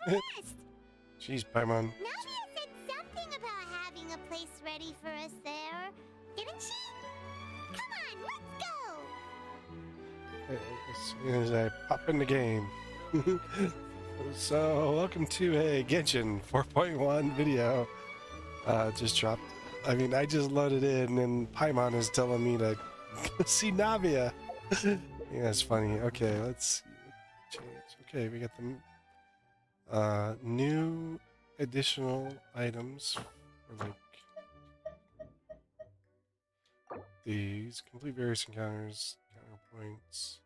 Quest. Jeez, Paimon. Navia said something about having a place ready for us there. Didn't she? Come on, let's go. As soon as I pop in the game. So, welcome to a Genshin 4.1 video. Just dropped. I mean, I just loaded in, and Paimon is telling me to see Navia. Yeah, it's funny. Okay, let's see. Change. Okay, we got the new additional items for like these. Complete various encounters, counterpoints.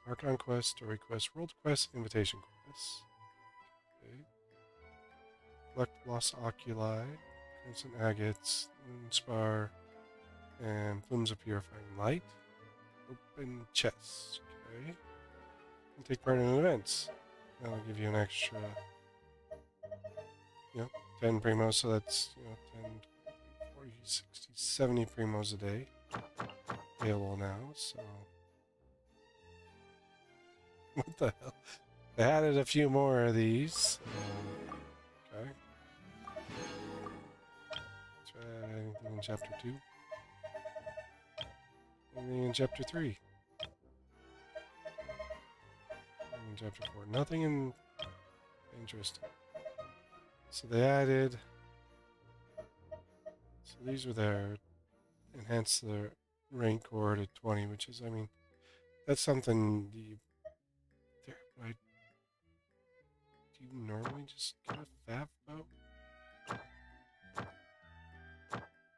Archon Quest, Story Quest, World Quest, Invitation Quest. Okay. Collect Lost Oculi, Crimson Agates, Moonspar, and Plumes of Purifying Light. Open chests. Okay. And take part in events. That'll give you an extra, 10 primos, so that's, 10, 40, 60, 70 primos a day available now, so. What the hell? They added a few more of these. Okay. Try anything in chapter 2? Anything in chapter 3? Anything in chapter 4? Nothing in interesting. So they added. So these were there. Enhance the rank core to 20, which is, I mean, that's something do you normally just get a fab boat? Not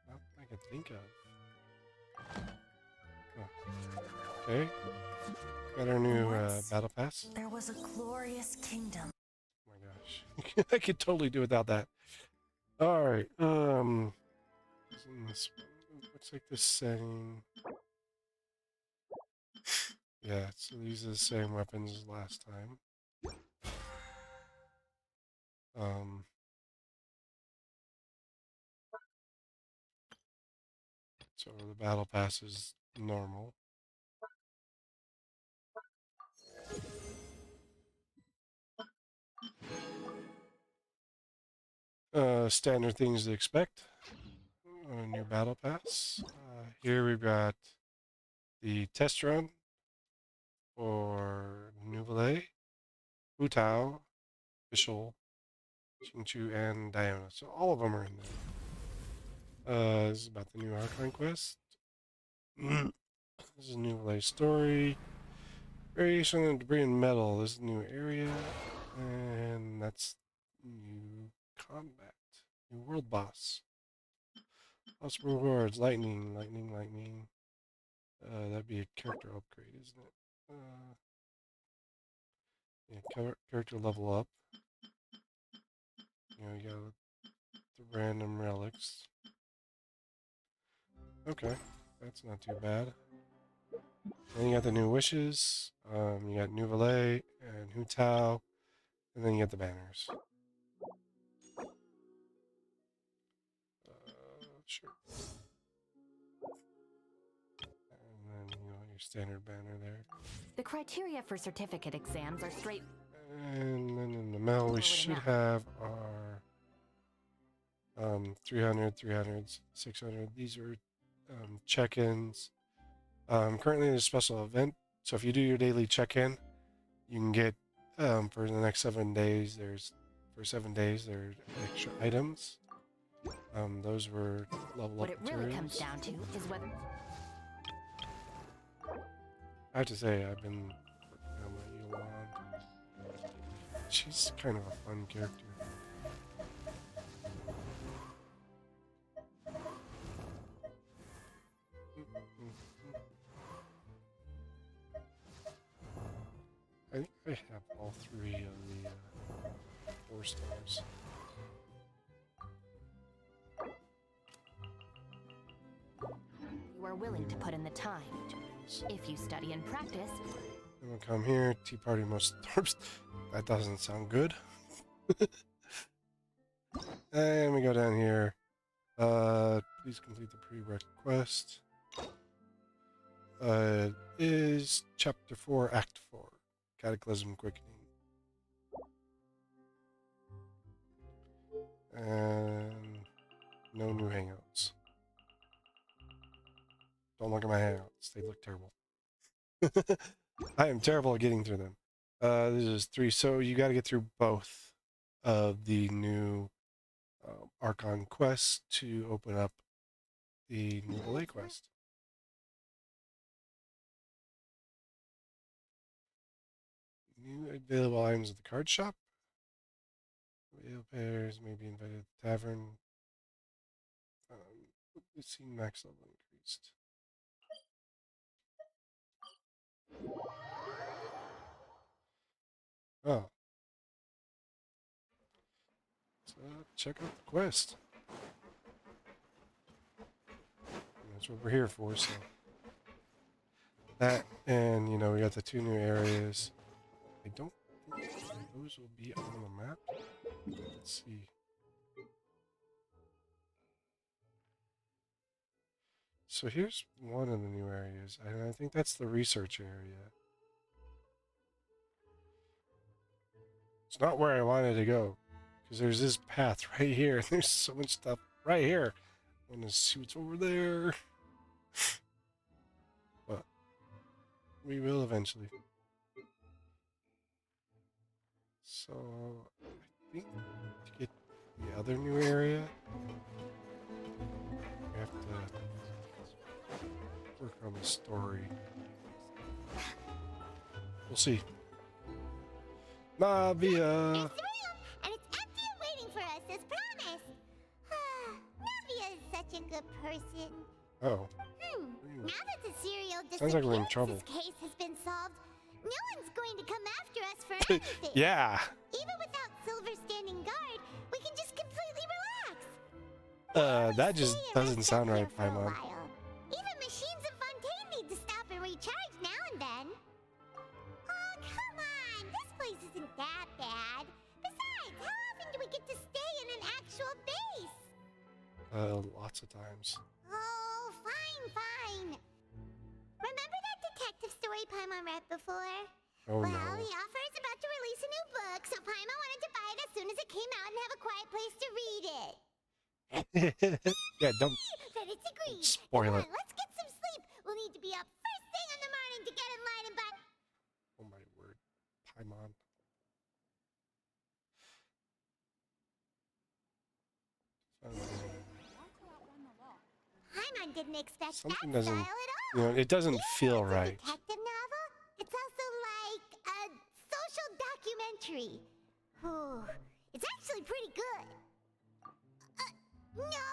that I could think of. Oh. Okay. Got our new battle pass. There was a glorious kingdom. Oh my gosh. I could totally do without that. Alright, looks like the setting. Yeah, so these are the same weapons as last time. So the battle pass is normal. Standard things to expect on your battle pass. Here we've got the test run for Neuvillette, Hutao, Fischl, Xingqiu, and Diana. So all of them are in there. This is about the new Archon Quest. This is a Neuvillette story. Variation of debris and metal. This is a new area. And that's new combat. New world boss. Lots of rewards. Lightning. That'd be a character upgrade, isn't it? Yeah, character level up. You got the random relics. Okay, that's not too bad. Then you got the new wishes. You got Neuvillette and Hutao, and then you got the banners. Sure. And then your standard banner there. The criteria for certificate exams are straight. And then in the mail we should have our 300, 300s, 600. These are check-ins. Currently there's a special event, so if you do your daily check-in, you can get for the next 7 days. There's extra items. Those were level what up it really comes down to is whether. I have to say I've been working on my Yolande. She's kind of a fun character. I think I have all 3 of the 4 stars. You are willing to put in the time. If you study and practice. Then we'll come here. Tea party most thirst. That doesn't sound good. And we go down here. Please complete the prereq quest. is Chapter 4, Act 4, Cataclysm Quickening. And no new hangouts. Don't look at my hangouts. They look terrible. I am terrible at getting through them. This is 3, so you got to get through both of the new Archon Quest to open up the Neuvillette quest. New available items at the card shop. Available players may be invited to the tavern. Let's see, max level increased. Oh. So check out the quest. That's what we're here for, so. That, and, you know, we got the 2 new areas. I don't think those will be on the map. Let's see. So here's one of the new areas, and I think that's the research area. It's not where I wanted to go, because there's this path right here, and there's so much stuff right here. I want to see what's over there. But we will eventually. So I think to get the other new area, we have to work on the story. We'll see. Navia! It's the room, and it's empty and waiting for us as promised. Navia is such a good person. Oh. Now that the serial Sounds like we're in trouble. case has been solved, no one's going to come after us for anything. Yeah. Even without Silver standing guard, we can just completely relax. That just doesn't sound right, Paimon. Even machines in Fontaine need to stop and recharge now and then. Oh, come on. This place isn't that bad. Besides, how often do we get to stay in an actual base? Lots of times. Oh, fine. Remember that detective story Paimon read before? Oh, Well, no. the author is about to release a new book, so Paimon wanted to buy it as soon as it came out and have a quiet place to read it. Yeah, don't Then it's agreed. spoil Come it. on, let's get some sleep. We'll need to be up first thing in the morning to get in line and buy. Oh my word. Paimon. Paimon didn't expect Something that doesn't, style at all. you know, it doesn't Even feel though it's a right. detective novel, it's also like a social documentary. Ooh, it's actually pretty good. No,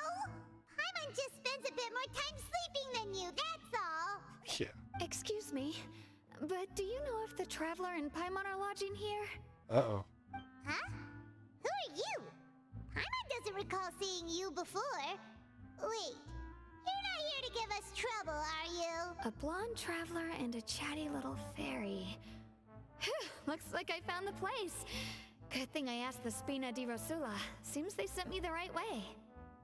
Paimon just spends a bit more time sleeping than you. That's all. Yeah. Excuse me, but do you know if the Traveler and Paimon are lodging here? Uh-oh. Huh? Who are you? Paimon doesn't recall seeing you before. Wait, you're not here to give us trouble, are you? A blonde traveler and a chatty little fairy. Phew, looks like I found the place. Good thing I asked the Spina di Rosula. Seems they sent me the right way.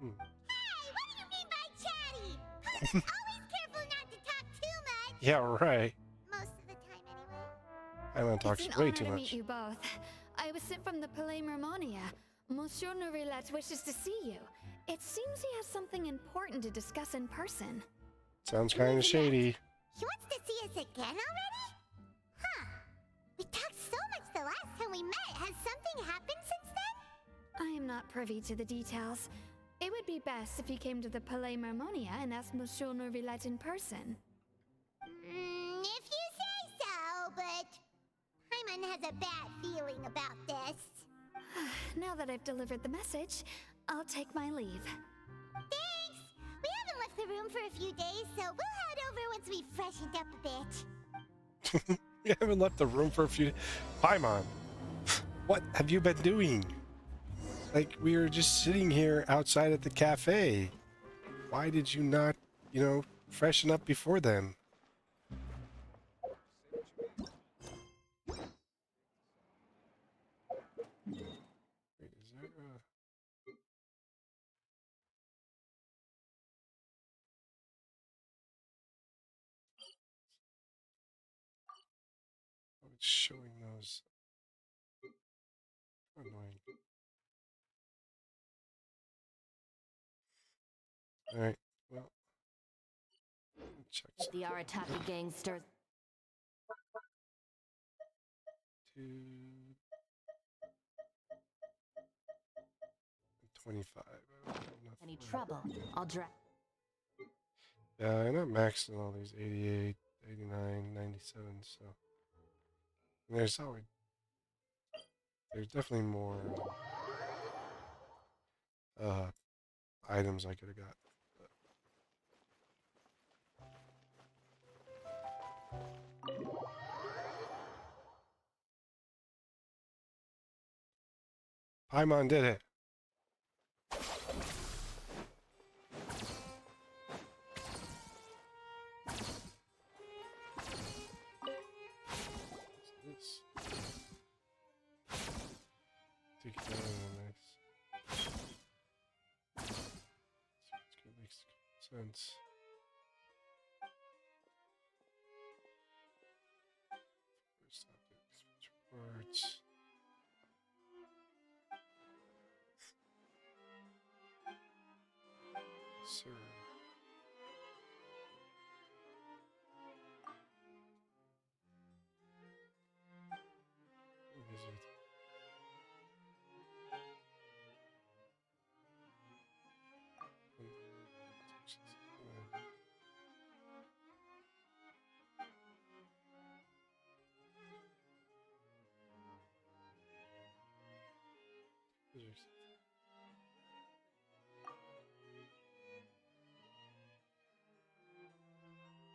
Hey, what do you mean by chatty? Paimon's always careful not to talk too much. Yeah, right. Most of the time, anyway. Paimon talks It's an way honor too to much. meet you both. I was sent from the Palais Mermonia. Monsieur Neuvillette wishes to see you. It seems he has something important to discuss in person. Sounds kind of shady. He wants to see us again already? Huh. We talked so much the last time we met. Has something happened since then? I am not privy to the details. It would be best if you came to the Palais Mermonia and asked Monsieur Neuvillette in person. If you say so, but Paimon has a bad feeling about this. Now that I've delivered the message, I'll take my leave. Thanks! We haven't left the room for a few days, so we'll head over once we've freshened up a bit. You haven't left the room for a few. Paimon, what have you been doing? Like, we were just sitting here outside at the cafe. Why did you not, you know, freshen up before then? Wait, is there a... showing those. Annoying. Alright, well. Check The Arataki gangsters. 25. Any trouble? I'll drag. Yeah, I'm not maxing all these 88, 89, 97, so. And there's definitely more items I could have got. Paimon did it. What's this? Take it down, nice. It's good, makes sense. First object, switch reports. Sir. What is it?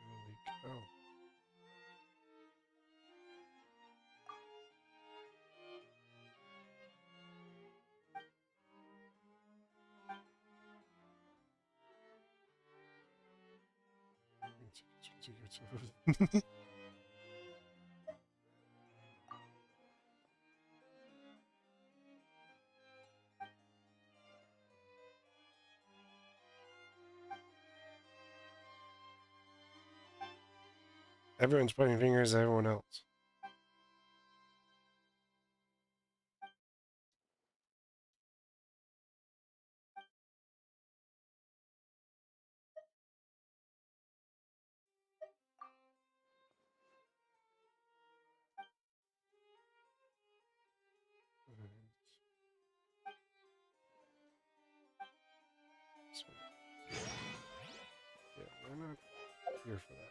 Holy cow. Everyone's pointing fingers at everyone else. Yeah, we're not here for that.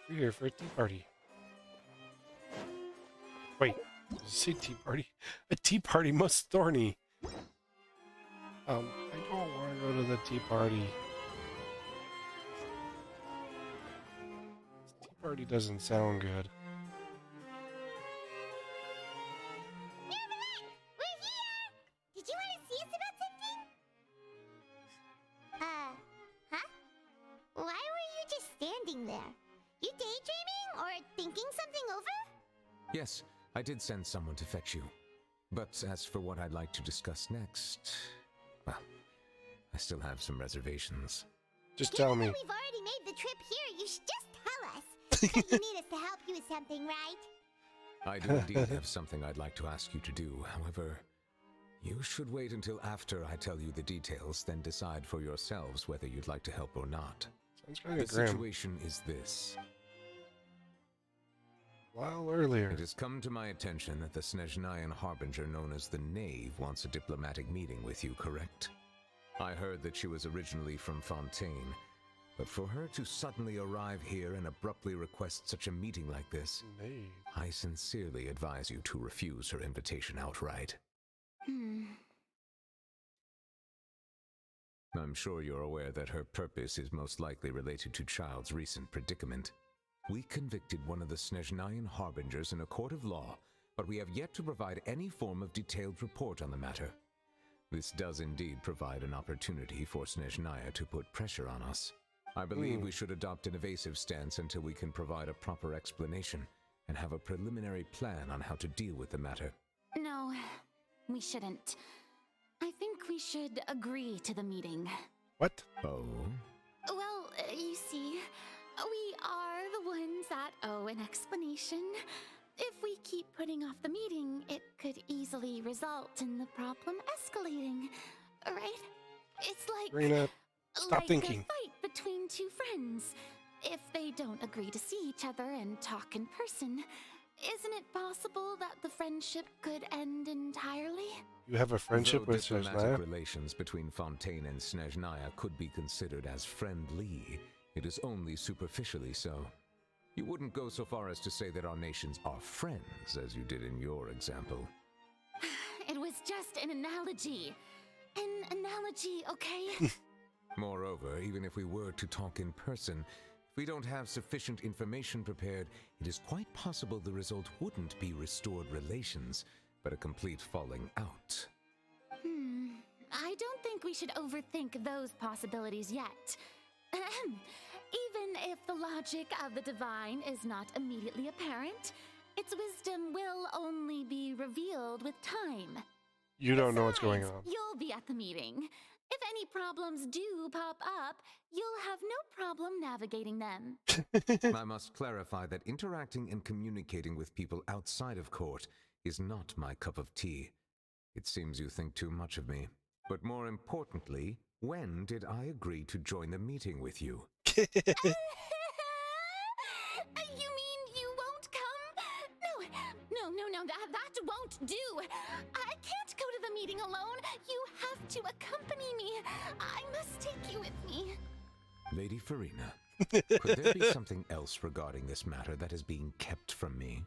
We're here for a tea party. Wait, did you say tea party? A tea party must thorny. I don't want to go to the tea party. This tea party doesn't sound good. Neuvillette! We're here! Did you want to see us about something? Huh? Why were you just standing there? You daydreaming or thinking something over? Yes, I did send someone to fetch you. But as for what I'd like to discuss next, well, I still have some reservations. Just tell me. Given that we've already made the trip here, you should just tell us. But you need us to help you with something, right? I do indeed have something I'd like to ask you to do. However, you should wait until after I tell you the details, then decide for yourselves whether you'd like to help or not. Sounds kind The of grim. situation is this. While earlier. It has come to my attention that the Snezhnayan Harbinger known as the Knave wants a diplomatic meeting with you, correct? I heard that she was originally from Fontaine, but for her to suddenly arrive here and abruptly request such a meeting like this, Nay. I sincerely advise you to refuse her invitation outright. I'm sure you're aware that her purpose is most likely related to Child's recent predicament. We convicted one of the Snezhnayan Harbingers in a court of law, but we have yet to provide any form of detailed report on the matter. This does indeed provide an opportunity for Snezhnaya to put pressure on us. I believe we should adopt an evasive stance until we can provide a proper explanation and have a preliminary plan on how to deal with the matter. No, we shouldn't. I think we should agree to the meeting. What? Oh? Well, you see, we are the ones that owe an explanation. If we keep putting off the meeting, it could easily result in the problem escalating, right? It's like... Serena, stop like thinking. a fight between two friends. If they don't agree to see each other and talk in person, isn't it possible that the friendship could end entirely? You have a friendship Though with diplomatic Snezhnaya? relations between Fontaine and Snezhnaya could be considered as friendly, it is only superficially so. You wouldn't go so far as to say that our nations are friends, as you did in your example. It was just an analogy. An analogy, okay? Moreover, even if we were to talk in person, if we don't have sufficient information prepared, it is quite possible the result wouldn't be restored relations, but a complete falling out. I don't think we should overthink those possibilities yet. Ahem. Even if the logic of the divine is not immediately apparent, its wisdom will only be revealed with time. You don't know what's going Besides, on. You'll be at the meeting. If any problems do pop up, you'll have no problem navigating them. I must clarify that interacting and communicating with people outside of court is not my cup of tea. It seems you think too much of me. But more importantly, when did I agree to join the meeting with you? You mean you won't come? No, that won't do. I can't go to the meeting alone. You have to accompany me. I must take you with me. Lady Farina, could there be something else regarding this matter that is being kept from me?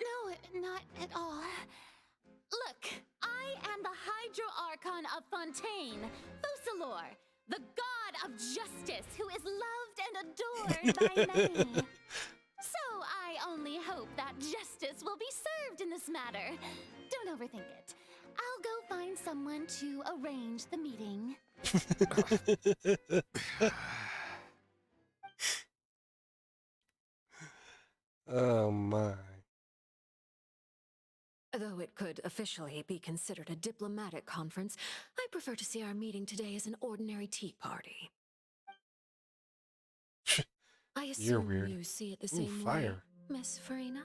No, not at all. Look, I am the Hydro Archon of Fontaine, Focalor, the god of justice who is loved and adored by many. So I only hope that justice will be served in this matter. Don't overthink it. I'll go find someone to arrange the meeting. Oh my. Though it could officially be considered a diplomatic conference, I prefer to see our meeting today as an ordinary tea party. I You're assume weird. you see it the Ooh, same fire. way, Miss Farina?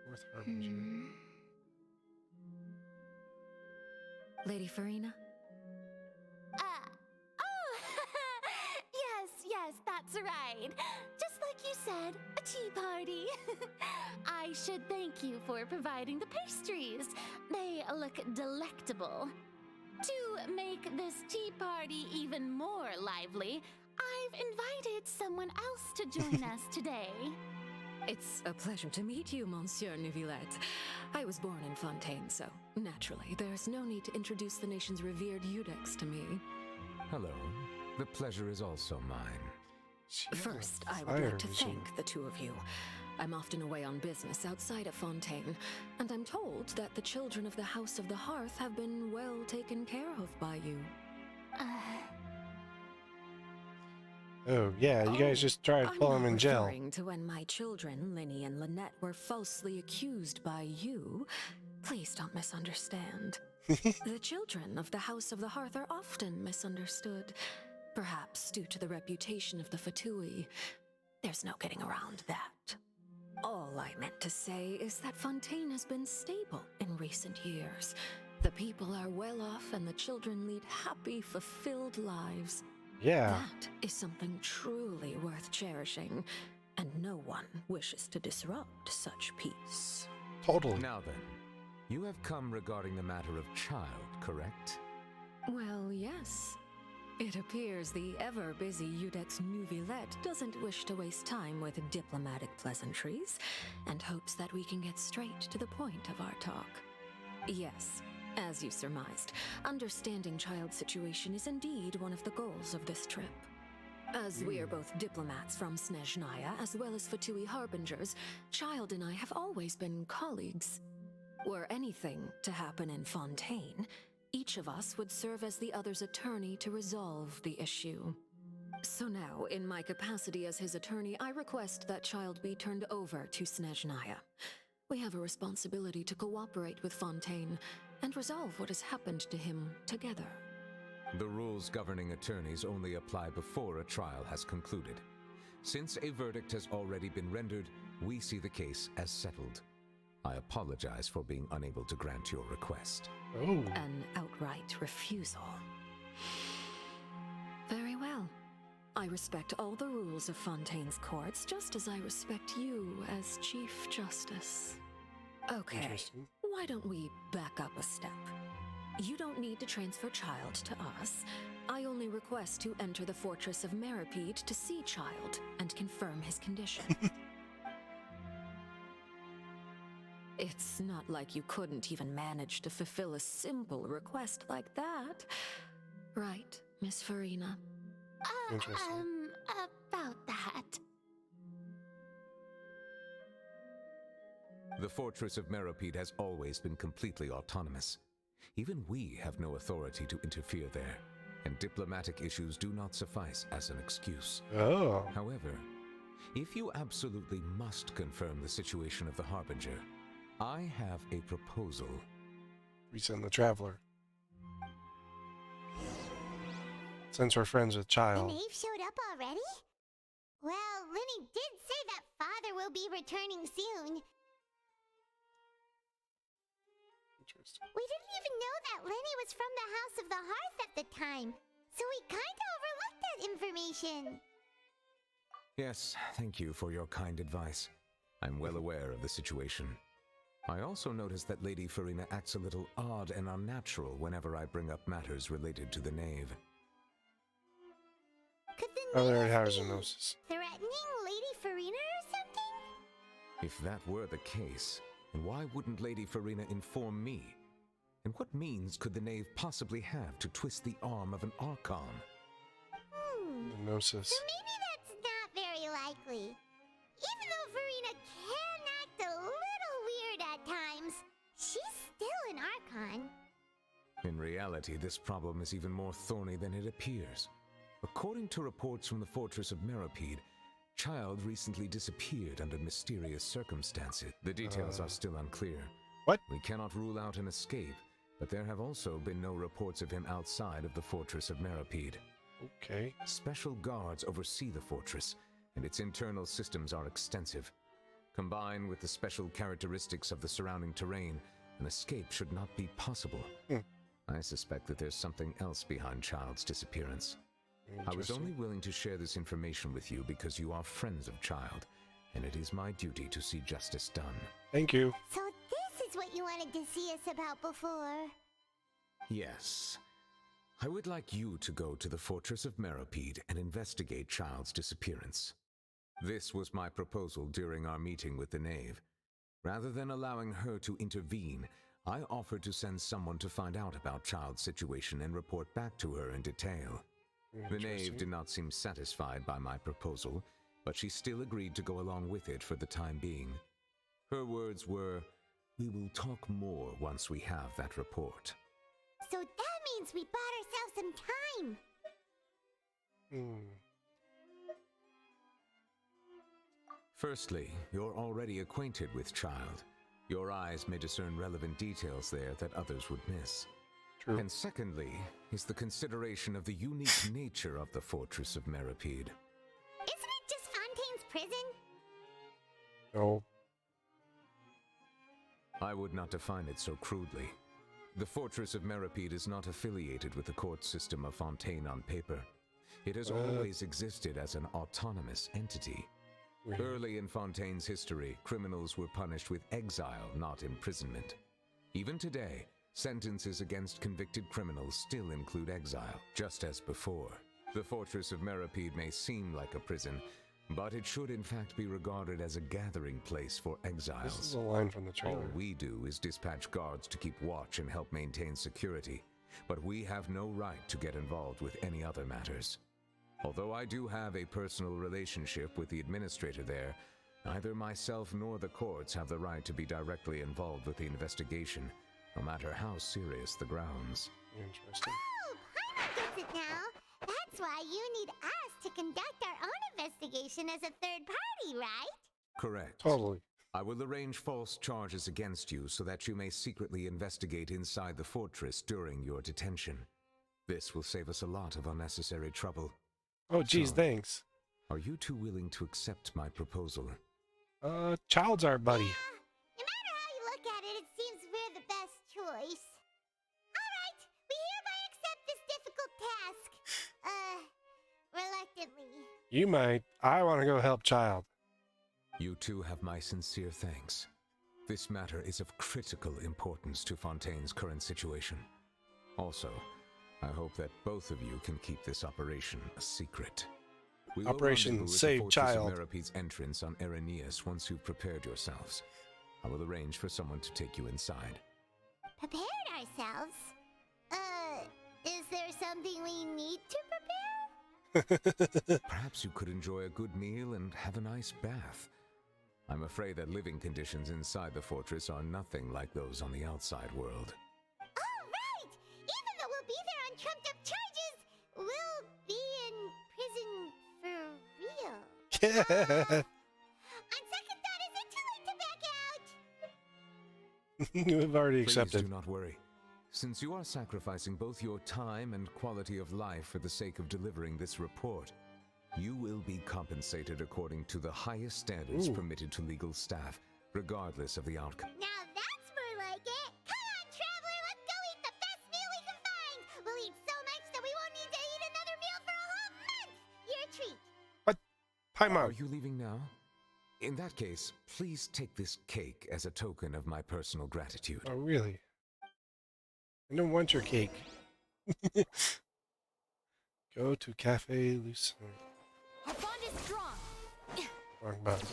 Fourth Harbinger. Lady Farina? Oh, yes, that's right. Just like you said, a tea party. I should thank you for providing the pastries. They look delectable. To make this tea party even more lively, I've invited someone else to join us today. It's a pleasure to meet you, Monsieur Neuvillette. I was born in Fontaine, so naturally, there's no need to introduce the nation's revered Eudex to me. Hello. The pleasure is also mine. She has a First, I would fire like to vision. thank the two of you. I'm often away on business outside of Fontaine, and I'm told that the children of the House of the Hearth have been well taken care of by you. Oh yeah, you guys just tried to I'm pull him not in jail. referring to when my children, Linny and Lynette, were falsely accused by you. Please don't misunderstand. The children of the House of the Hearth are often misunderstood, perhaps due to the reputation of the Fatui. There's no getting around that. All I meant to say is that Fontaine has been stable in recent years. The people are well off and the children lead happy, fulfilled lives. Yeah. That is something truly worth cherishing, and no one wishes to disrupt such peace. Totally. Now then, you have come regarding the matter of child, correct? Well, yes. It appears the ever-busy Eudex Neuvillette doesn't wish to waste time with diplomatic pleasantries, and hopes that we can get straight to the point of our talk. Yes, as you surmised, understanding child's situation is indeed one of the goals of this trip. As we are both diplomats from Snezhnaya as well as Fatui harbingers, Child and I have always been colleagues. Were anything to happen in Fontaine, each of us would serve as the other's attorney to resolve the issue. So now, in my capacity as his attorney, I request that Child be turned over to Snezhnaya. We have a responsibility to cooperate with Fontaine and resolve what has happened to him together. The rules governing attorneys only apply before a trial has concluded. Since a verdict has already been rendered, we see the case as settled. I apologize for being unable to grant your request. Oh. An outright refusal. Very well. I respect all the rules of Fontaine's courts, just as I respect you as Chief Justice. Okay, Interesting. why don't we back up a step? You don't need to transfer Child to us. I only request to enter the Fortress of Meripede to see Child and confirm his condition. It's not like you couldn't even manage to fulfill a simple request like that. Right, Miss Farina? Interesting. About that. The Fortress of Meripede has always been completely autonomous. Even we have no authority to interfere there, and diplomatic issues do not suffice as an excuse. Oh. However, if you absolutely must confirm the situation of the Harbinger, I have a proposal. Resend the Traveler. Since we're friends with The Child. knave showed up already? Well, Lenny did say that father will be returning soon. Interesting. We didn't even know that Lenny was from the House of the Hearth at the time, so we kinda overlooked that information. Yes, thank you for your kind advice. I'm well aware of the situation. I also noticed that Lady Farina acts a little odd and unnatural whenever I bring up matters related to the knave. Could the Oh, there knave it has be a gnosis. threatening Lady Farina or something? If that were the case, then why wouldn't Lady Farina inform me? And what means could the knave possibly have to twist the arm of an Archon? The Gnosis. So maybe that's not very likely. Even though Farina can act a little weird at times, she's still an Archon. In reality, this problem is even more thorny than it appears. According to reports from the Fortress of Meripede, Child recently disappeared under mysterious circumstances. The details are still unclear. What? We cannot rule out an escape, but there have also been no reports of him outside of the Fortress of Meripede. Okay. Special guards oversee the fortress, and its internal systems are extensive. Combined with the special characteristics of the surrounding terrain, an escape should not be possible. I suspect that there's something else behind Child's disappearance. I was only willing to share this information with you because you are friends of Child, and it is my duty to see justice done. Thank you. So this is what you wanted to see us about before. Yes. I would like you to go to the Fortress of Meripede and investigate Child's disappearance. This was my proposal during our meeting with the knave. Rather than allowing her to intervene, I offered to send someone to find out about Child's situation and report back to her in detail. The knave did not seem satisfied by my proposal, but she still agreed to go along with it for the time being. Her words were, "We will talk more once we have that report." So that means we bought ourselves some time. Firstly, you're already acquainted with Child. Your eyes may discern relevant details there that others would miss. True. And secondly, is the consideration of the unique nature of the Fortress of Meripede. Isn't it just Fontaine's prison? No. I would not define it so crudely. The Fortress of Meripede is not affiliated with the court system of Fontaine on paper. It has always existed as an autonomous entity. Early in Fontaine's history, criminals were punished with exile, not imprisonment. Even today, sentences against convicted criminals still include exile, just as before. The Fortress of Meripede may seem like a prison, but it should in fact be regarded as a gathering place for exiles. This is a line from the All trailer. we do is dispatch guards to keep watch and help maintain security, but we have no right to get involved with any other matters. Although I do have a personal relationship with the administrator there, neither myself nor the courts have the right to be directly involved with the investigation, no matter how serious the grounds. Interesting. Oh, Paimon gets it now. That's why you need us to conduct our own investigation as a third party, right? Correct. Totally. I will arrange false charges against you so that you may secretly investigate inside the fortress during your detention. This will save us a lot of unnecessary trouble. Oh, geez, So- thanks. Are you two willing to accept my proposal? Child's our buddy. No matter how you look at it, it seems we're the best choice. Alright, we hereby accept this difficult task. Reluctantly. You might. I want to go help Child. You two have my sincere thanks. This matter is of critical importance to Fontaine's current situation. Also, I hope that both of you can keep this operation a secret. We will Operation rendezvous at the Save Fortress of Child. Merope's entrance on Erenius once you've prepared yourselves. I will arrange for someone to take you inside. Prepared ourselves? Is there something we need to prepare? Perhaps you could enjoy a good meal and have a nice bath. I'm afraid that living conditions inside the fortress are nothing like those on the outside world. Oh, right! Even though we'll be there on trumped up charges, we'll be in prison for real. On second thought, is it too late to back out? We've already Please accepted. do not worry. Since you are sacrificing both your time and quality of life for the sake of delivering this report, you will be compensated according to the highest standards Ooh. permitted to legal staff, regardless of the outcome. Now that's more like it. Come on, traveler, let's go eat the best meal we can find. We'll eat so much that we won't need to eat another meal for a whole month. Your treat. Paimon. Are you leaving now? In that case, please take this cake as a token of my personal gratitude. Oh, really? I don't want your cake. Go to Cafe Lucien. Our bond is strong. Wrong button.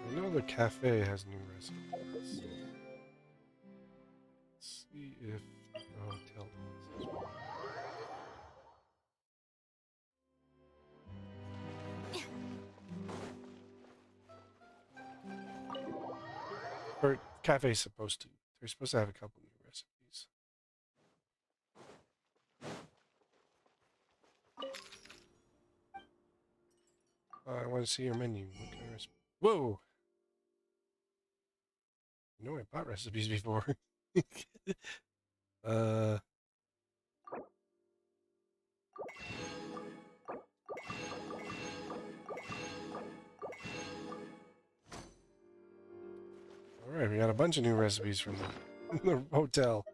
I know the cafe has new recipes. Let's see if the hotel does as well. Or cafe's supposed to. They're supposed to have a couple new recipes. I want to see your menu. What kind of recipe? Whoa! I know I bought recipes before. Alright, we got a bunch of new recipes from the hotel.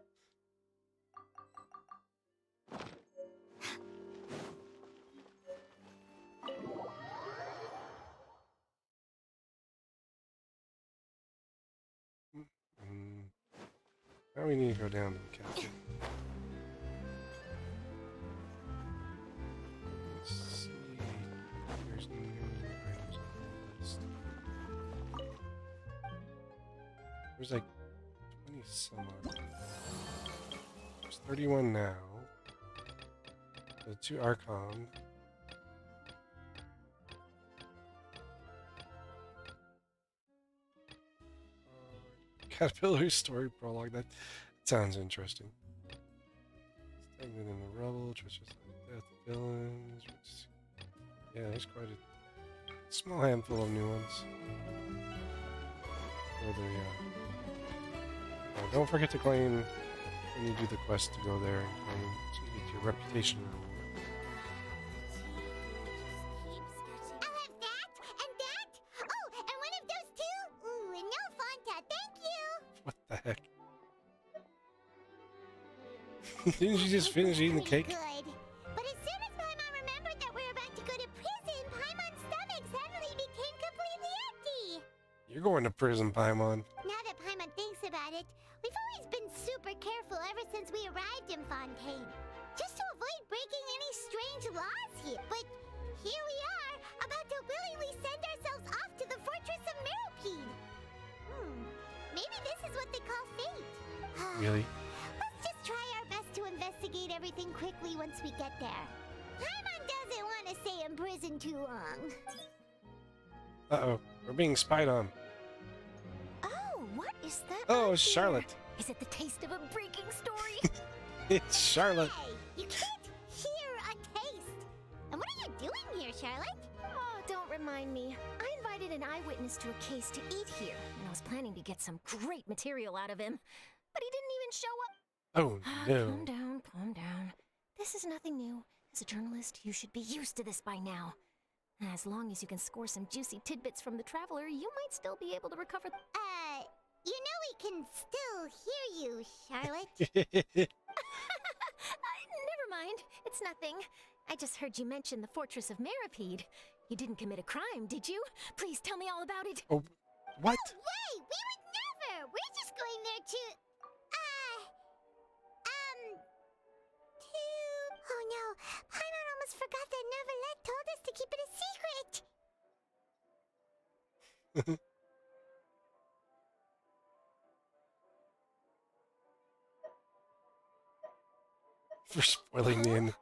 Now we need to go down to the cafe. Let's see. There's new items on the list. There's like 20 some odd. There's 31 now. The 2 Archon. Caterpillar story prologue. That sounds interesting. Stagnant in the rubble, treacherous like death villains. Yeah, there's quite a small handful of new ones. Where they, don't forget to claim when you do the quest to go there and claim so you get your reputation. I'll have that and that. Oh, and one of those two. Ooh, and no Fanta. Thank you. What the heck? Didn't you just finish eating the Pretty cake? Good. But as soon as Paimon remembered that we're about to go to prison, Paimon's stomach suddenly became completely empty. You're going to prison, Paimon. Now that Paimon thinks about it, we've always been super careful ever since we arrived in Fontaine. Just to avoid breaking any strange laws here. But here we are, about to willingly send ourselves off to the Fortress of Merope. Maybe this is what they call fate. Really? Let's just try our best to investigate everything quickly once we get there. Paimon doesn't want to stay in prison too long. Uh-oh. We're being spied on. Is that Oh, on Charlotte. here? Is it the taste of a breaking story? It's Charlotte. Hey, you can't hear a taste. And what are you doing here, Charlotte? Oh, don't remind me. I invited an eyewitness to a case to eat here, and I was planning to get some great material out of him. But he didn't even show up. Oh Calm no. down, calm down. This is nothing new. As a journalist, you should be used to this by now. As long as you can score some juicy tidbits from the Traveler, you might still be able to recover. You know we can still hear you, Charlotte. Never mind. It's nothing. I just heard you mention the Fortress of Meripede. You didn't commit a crime, did you? Please tell me all about it. Oh, what? Wait, we would never. We're just going there to... Oh no, Paimon almost forgot that Neuvillette told us to keep it a secret. For spoiling the end.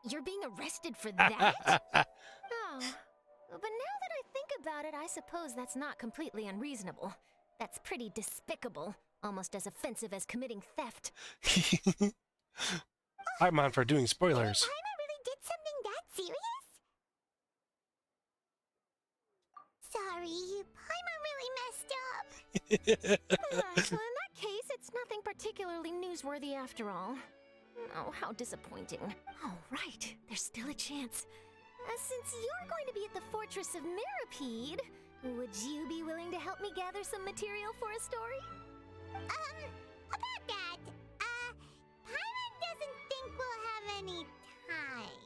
You're being arrested for that? Oh. But now that I think about it, I suppose that's not completely unreasonable. That's pretty despicable. Almost as offensive as committing theft. I'm on for doing spoilers. Paimon really did something that serious? Sorry, Paimon really messed up. So in that case, it's nothing particularly newsworthy after all. Oh, how disappointing. Oh, right. There's still a chance. Since you're going to be at the Fortress of Meripede, would you be willing to help me gather some material for a story? About that, Paimon doesn't think we'll have any time.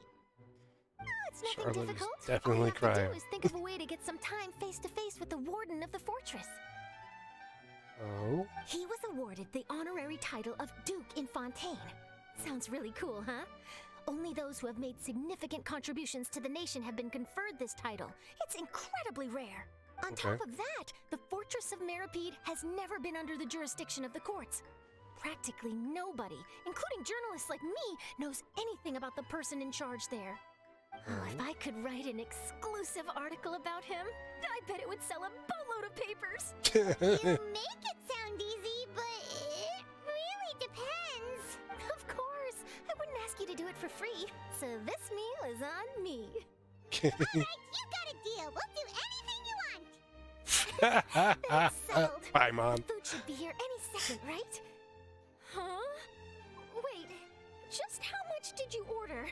Oh, it's nothing Charlotte is difficult. definitely All you have to crying. do is think of a way to get some time face-to-face with the warden of the fortress. Oh. He was awarded the honorary title of Duke in Fontaine. Sounds really cool, huh? Only those who have made significant contributions to the nation have been conferred this title. It's incredibly rare. On top of that, the Fortress of Meripede has never been under the jurisdiction of the courts. Practically nobody, including journalists like me, knows anything about the person in charge there. Oh, if I could write an exclusive article about him, I bet it would sell a boatload of papers. You make it sound easy, but it really depends. Of course, I wouldn't ask you to do it for free, so this meal is on me. Alright, you got a deal. We'll do anything you want. That's settled. Paimon. Food should be here any second, right? Huh? Wait, just how much did you order?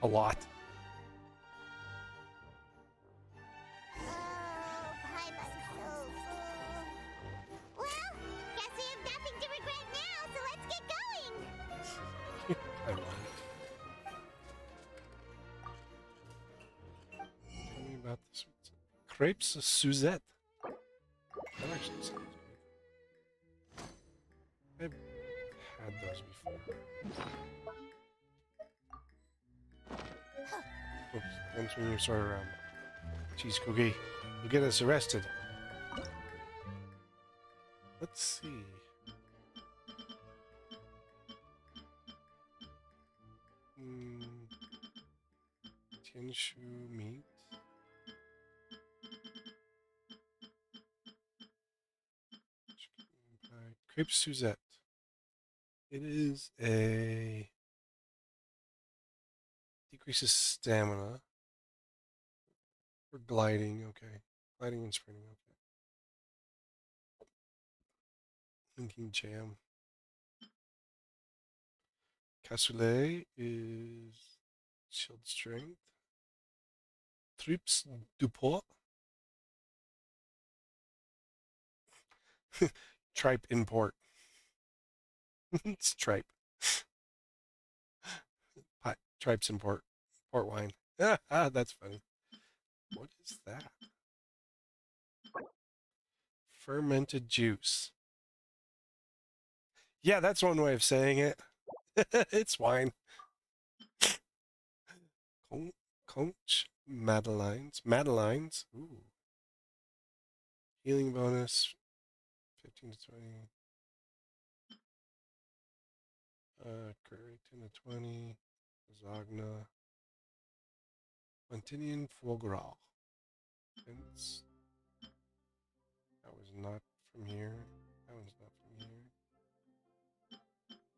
A lot. Oh, Paimon's so full. Well, guess we have nothing to regret now, so let's get going. Paimon. Tell me about this. Crepes Suzette. That actually sounds good. I've had those before. Oops, once we start around. Cheese cookie. You'll get us arrested. Let's see. Tianshu meat. Chicken pie. Crepe Suzette. It is a decreases stamina for gliding. Okay, gliding and sprinting. Okay, linking jam. Cassoulet is shield strength. Trips du pot. Tripe import. It's tripe. Tripes import. Port wine. That's funny. What is that? Fermented juice. Yeah, that's one way of saying it. It's wine. Conch Madeleines. Madeleines. Ooh. Healing bonus. 15 to 20. Curry 10 to 20. Zagna. Montinian foie gras. That was not from here. That one's not from here.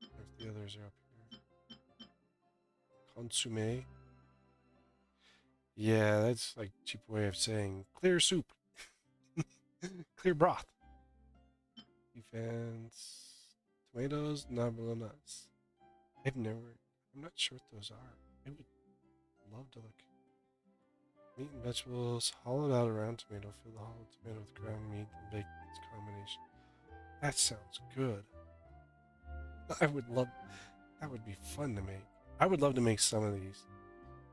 If the others are up here. Consommé. Yeah, that's like a cheap way of saying clear soup. Clear broth. Defense. Tomatoes, nablonas. I'm not sure what those are. I would love to look. Meat and vegetables, hollowed out around tomato. Fill the hollowed tomato with ground meat and bake its combination. That sounds good. I would love, that would be fun to make. I would love to make some of these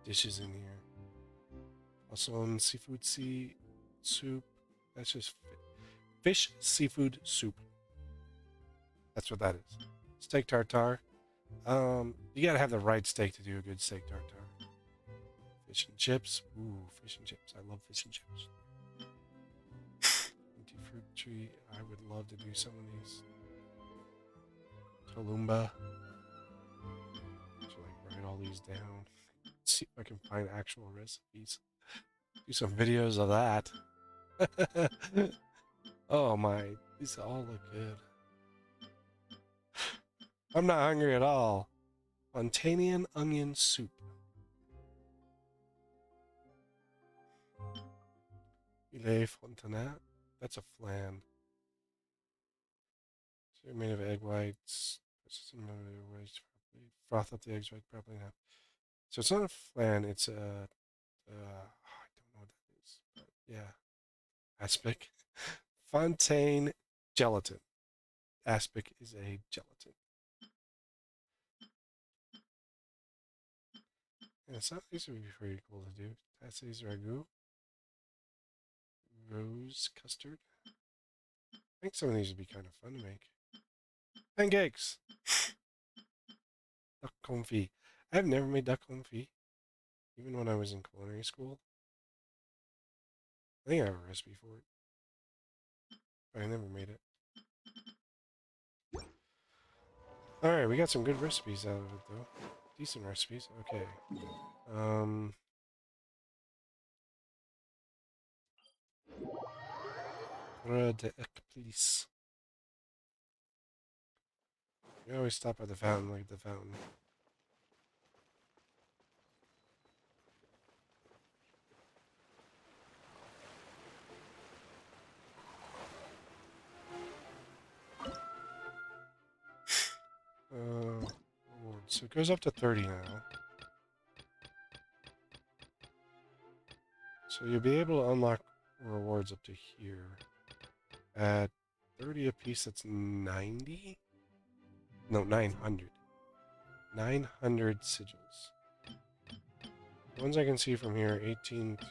dishes in here. Also on seafood soup. That's just fish seafood soup. That's what that is. Steak tartare. You gotta have the right steak to do a good steak tartare. Fish and chips. Ooh, fish and chips. I love fish and chips. Empty fruit tree. I would love to do some of these. Tolumba. So like write all these down. See if I can find actual recipes. Do some videos of that. Oh my, these all look good. I'm not hungry at all. Fontanian onion soup. Filet fontanat. That's a flan. So you're made of egg whites. Froth up the eggs right properly now. So it's not a flan. It's a. I don't know what that is. But yeah. Aspic. Fontaine gelatin. Aspic is a gelatin. Yeah, some of these would be pretty cool to do. Tasses ragout. Rose custard. I think some of these would be kind of fun to make. Pancakes. Duck confit. I've never made duck confit. Even when I was in culinary school. I think I have a recipe for it. But I never made it. Alright, we got some good recipes out of it though. Decent recipes. Okay. Please. You always stop at the fountain, look at the fountain. So it goes up to 30 now. So you'll be able to unlock rewards up to here. At 30 apiece, that's 90? No, 900. 900 sigils. The ones I can see from here, 18 to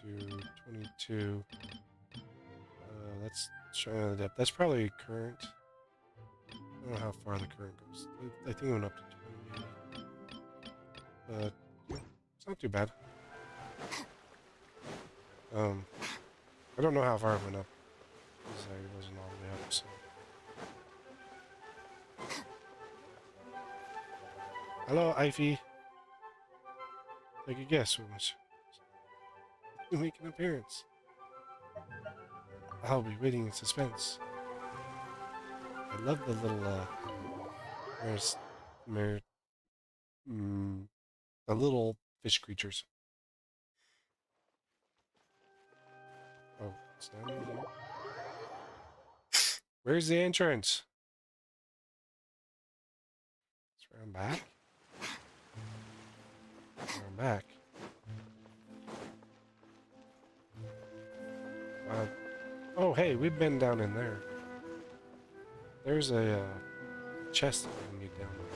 22. That's showing the depth. That's probably current. I don't know how far the current goes. I think it went up to 20 maybe. But yeah, it's not too bad. I don't know how far it went up. Because I wasn't all the way up, so. Hello, Ivy. Take a guess, Wish. You make an appearance. I'll be waiting in suspense. I love the little, the little fish creatures. Oh, it's down here. Where's the entrance? It's around back. Around back. Oh, hey, we've been down in there. There's a chest that we can get down there.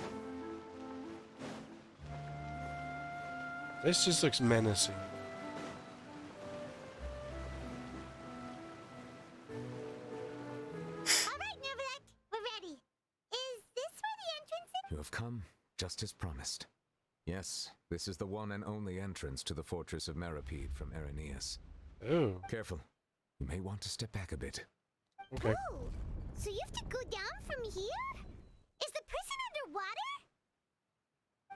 This just looks menacing. Alright, Neuvillette, we're ready. Is this where the entrance is? You have come, just as promised. Yes, this is the one and only entrance to the fortress of Meripede from Irenaeus. Oh. Careful. You may want to step back a bit. Okay. Oh, so you have to go down from here? Is the prison underwater?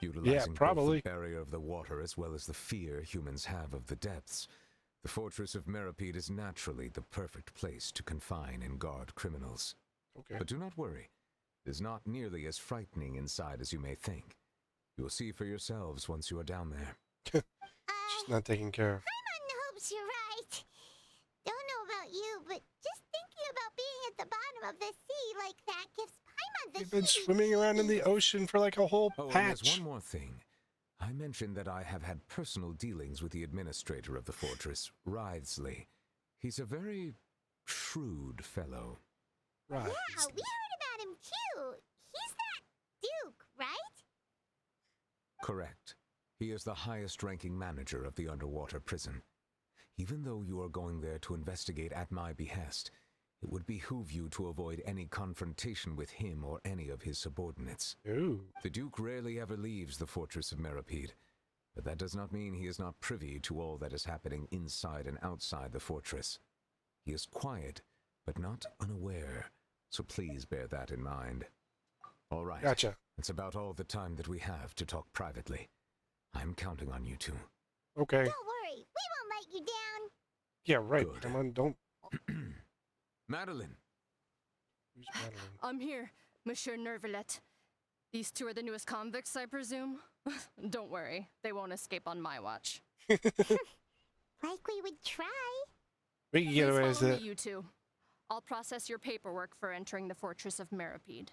Utilizing probably. both the barrier of the water as well as the fear humans have of the depths, The fortress of Meripede is naturally the perfect place to confine and guard criminals. Okay. But do not worry. It is not nearly as frightening inside as you may think. You will see for yourselves once you are down there. She's not taken care of. Paimon hopes you're right. Don't know about you, but just thinking about being at the bottom of the sea like that gives Paimon the We've been heebie-jeebies. swimming around in the ocean for like a whole Oh, and patch. there's one more thing. I mentioned that I have had personal dealings with the administrator of the fortress, Wriothesley. He's a very shrewd fellow. Right. Yeah, we heard about him too. He's that Duke, right? Correct. He is the highest-ranking manager of the underwater prison. Even though you are going there to investigate at my behest, it would behoove you to avoid any confrontation with him or any of his subordinates. Ooh. The Duke rarely ever leaves the fortress of Meripede, but that does not mean he is not privy to all that is happening inside and outside the fortress. He is quiet, but not unaware, so please bear that in mind. All right. Gotcha. That's about all the time that we have to talk privately. I'm counting on you two. Okay. Don't worry, we won't let you down. Yeah, right. Good. Come on, don't. Madeline! Who's Madeline? I'm here, Monsieur Neuvillette. These two are the newest convicts, I presume? Don't worry, they won't escape on my watch. Like we would try. We can get Please away with follow it. me, you two. I'll process your paperwork for entering the Fortress of Meripede.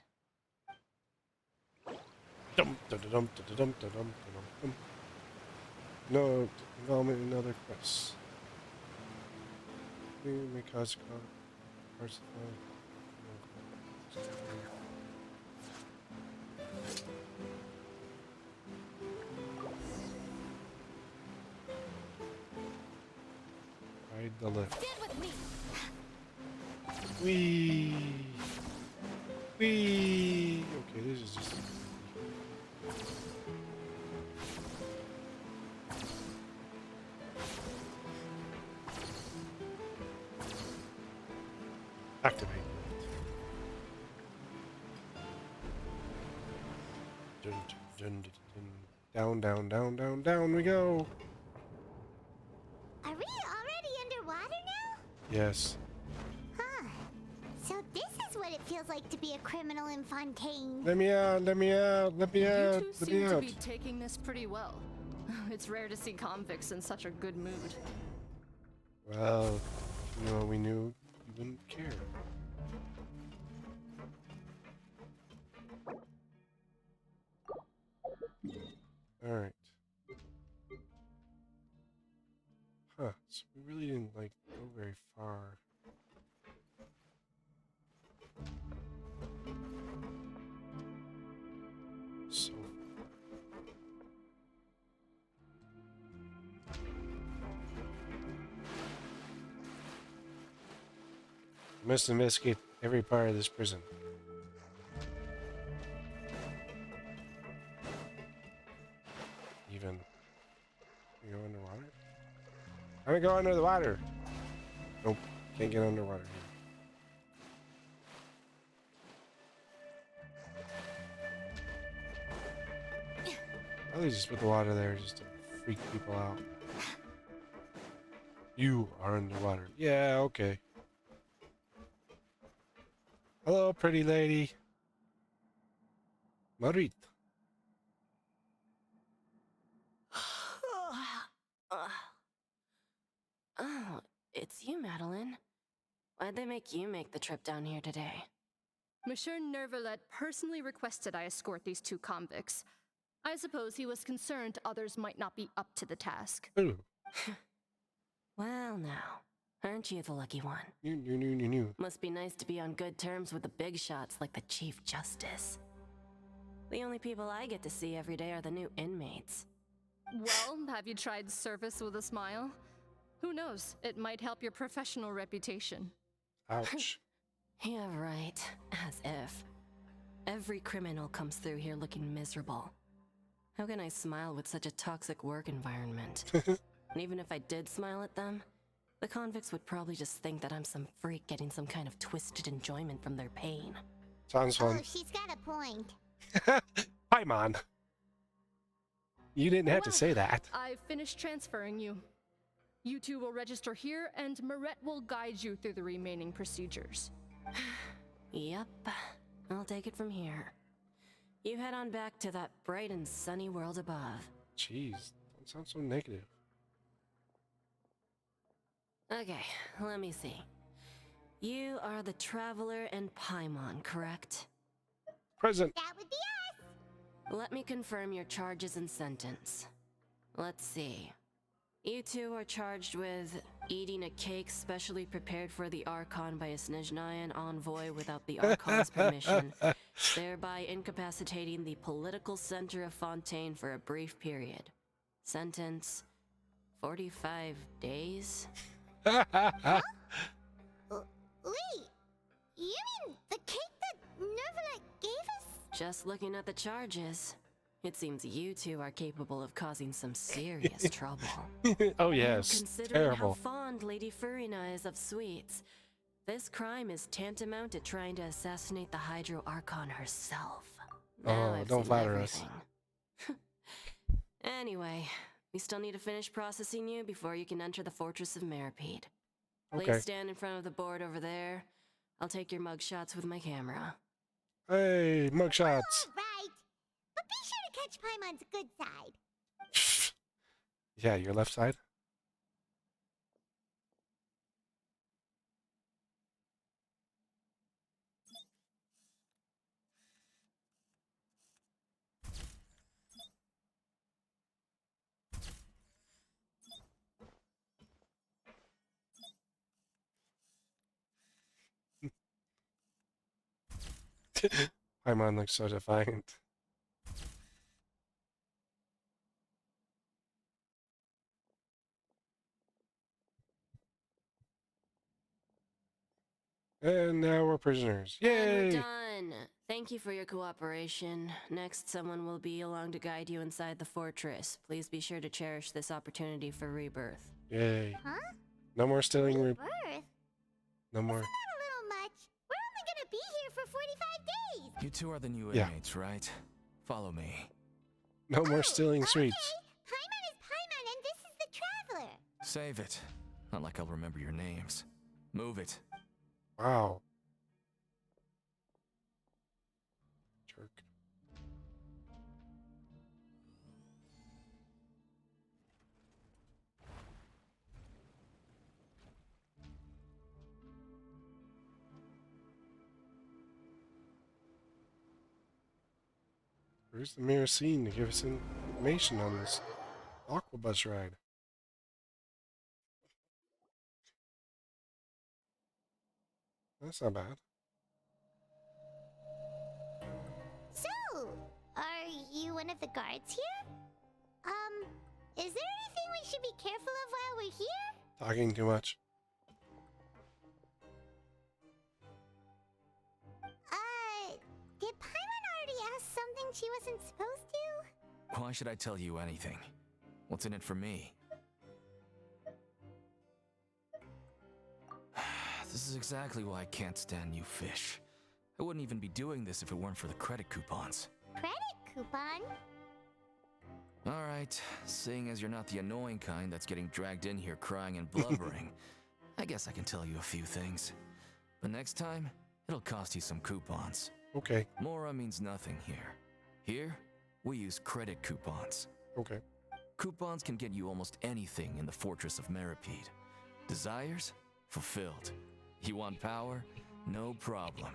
Dum, dum, dum, dum, dum, dum, dum, dum, dum. No involvement in other quests. May cause parts of ride the lift. Stand with me. Wee. Wee. Okay, this is just. Activate. Dun, dun, dun, dun, dun. Down, down, down, down, down we go. Are we already underwater now? Yes. Huh. So this is what it feels like to be a criminal in Fontaine. Let me out, let me out, let me You out, two let seem me to out. be taking this pretty well. It's rare to see convicts in such a good mood. Well, you know, we knew you wouldn't care. Alright. Huh, so we really didn't, like, go very far. So... We must investigate every part of this prison. Even... You go underwater? I'm gonna go under the water! Nope, can't get underwater here. Probably just put the water there just to freak people out. You are underwater. Yeah, okay. Hello, pretty lady. Marit. Oh, it's you, Madeline. Why'd they make you make the trip down here today? Monsieur Neuvillette personally requested I escort these two convicts. I suppose he was concerned others might not be up to the task. Ooh. Well, now, aren't you the lucky one? New. Must be nice to be on good terms with the big shots like the Chief Justice. The only people I get to see every day are the new inmates. Well, have you tried service with a smile? Who knows, it might help your professional reputation. Ouch. Yeah, right. As if. Every criminal comes through here looking miserable. How can I smile with such a toxic work environment? And even if I did smile at them, the convicts would probably just think that I'm some freak getting some kind of twisted enjoyment from their pain. Sounds fun. Oh, she's got a point. Paimon. You didn't have to Well, say that. I've finished transferring you. You two will register here, and Marette will guide you through the remaining procedures. Yep, I'll take it from here. You head on back to that bright and sunny world above. Jeez, don't sound so negative. Okay, let me see. You are the Traveler and Paimon, correct? Present. That would be us. Let me confirm your charges and sentence. Let's see. You two are charged with eating a cake specially prepared for the Archon by a Snezhnayan envoy without the Archon's permission, thereby incapacitating the political center of Fontaine for a brief period. Sentence: 45 days? Wait, you mean the cake that Neuvillette gave us? Just looking at the charges, it seems you two are capable of causing some serious trouble. Oh yes, And considering terrible. how fond Lady Furina is of sweets, this crime is tantamount to trying to assassinate the Hydro Archon herself. Now I've don't seen flatter us. everything. Anyway, we still need to finish processing you before you can enter the Fortress of Meripede. Okay. Please stand in front of the board over there. I'll take your mugshots with my camera. Hey, mugshots. All right. But be sure to catch Paimon's good side. Yeah, your left side. Paimon looks so defiant. And now we're prisoners. And we're Yay! done. Thank you for your cooperation. Next, someone will be along to guide you inside the fortress. Please be sure to cherish this opportunity for rebirth. Yay. Huh? No more stealing. Birth? No more. Not a little much. We're only gonna be here for 45 days. You two are the new Yeah. inmates, right? Follow me. No more stealing Okay. sweets. Paimon is Paimon, and this is the Traveler. Save it. Not like I'll remember your names. Move it. Wow. Jerk. Where's the mirror scene to give us information on this aquabus ride? That's not bad. So, are you one of the guards here? Is there anything we should be careful of while we're here? Talking too much. Did Paimon already ask something she wasn't supposed to? Why should I tell you anything? What's in it for me? This is exactly why I can't stand you fish. I wouldn't even be doing this if it weren't for the credit coupons. Credit coupon? Alright, seeing as you're not the annoying kind that's getting dragged in here crying and blubbering, I guess I can tell you a few things. But next time, it'll cost you some coupons. Okay. Mora means nothing here. Here, we use credit coupons. Okay. Coupons can get you almost anything in the Fortress of Meripede. Desires? Fulfilled. You want power? No problem.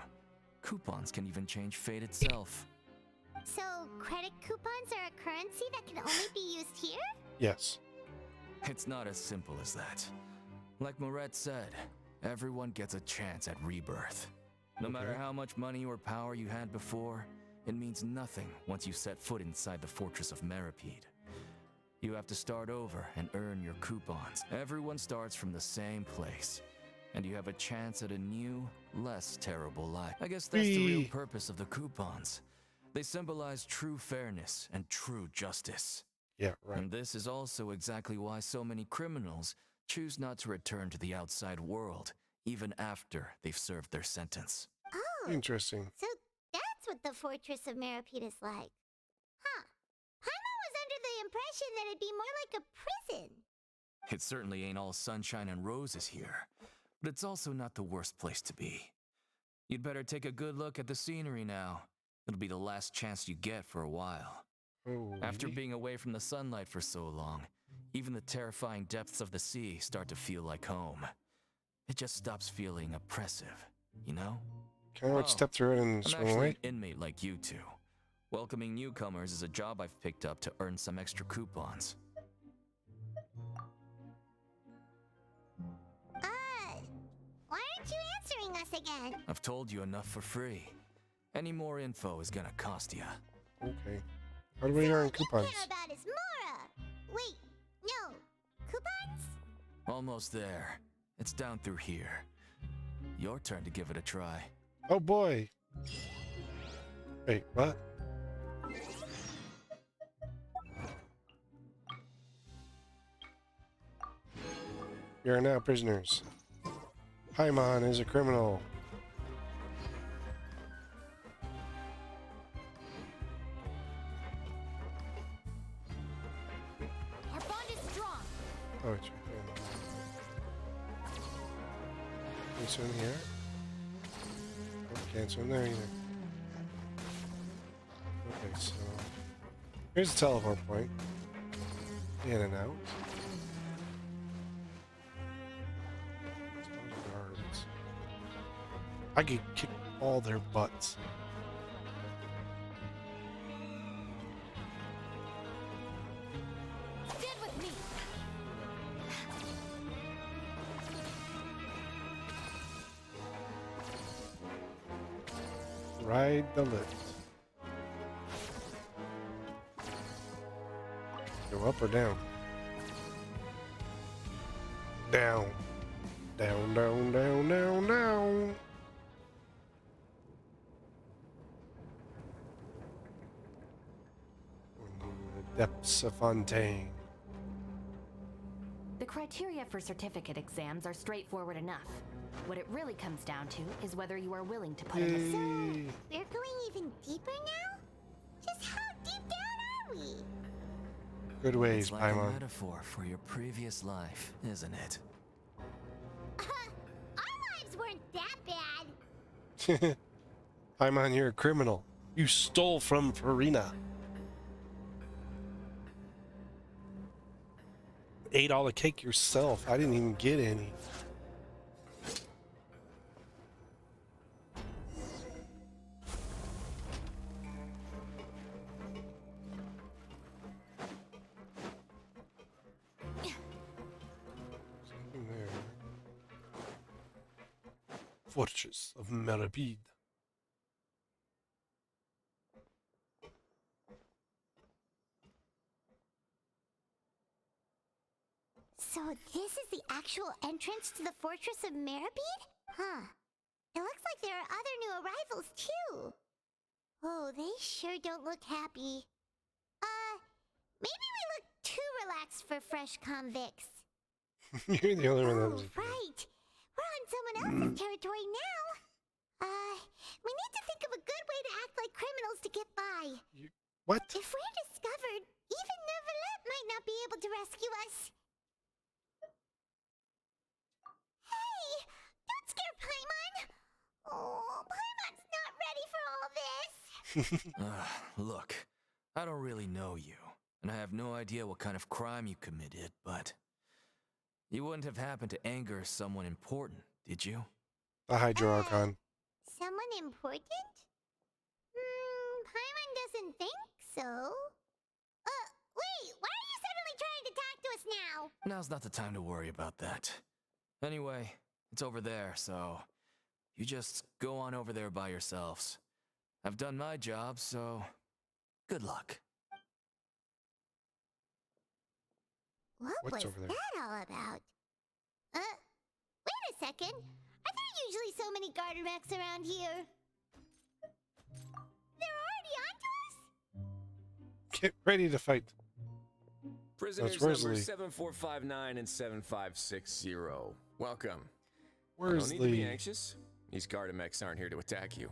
Coupons can even change fate itself. So, credit coupons are a currency that can only be used here? Yes. It's not as simple as that. Like Marette said, everyone gets a chance at rebirth. No matter Okay. how much money or power you had before, it means nothing once you set foot inside the Fortress of Meripede. You have to start over and earn your coupons. Everyone starts from the same place, and you have a chance at a new, less terrible life. I guess that's the real Whee! purpose of the coupons. They symbolize true fairness and true justice. Yeah, right. And this is also exactly why so many criminals choose not to return to the outside world, even after they've served their sentence. Oh, Interesting. so that's what the Fortress of Meripede is like. Huh. Paimon was under the impression that it'd be more like a prison. It certainly ain't all sunshine and roses here, but it's also not the worst place to be. You'd better take a good look at the scenery now. It'll be the last chance you get for a while. Oh, After being away from the sunlight for so long, even the terrifying depths of the sea start to feel like home. It just stops feeling oppressive, you know? can I step through it and I'm swim actually away? an inmate like you two. Welcoming newcomers is a job I've picked up to earn some extra coupons. Why aren't you answering us again? I've told you enough for free. Any more info is gonna cost you. Okay. How do we earn What you coupons? care about is Mora. Wait, no. Coupons? Almost there. It's down through here. Your turn to give it a try. Oh boy. Wait, what? You are now prisoners. Paimon is a criminal. Our bond is strong. Oh, it's right there. Can you swim here? Oh, can't swim there either. Okay, so here's the teleport point. In and out. Guards. I could kick all their butts. Stand with me. Ride the lift. Go up or down? Down. Down, down, down, down, down. The depths of Fontaine. The criteria for certificate exams are straightforward enough. What it really comes down to is whether you are willing to put in the Yay. We're going even deeper now? Just how deep down are we? Good ways, It's like a Paimon. metaphor for your previous life, isn't it? Our lives weren't that bad. Paimon, you're a criminal. You stole from Farina. Ate all the cake yourself. I didn't even get any. Something there. Fortress of Meripede. So this is the actual entrance to the Fortress of Meripede? Huh. It looks like there are other new arrivals too. Oh, they sure don't look happy. Maybe we look too relaxed for fresh convicts. You're the only one that Oh, doesn't. right. We're on someone else's territory now. We need to think of a good way to act like criminals to get by. What? If we're discovered, even Neuvillette might not be able to rescue us. Hey! Don't scare Paimon! Oh, Paimon's not ready for all this. Look, I don't really know you, and I have no idea what kind of crime you committed, but you wouldn't have happened to anger someone important, did you? The Hydro Archon. Someone important? Paimon doesn't think so. Wait, why are you suddenly trying to talk to us now? Now's not the time to worry about that. Anyway, it's over there, so you just go on over there by yourselves. I've done my job, so good luck. What What's was over there? that all about? Wait a second. Are there usually so many Gardermacks around here? They're already onto us? Get ready to fight. Prisoners where's number Lee? 7459 and 7560. Welcome. Where's No need to be Lee? anxious. These Gardamex aren't here to attack you.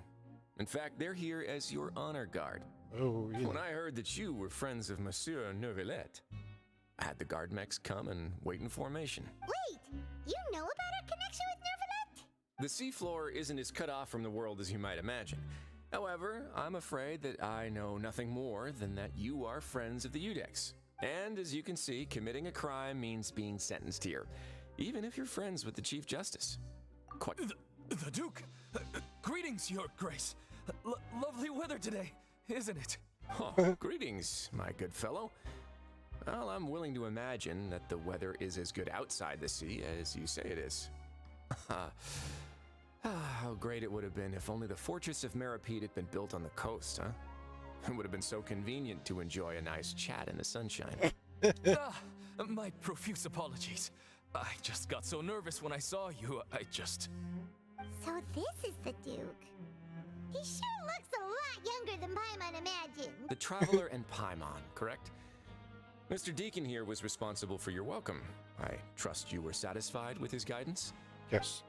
In fact, they're here as your honor guard. Oh, yeah. When I heard that you were friends of Monsieur Neuvillette, I had the guard mechs come and wait in formation. Wait, you know about our connection with Neuvillette? The seafloor isn't as cut off from the world as you might imagine. However, I'm afraid that I know nothing more than that you are friends of the Udex. And as you can see, committing a crime means being sentenced here, even if you're friends with the Chief Justice. Quite. The Duke! Greetings, Your Grace. Lovely weather today, isn't it? Oh, greetings, my good fellow. Well, I'm willing to imagine that the weather is as good outside the sea as you say it is. How great it would have been if only the Fortress of Meripede had been built on the coast, huh? It would have been so convenient to enjoy a nice chat in the sunshine. My profuse apologies. I just got so nervous when I saw you, So this is the Duke. He sure looks a lot younger than Paimon imagined. The Traveler and Paimon, correct? Mr. Deacon here was responsible for your welcome. I trust you were satisfied with his guidance? Yes.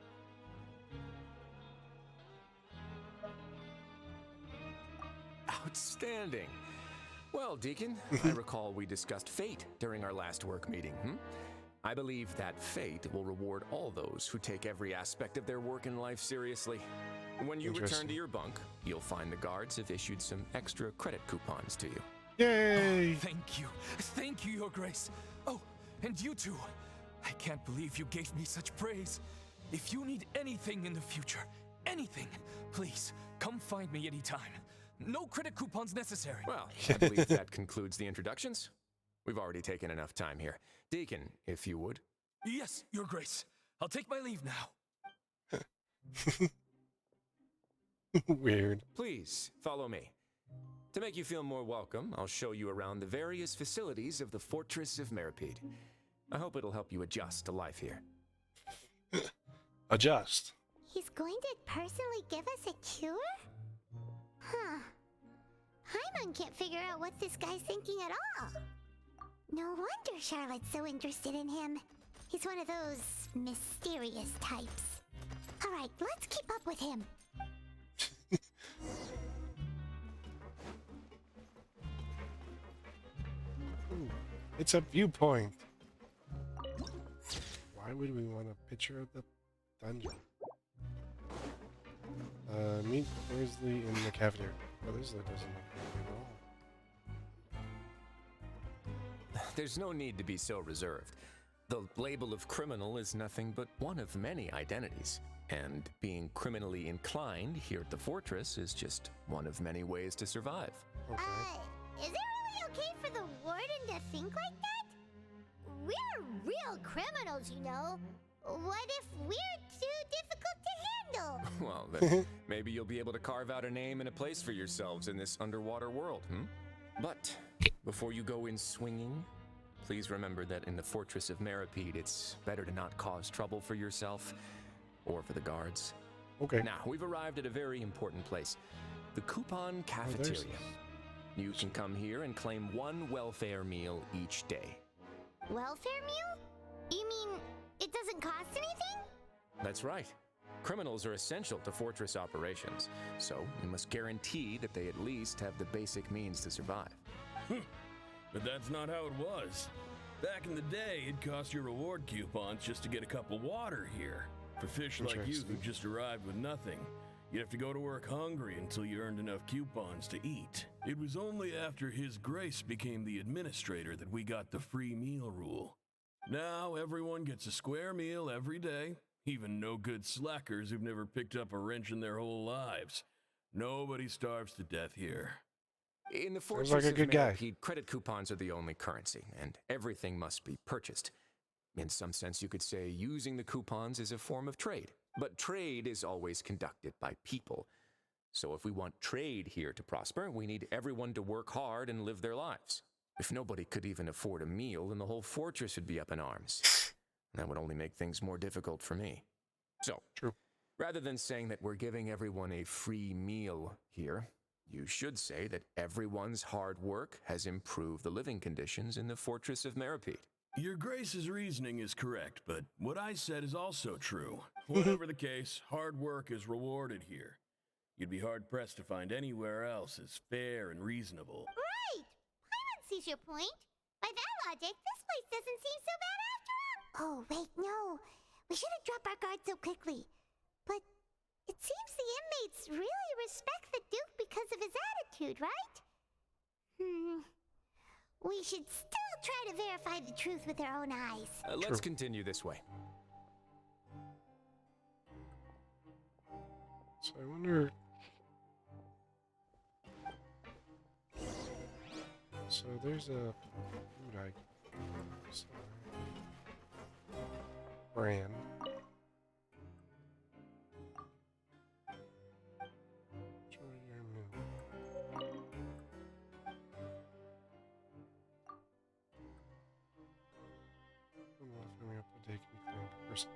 Outstanding. Well, Deacon, I recall we discussed fate during our last work meeting. I believe that fate will reward all those who take every aspect of their work in life seriously. When you return to your bunk, you'll find the guards have issued some extra credit coupons to you. Yay! Oh, thank you, Your Grace. Oh, and you too. I can't believe you gave me such praise. If you need anything in the future, anything, please come find me anytime. No credit coupons necessary. Well, I believe that concludes the introductions. We've already taken enough time here. Deacon, if you would. Yes, Your Grace. I'll take my leave now. Weird. Please, follow me. To make you feel more welcome, I'll show you around the various facilities of the Fortress of Meripede. I hope it'll help you adjust to life here. Adjust. He's going to personally give us a cure? Huh. Paimon can't figure out what this guy's thinking at all. No wonder Charlotte's so interested in him. He's one of those mysterious types. All right, let's keep up with him. Ooh, it's a viewpoint. Why would we want a picture of the dungeon? Meet Thursley in the cafeteria. Oh, Thursley doesn't look friendly at all. There's no need to be so reserved. The label of criminal is nothing but one of many identities. And being criminally inclined here at the fortress is just one of many ways to survive. Okay. Is it really okay for the warden to think like that? We're real criminals, you know. What if we're too difficult to handle? Well, then maybe you'll be able to carve out a name and a place for yourselves in this underwater world, But before you go in swinging, please remember that in the Fortress of Meripede, it's better to not cause trouble for yourself or for the guards. Okay. Now, we've arrived at a very important place, the Coupon Cafeteria. You can come here and claim one welfare meal each day. Welfare meal? You mean it doesn't cost anything? That's right. Criminals are essential to fortress operations, so we must guarantee that they at least have the basic means to survive. But that's not how it was. Back in the day, it cost you reward coupons just to get a cup of water here. For fish like you who just arrived with nothing, you'd have to go to work hungry until you earned enough coupons to eat. It was only after His Grace became the administrator that we got the free meal rule. Now everyone gets a square meal every day, even no-good slackers who've never picked up a wrench in their whole lives. Nobody starves to death here. In the Fortress like a of good guy. Meripede, credit coupons are the only currency, and everything must be purchased. In some sense, you could say using the coupons is a form of trade. But trade is always conducted by people. So if we want trade here to prosper, we need everyone to work hard and live their lives. If nobody could even afford a meal, then the whole fortress would be up in arms. That would only make things more difficult for me. So, rather than saying that we're giving everyone a free meal here, you should say that everyone's hard work has improved the living conditions in the Fortress of Meripede. Your Grace's reasoning is correct, but what I said is also true. Whatever the case, hard work is rewarded here. You'd be hard-pressed to find anywhere else as fair and reasonable. Right! Paimon sees your point. By that logic, this place doesn't seem so bad after all. Oh, wait, no. We shouldn't drop our guard so quickly. But it seems the inmates really respect the Duke because of his attitude, right? We should still try to verify the truth with our own eyes. Let's continue this way. So I wonder. So there's a food I brand. Enjoy your meal. I don't know if I'm up to date anything person.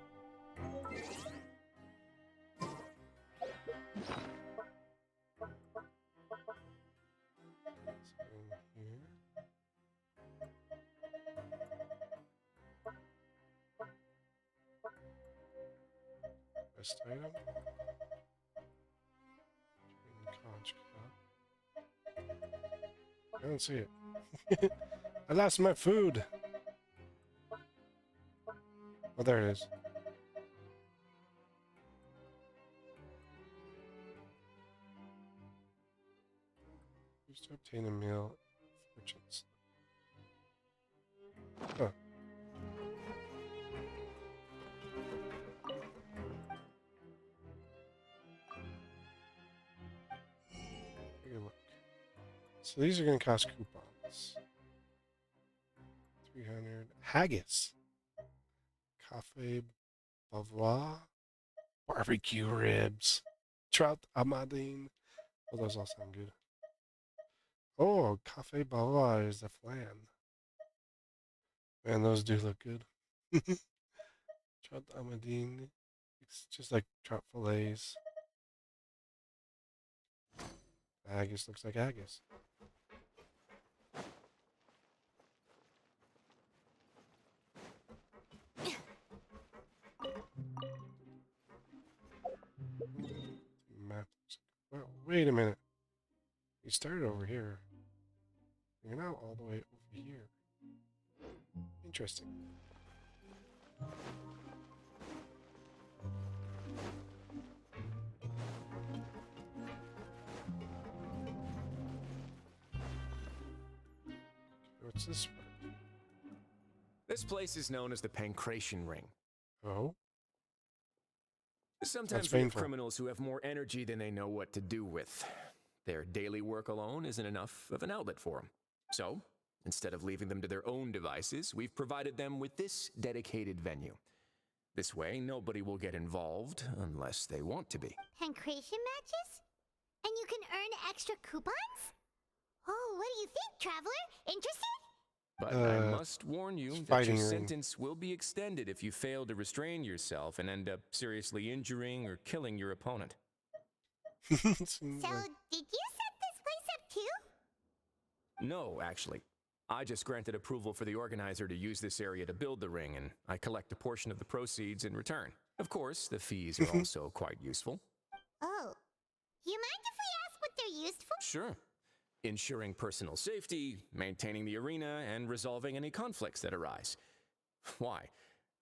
Best item. Conch cup. I don't see it. I lost my food. Oh, there it is. Used to obtain a meal. Fortunes. Huh. Take a look. So these are going to cost coupons. 300. Haggis. Cafe Bavois. Barbecue ribs. Trout Amadine. Oh, those all sound good. Oh, Cafe Bavois is the flan. Man, those do look good. Trout Amadine. It's just like trout fillets. Haggis looks like haggis. Map. Well, wait a minute. You started over here. You're now all the way over here. Interesting. What's this part? This place is known as the Pancration Ring. Oh? Sometimes we have criminals who have more energy than they know what to do with. Their daily work alone isn't enough of an outlet for them. So, instead of leaving them to their own devices, we've provided them with this dedicated venue. This way, nobody will get involved unless they want to be. Pancration matches? And you can earn extra coupons? Oh, what do you think, traveler? Interested? But I must warn you that your sentence will be extended if you fail to restrain yourself and end up seriously injuring or killing your opponent. So, did you set this place up too? No, actually. I just granted approval for the organizer to use this area to build the ring, and I collect a portion of the proceeds in return. Of course, the fees are also quite useful. Oh. You mind if we ask what they're used for? Sure. Ensuring personal safety, maintaining the arena, and resolving any conflicts that arise. Why?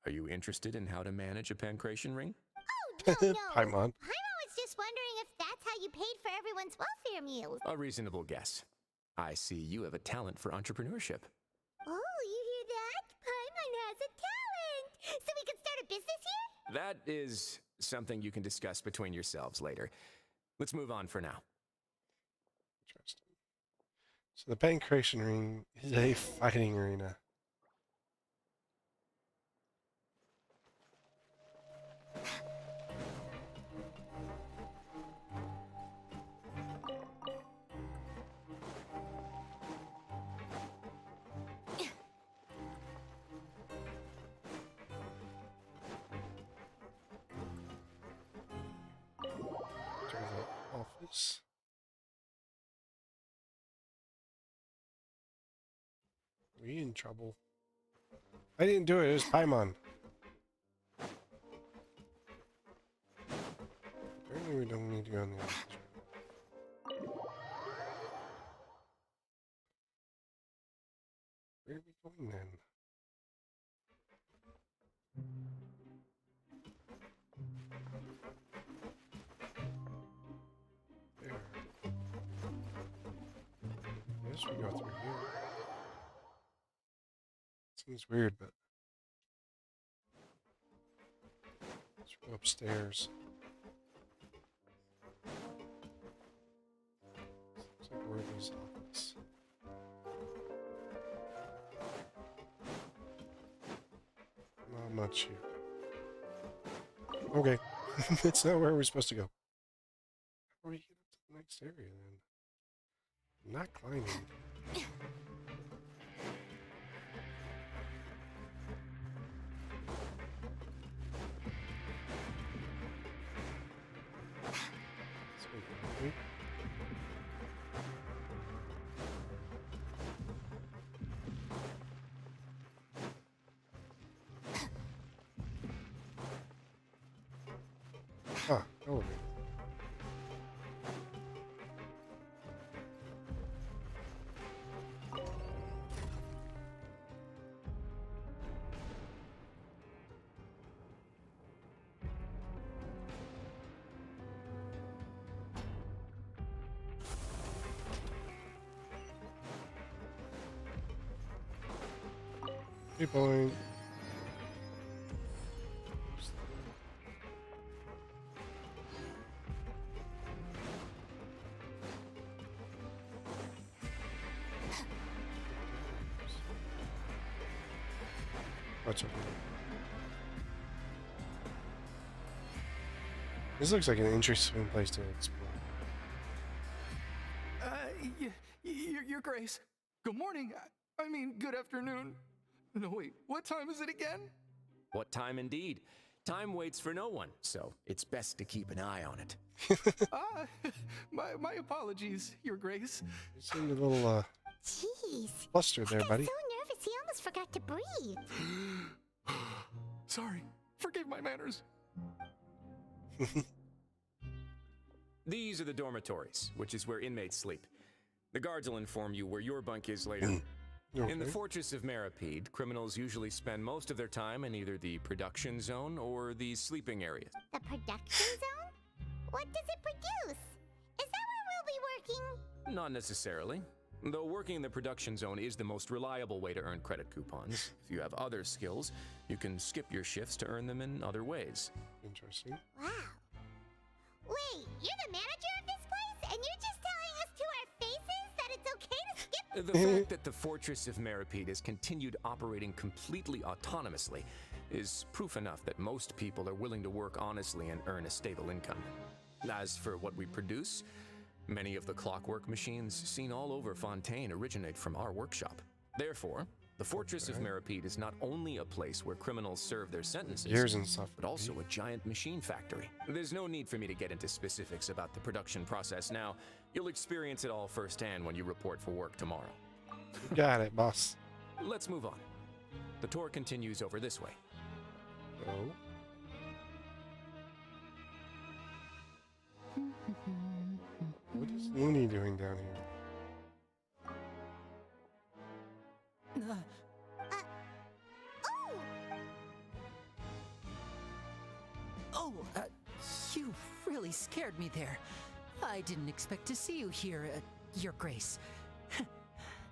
Are you interested in how to manage a pancration ring? Oh, no, no. Paimon. Paimon was just wondering if that's how you paid for everyone's welfare meals. A reasonable guess. I see you have a talent for entrepreneurship. Oh, you hear that? Paimon has a talent! So we can start a business here? That is something you can discuss between yourselves later. Let's move on for now. Interesting. So the Pancration Ring is a fighting arena. Office. We in trouble. I didn't do it. It was Paimon. Apparently, we don't need to go in the office. Where are we going then? There. I guess we go through here. Seems weird, but let's go upstairs. Looks like Worthy's office. Not much here. Okay. It's not where we're supposed to go. How do we get up to the next area then? I'm not climbing. Ah, elevator. Hey, boy. Watch over here. This looks like an interesting place to explore. Your Grace. Good morning. I mean, good afternoon. No, wait, what time is it again? What time indeed? Time waits for no one, so it's best to keep an eye on it. My apologies, Your Grace. You seemed a little, Jeez. flustered there, buddy. So nervous he almost forgot to breathe. Sorry, forgive my manners. These are the dormitories, which is where inmates sleep. The guards will inform you where your bunk is later. Okay. In the Fortress of Meripede, criminals usually spend most of their time in either the production zone or the sleeping area. The production zone? What does it produce? Is that where we'll be working? Not necessarily. Though working in the production zone is the most reliable way to earn credit coupons. If you have other skills, you can skip your shifts to earn them in other ways. Interesting. Wow. Wait, you're the manager of this place? And you're just telling us to our faces that it's okay to skip? The fact that the Fortress of Meripede has continued operating completely autonomously is proof enough that most people are willing to work honestly and earn a stable income. As for what we produce, many of the clockwork machines seen all over Fontaine originate from our workshop. Therefore, the Fortress of Meripede is not only a place where criminals serve their sentences, Gears and stuff. but also a giant machine factory. There's no need for me to get into specifics about the production process now. You'll experience it all firsthand when you report for work tomorrow. Got it, boss. Let's move on. The tour continues over this way. Oh. What is Looney doing down here? You really scared me there. I didn't expect to see you here, Your Grace.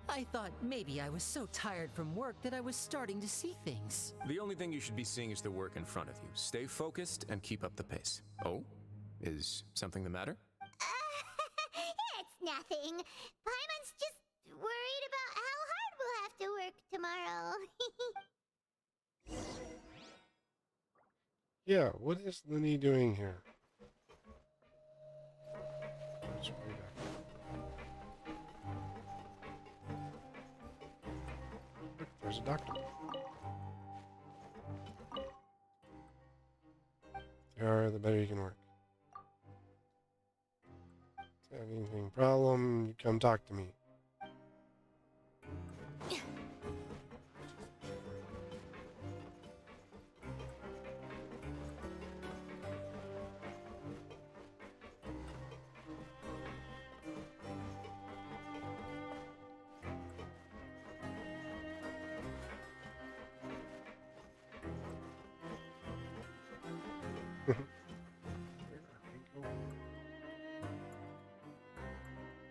I thought maybe I was so tired from work that I was starting to see things. The only thing you should be seeing is the work in front of you. Stay focused and keep up the pace. Oh? Is something the matter? It's nothing. Paimon's just worried about how hard we'll have to work tomorrow. Yeah, what is Looney doing here? Let's read that. Look, there's a doctor. The harder, the better you can work. If you have anything problem, you come talk to me.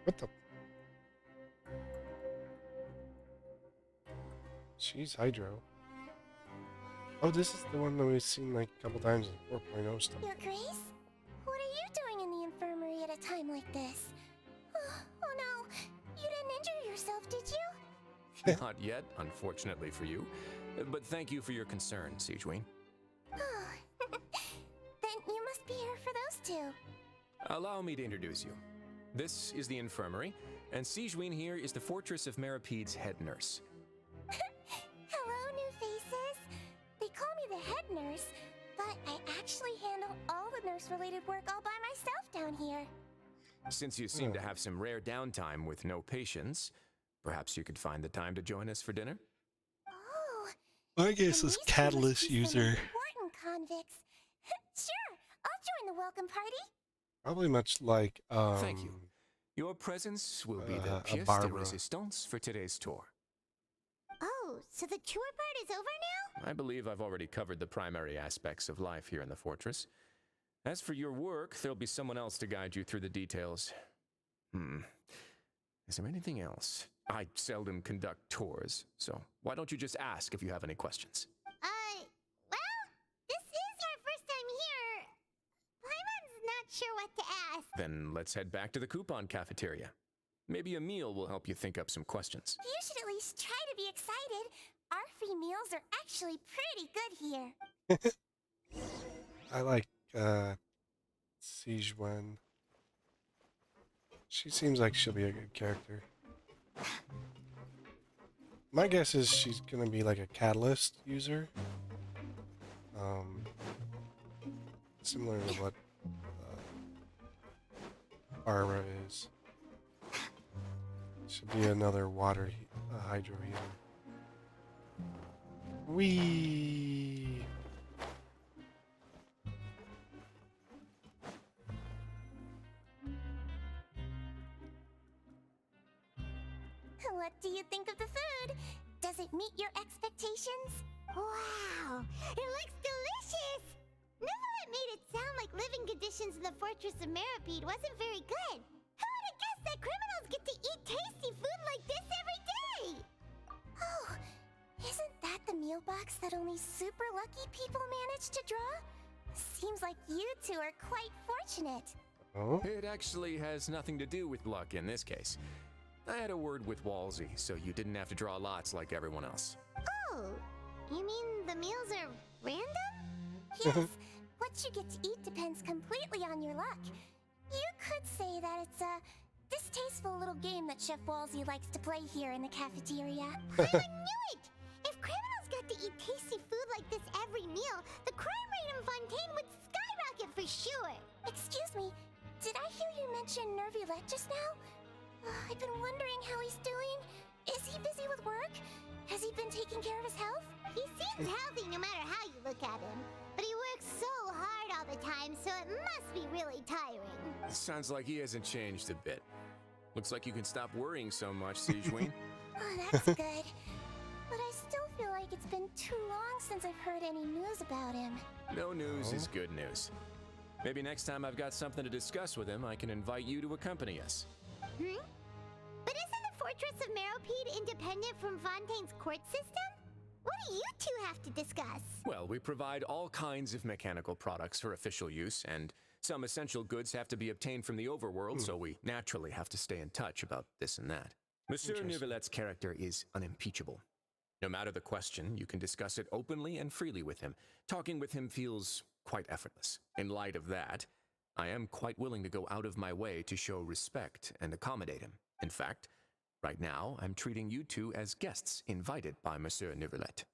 What the? She's Hydro. Oh, this is the one that we've seen like a couple times in 4.0 stuff. Your Grace? What are you doing in the infirmary at a time like this? Oh no, you didn't injure yourself, did you? Not yet, unfortunately for you. But thank you for your concern, Sigewin. Then you must be here for those two. Allow me to introduce you. This is the infirmary, and Sigewin here is the Fortress of Merapede's head nurse. Hello, new faces. They call me the head nurse, but I actually handle all the nurse-related work all by myself down here. Since you seem to have some rare downtime with no patients, perhaps you could find the time to join us for dinner? Oh. I guess this catalyst user. Important convicts. Sure, I'll join the welcome party. Probably much like Thank you. Your presence will be the pièce de Barbara. résistance for today's tour. Oh, so the tour part is over now? I believe I've already covered the primary aspects of life here in the fortress. As for your work, there'll be someone else to guide you through the details. Is there anything else? I seldom conduct tours, so why don't you just ask if you have any questions? Well, this is our first time here. Paimon's not sure what to ask. Then let's head back to the coupon cafeteria. Maybe a meal will help you think up some questions. You should at least try to be excited. Our free meals are actually pretty good here. I like Sigewin. She seems like she'll be a good character. My guess is she's gonna be like a catalyst user. Similar to what Barbara is. She'll be another water hydro healer. Whee! What do you think of the food? Does it meet your expectations? Wow, it looks delicious! Neuvillette made it sound like living conditions in the Fortress of Meripede wasn't very good. Who would have guessed that criminals get to eat tasty food like this every day? Oh, isn't that the meal box that only super lucky people manage to draw? Seems like you two are quite fortunate. Oh? It actually has nothing to do with luck in this case. I had a word with Walsey, so you didn't have to draw lots like everyone else. Oh, you mean the meals are random? Yes, what you get to eat depends completely on your luck. You could say that it's a distasteful little game that Chef Walsey likes to play here in the cafeteria. I knew it! If criminals got to eat tasty food like this every meal, the crime rate in Fontaine would skyrocket for sure. Excuse me, did I hear you mention Neuvillette just now? I've been wondering how he's doing. Is he busy with work? Has he been taking care of his health? He seems healthy no matter how you look at him. But he works so hard all the time, so it must be really tiring. Sounds like he hasn't changed a bit. Looks like you can stop worrying so much, Sigewin. Oh, that's good. But I still feel like it's been too long since I've heard any news about him. No news is good news. Maybe next time I've got something to discuss with him, I can invite you to accompany us. But isn't the Fortress of Meropede independent from Fontaine's court system? What do you two have to discuss? Well, we provide all kinds of mechanical products for official use, and some essential goods have to be obtained from the overworld, so we naturally have to stay in touch about this and that. Monsieur Neuvillette's character is unimpeachable. No matter the question, you can discuss it openly and freely with him. Talking with him feels quite effortless. In light of that, I am quite willing to go out of my way to show respect and accommodate him. In fact, right now, I'm treating you two as guests invited by Monsieur Neuvillette.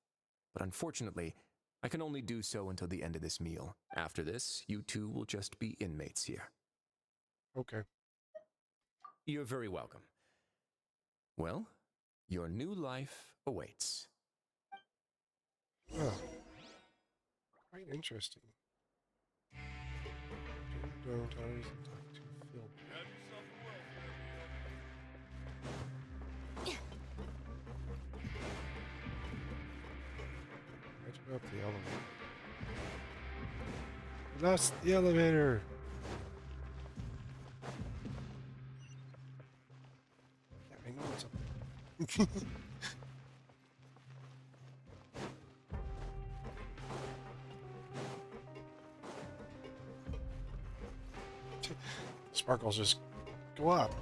But unfortunately, I can only do so until the end of this meal. After this, you two will just be inmates here. Okay. You're very welcome. Well, your new life awaits. Oh. Quite interesting. Don't always talk to Phil. Why'd you go up the elevator? We lost the elevator! Sparkles just go up.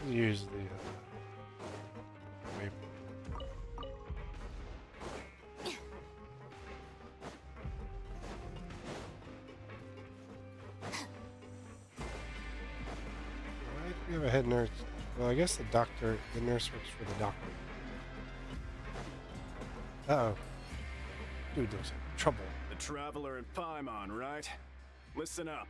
Use the wave. Why do we have a head nurse? Well, I guess the nurse works for the doctor. Uh-oh. Dude, there's trouble. The Traveler and Paimon, right? Listen up.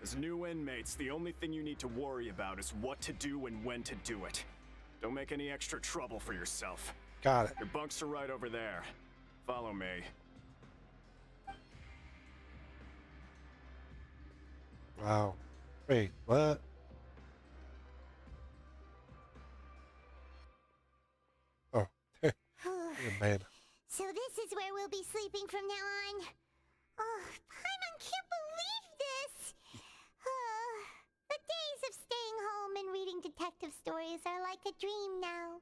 As new inmates, the only thing you need to worry about is what to do and when to do it. Don't make any extra trouble for yourself. Got it. Your bunks are right over there. Follow me. Wow. Wait, what? Oh, you're bad. So this is where we'll be sleeping from now on. Oh, Paimon can't believe this. The days of staying home and reading detective stories are like a dream now.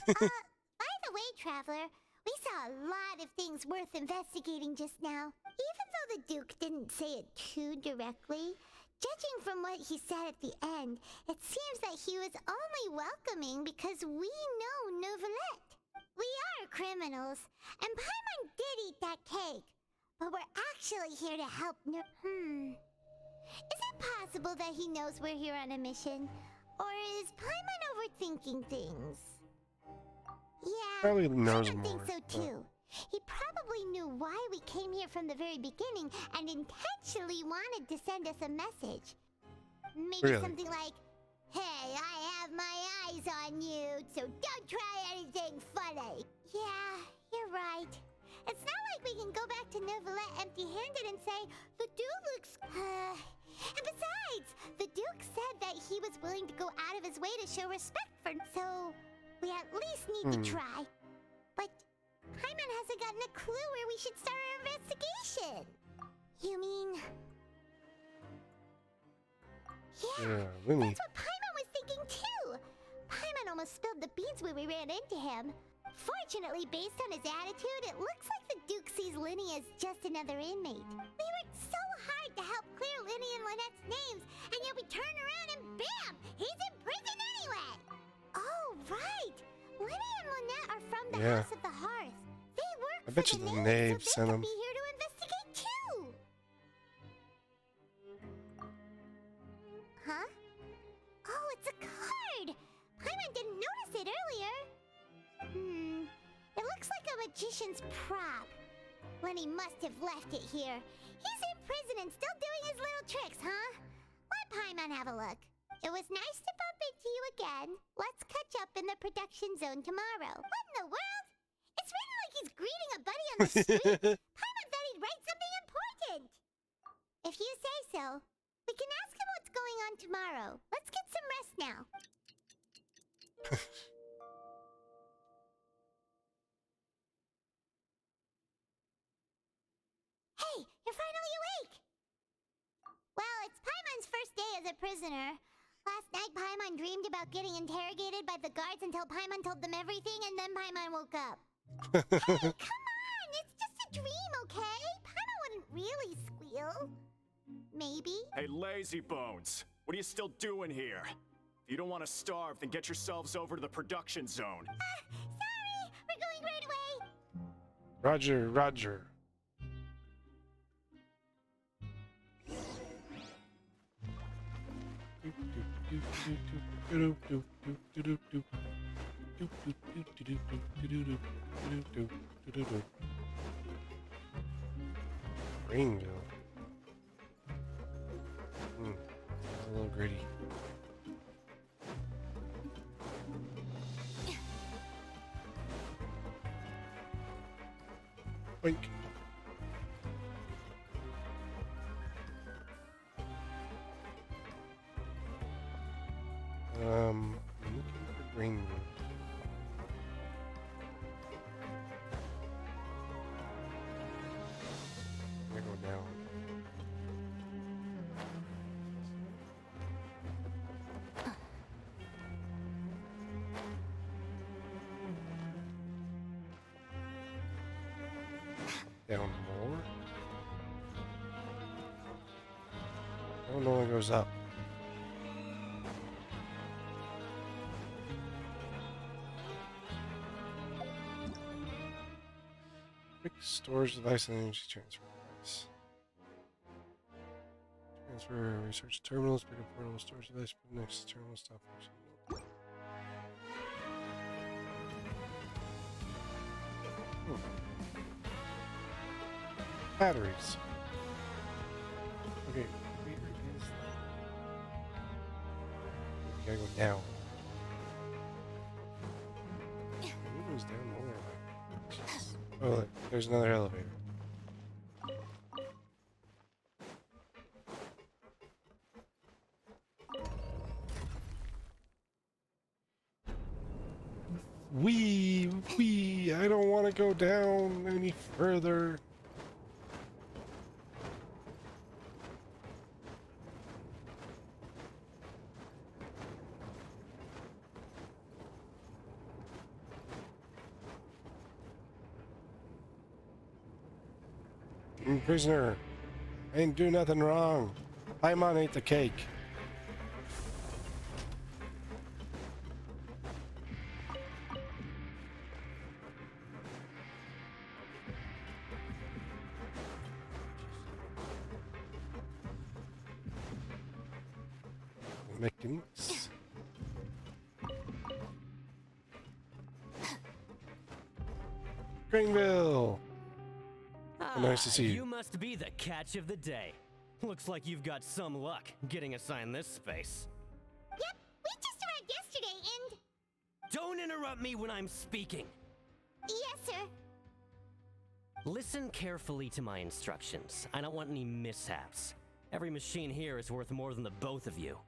By the way, Traveler, we saw a lot of things worth investigating just now. Even though the Duke didn't say it too directly, judging from what he said at the end, it seems that he was only welcoming because we know Neuvillette. We are criminals, and Paimon did eat that cake, but we're actually here to help Is it possible that he knows we're here on a mission? Or is Paimon overthinking things? Yeah, Probably knows I more. think so too. He probably knew why we came here from the very beginning and intentionally wanted to send us a message. Maybe Really? something like, "Hey, I have my eyes on you, so don't try anything funny." Yeah, you're right. It's not like we can go back to Neuvillette empty-handed and say, "The Duke looks..." And besides, the Duke said that he was willing to go out of his way to show respect for... So, we at least need to try. But Paimon hasn't gotten a clue where we should start our investigation. You mean... Yeah, Winnie. that's what Paimon was thinking too. Paimon almost spilled the beans when we ran into him. Fortunately, based on his attitude, it looks like the Duke sees Linny as just another inmate. We worked so hard to help clear Linny and Lynette's names, and yet we turn around and bam! He's in prison anyway! Oh, right! Linny and Lynette are from the House of the Hearth. They work I bet for you the the Knave, Knave so sent they him. could be here to investigate too! Huh? Oh, it's a card! Paimon didn't notice it earlier. It looks like a magician's prop. Lenny must have left it here. He's in prison and still doing his little tricks, huh? Let Paimon have a look. It was nice to bump into you again. Let's catch up in the production zone tomorrow. What in the world? It's written like he's greeting a buddy on the street. Paimon thought he'd write something important. If you say so, we can ask him what's going on tomorrow. Let's get some rest now. Hey, you're finally awake! Well, it's Paimon's first day as a prisoner. Last night, Paimon dreamed about getting interrogated by the guards until Paimon told them everything, and then Paimon woke up. Hey, come on! It's just a dream, okay? Paimon wouldn't really squeal. Maybe. Hey, lazy bones! What are you still doing here? If you don't want to starve, then get yourselves over to the production zone. Sorry! We're going right away! Roger, Roger. Greenville. It's a little gritty. Wink. I'm looking for Greenville. down. Down more? Oh, no one goes up. Quick storage device and energy transfer device. Transfer research terminals, pick up portable storage device, put next to terminal stop function. Batteries. Okay, where is that? We gotta go down. It goes down more. Jeez. Oh, look, there's another elevator. Wee, I don't want to go down any further. I'm prisoner. I didn't do nothing wrong. Paimon ate the cake. Mechanics. Greenville. Nice to see you. You must be the catch of the day. Looks like you've got some luck getting assigned this space. Yep, we just arrived yesterday and... Don't interrupt me when I'm speaking. Yes, sir. Listen carefully to my instructions. I don't want any mishaps. Every machine here is worth more than the both of you.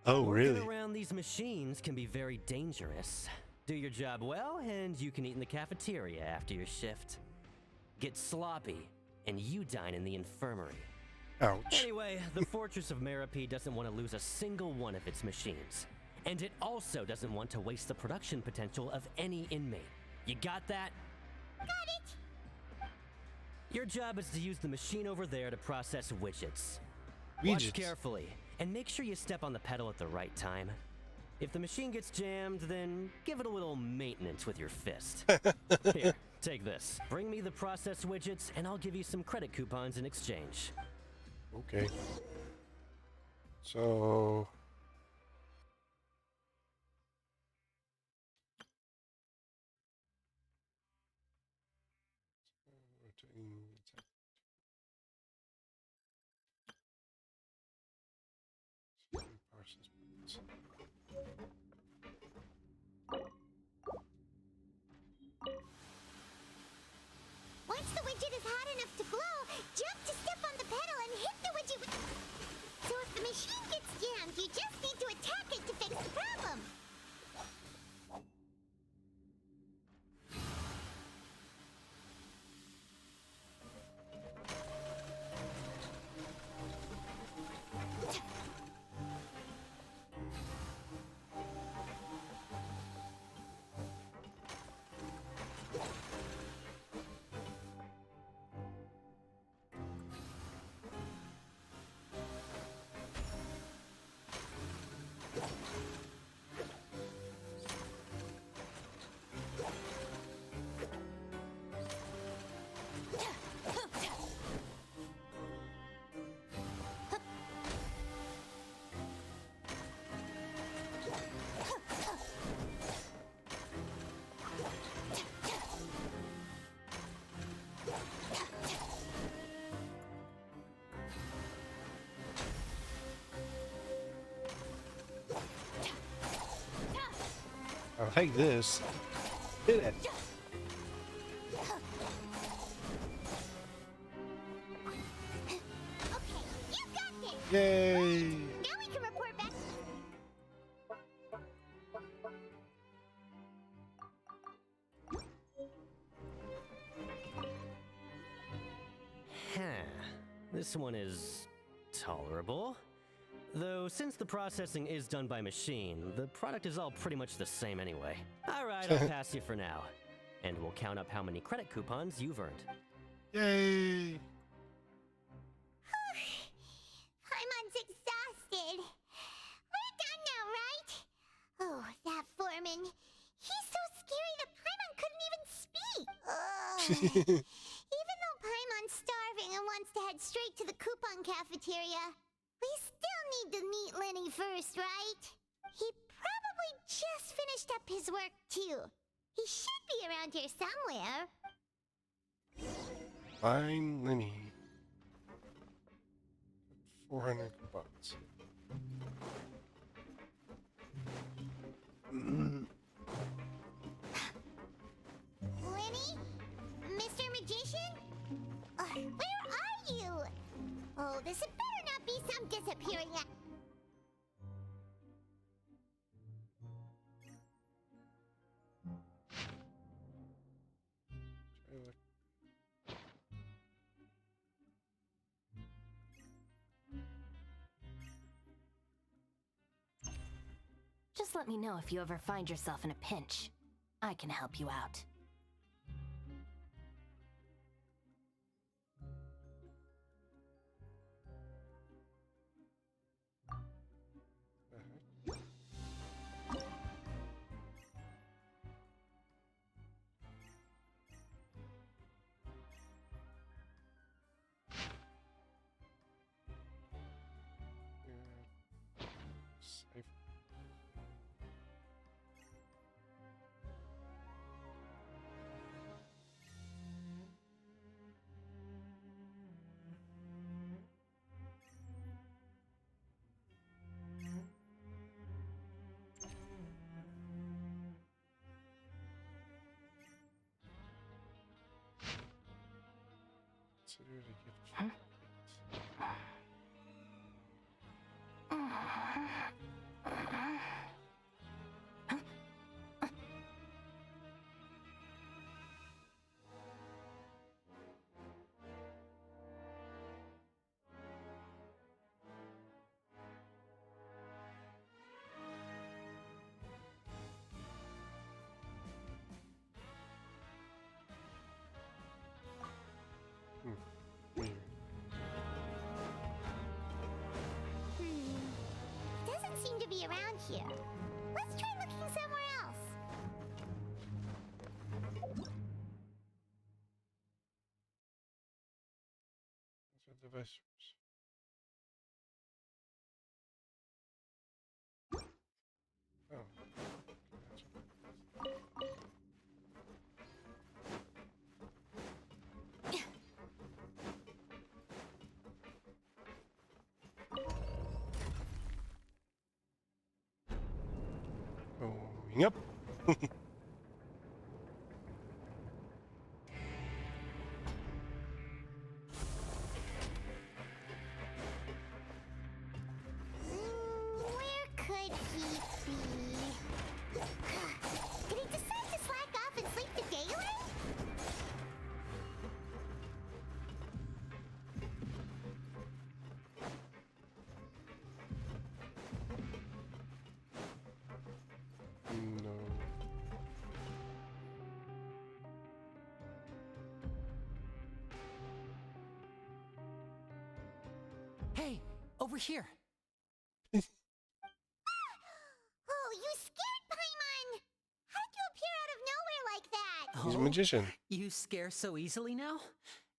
Oh, really? Working around these machines can be very dangerous. Do your job well, and you can eat in the cafeteria after your shift. Get sloppy, and you dine in the infirmary. Ouch. Anyway, the Fortress of Meropide doesn't want to lose a single one of its machines. And it also doesn't want to waste the production potential of any inmate. You got that? Got it. Your job is to use the machine over there to process widgets. Watch carefully, and make sure you step on the pedal at the right time. If the machine gets jammed, then give it a little maintenance with your fist. Here, take this. Bring me the process widgets, and I'll give you some credit coupons in exchange. Okay. So... Once the widget is hot enough to glow, jump to step on the pedal and hit the widget with... So if the machine gets jammed, you just need to attack it to fix the problem. I'll take this. Hit it. Yay! Now we can report back. This one is tolerable. Though, since the processing is done by machine, the product is all pretty much the same anyway. Alright, I'll pass you for now. And we'll count up how many credit coupons you've earned. Yay! Paimon's exhausted. We're done now, right? Oh, that foreman. He's so scary that Paimon couldn't even speak. Even though Paimon's starving and wants to head straight to the coupon cafeteria, we still need to meet Lenny first, right? He probably just finished up his work, too. He should be around here somewhere. Fine, Lenny. 400 bucks. Lenny? Mr. Magician? Where are you? Oh, this had better not be some disappearing act. Just let me know if you ever find yourself in a pinch. I can help you out. Huh? Weird. Doesn't seem to be around here. Let's try looking somewhere else. That's what the vegetables. Oh. Yep. Where could he be? Did he decide to slack off and sleep the day away? No. Hey, over here. Oh, you scared Paimon! How did you appear out of nowhere like that? He's a magician. You scare so easily now?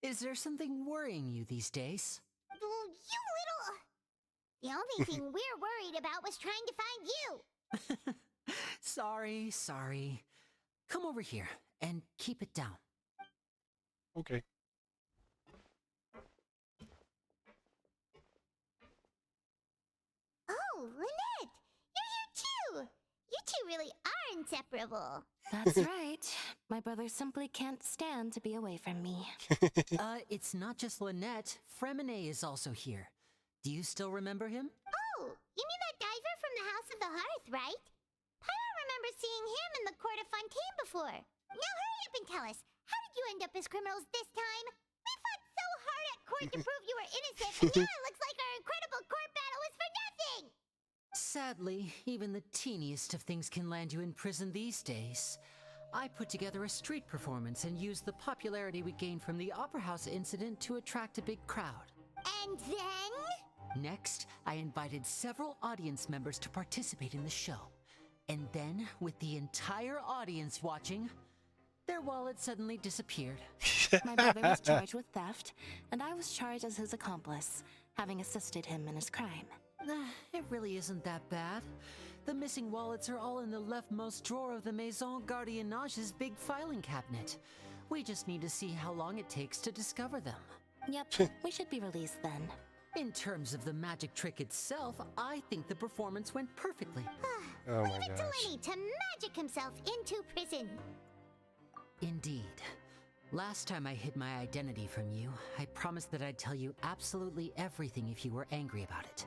Is there something worrying you these days? Oh, you little... The only thing we're worried about was trying to find you. Sorry. Come over here and keep it down. Okay. Oh, Lynette! You're here too! You two really are inseparable. That's right. My brother simply can't stand to be away from me. It's not just Lynette. Fremine is also here. Do you still remember him? Oh, you mean that diver from the House of the Hearth, right? Pyro remembers seeing him in the Court of Fontaine before. Now hurry up and tell us, how did you end up as criminals this time? We fought so hard at court to prove you were innocent, and now it looks like our incredible court battle was for nothing! Sadly, even the teeniest of things can land you in prison these days. I put together a street performance and used the popularity we gained from the Opera House incident to attract a big crowd. And then? Next, I invited several audience members to participate in the show. And then, with the entire audience watching, their wallet suddenly disappeared. My brother was charged with theft, and I was charged as his accomplice, having assisted him in his crime. It really isn't that bad. The missing wallets are all in the leftmost drawer of the Maison Gardiennage's big filing cabinet. We just need to see how long it takes to discover them. Yep, we should be released then. In terms of the magic trick itself, I think the performance went perfectly. Oh my Leave it to gosh. Lenny to magic himself into prison. Indeed. Last time I hid my identity from you, I promised that I'd tell you absolutely everything if you were angry about it.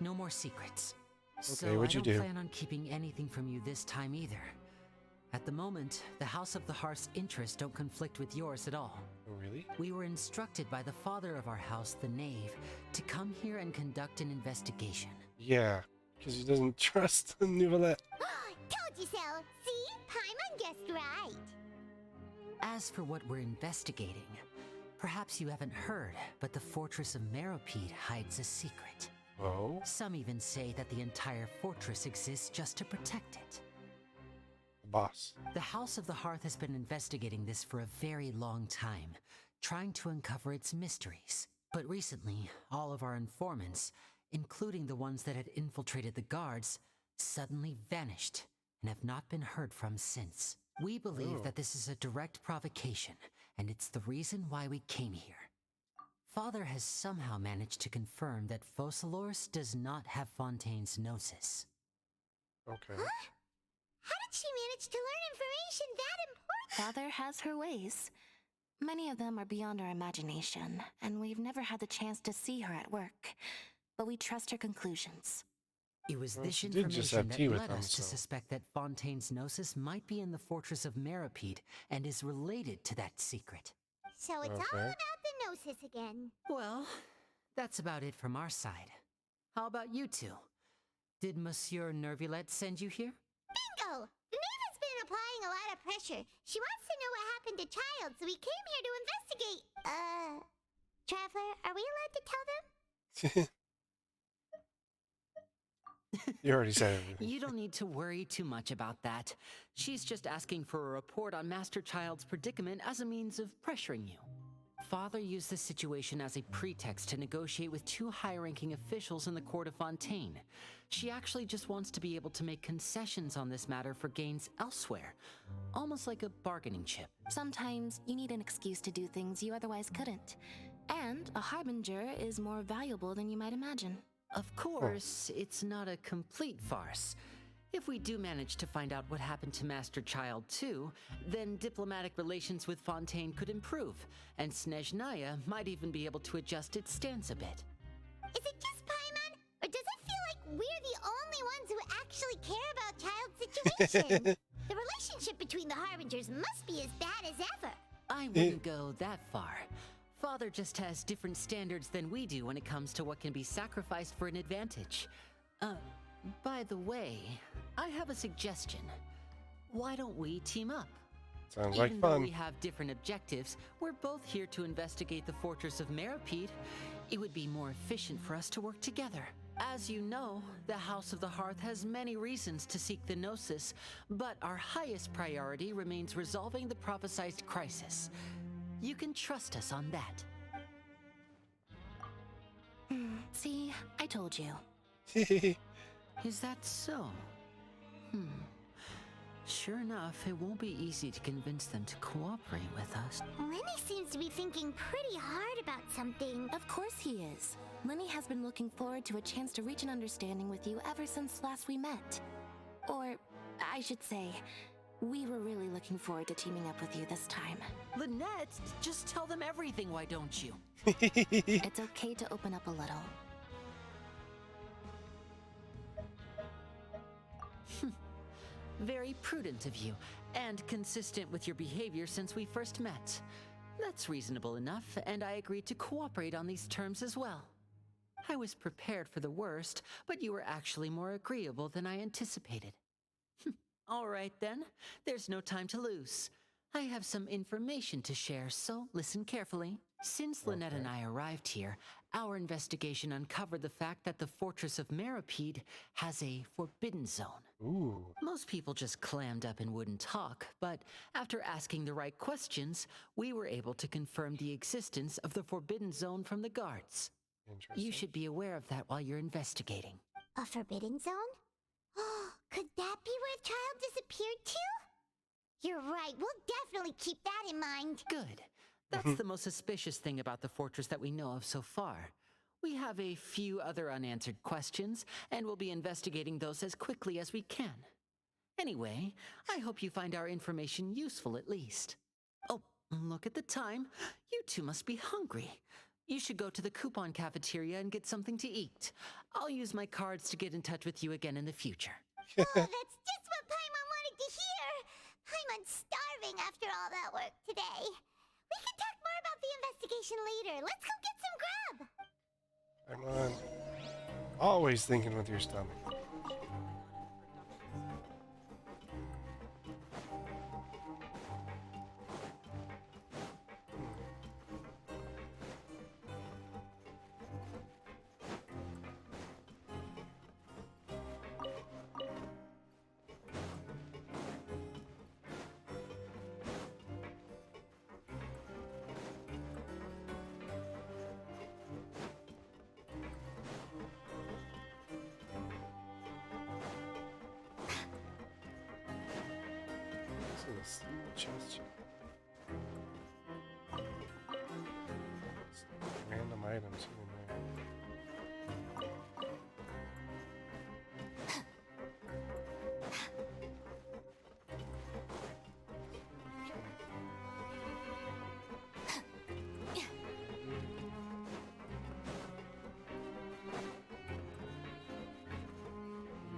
No more secrets. So what'd you I don't do? plan on keeping anything from you this time either. At the moment, the House of the Hearth's interests don't conflict with yours at all. Oh, really? We were instructed by the father of our house, the Knave, to come here and conduct an investigation. Yeah, because he doesn't trust Neuvillette. Told you so. See? Paimon guessed right. As for what we're investigating, perhaps you haven't heard, but the fortress of Meropide hides a secret. Oh? Some even say that the entire fortress exists just to protect it. Boss. The House of the Hearth has been investigating this for a very long time, trying to uncover its mysteries. But recently, all of our informants, including the ones that had infiltrated the guards, suddenly vanished and have not been heard from since. We believe that this is a direct provocation, and it's the reason why we came here. Father has somehow managed to confirm that Focalors does not have Fontaine's Gnosis. Okay. How did she manage to learn information that important? Father has her ways. Many of them are beyond our imagination, and we've never had the chance to see her at work. But we trust her conclusions. It was Well, this she did just have information tea that with led them, us to so- suspect that Fontaine's Gnosis might be in the fortress of Meropide and is related to that secret. So it's all Okay. about the Gnosis again. Well, that's about it from our side. How about you two? Did Monsieur Neuvillette send you here? Bingo! The Knave has been applying a lot of pressure. She wants to know what happened to Child, so we came here to investigate. Traveler, are we allowed to tell them? You already said everything. You don't need to worry too much about that. She's just asking for a report on Master Child's predicament as a means of pressuring you. Father used this situation as a pretext to negotiate with two high-ranking officials in the court of Fontaine. She actually just wants to be able to make concessions on this matter for gains elsewhere, almost like a bargaining chip. Sometimes you need an excuse to do things you otherwise couldn't. And a harbinger is more valuable than you might imagine. Of course, it's not a complete farce. If we do manage to find out what happened to Master Child too, then diplomatic relations with Fontaine could improve, and Snezhnaya might even be able to adjust its stance a bit. Is it just Paimon? Or does it feel like we're the only ones who actually care about Child's situation? The relationship between the Harbingers must be as bad as ever. I wouldn't go that far. Father just has different standards than we do when it comes to what can be sacrificed for an advantage. By the way, I have a suggestion. Why don't we team up? Sounds like Even though fun. we have different objectives, we're both here to investigate the fortress of Meropide. It would be more efficient for us to work together. As you know, the House of the Hearth has many reasons to seek the Gnosis, but our highest priority remains resolving the prophesized crisis. You can trust us on that. See, I told you. Is that so? Sure enough, it won't be easy to convince them to cooperate with us. Lenny seems to be thinking pretty hard about something. Of course he is. Lenny has been looking forward to a chance to reach an understanding with you ever since last we met. Or, I should say, we were really looking forward to teaming up with you this time. Lynette, just tell them everything, why don't you? It's okay to open up a little. Very prudent of you, and consistent with your behavior since we first met. That's reasonable enough, and I agreed to cooperate on these terms as well. I was prepared for the worst, but you were actually more agreeable than I anticipated. All right then, there's no time to lose. I have some information to share, so listen carefully. Since Lynette and I arrived here, our investigation uncovered the fact that the Fortress of Meripede has a forbidden zone. Ooh. Most people just clammed up and wouldn't talk, but after asking the right questions, we were able to confirm the existence of the forbidden zone from the guards. You should be aware of that while you're investigating. A forbidden zone? Oh, could that be where the child disappeared to? You're right, we'll definitely keep that in mind. Good. That's the most suspicious thing about the fortress that we know of so far. We have a few other unanswered questions, and we'll be investigating those as quickly as we can. Anyway, I hope you find our information useful at least. Oh, look at the time. You two must be hungry. You should go to the coupon cafeteria and get something to eat. I'll use my cards to get in touch with you again in the future. Oh, that's just what Paimon wanted to hear. Paimon's starving after all that work today. We can talk more about the investigation later. Let's go get some grub. Come on. Always thinking with your stomach. Chest. Random items in there.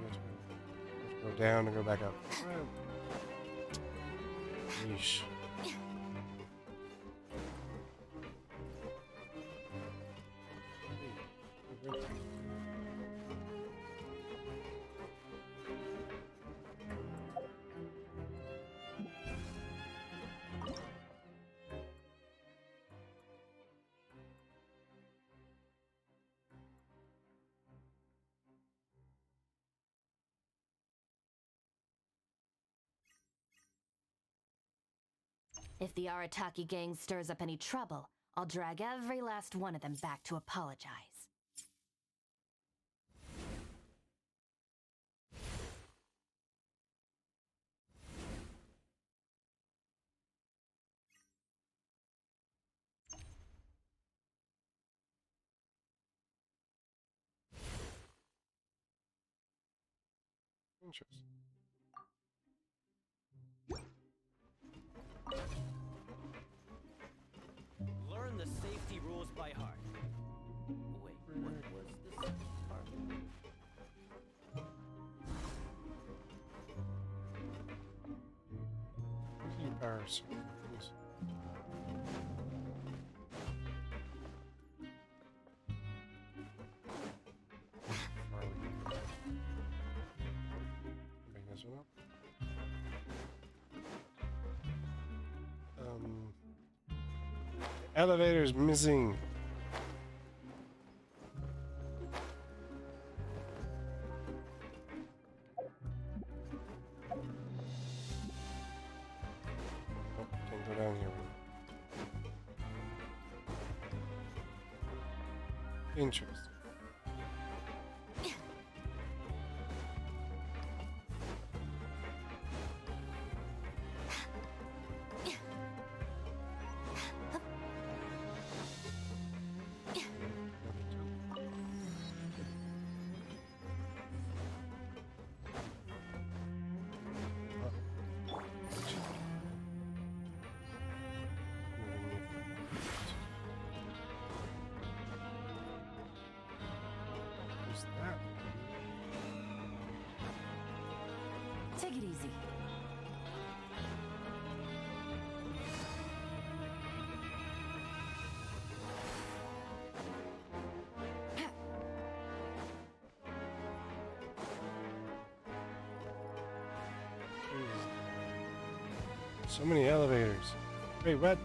Let's go down and go back up. Yeesh. If the Arataki gang stirs up any trouble, I'll drag every last one of them back to apologize. Interesting. Learn the safety rules by heart. Wait, what was this part? Keep our circles. Bring this one up. Elevator's missing. Oh, can't go down here. Interesting. Take it easy. So many elevators. Wait, what?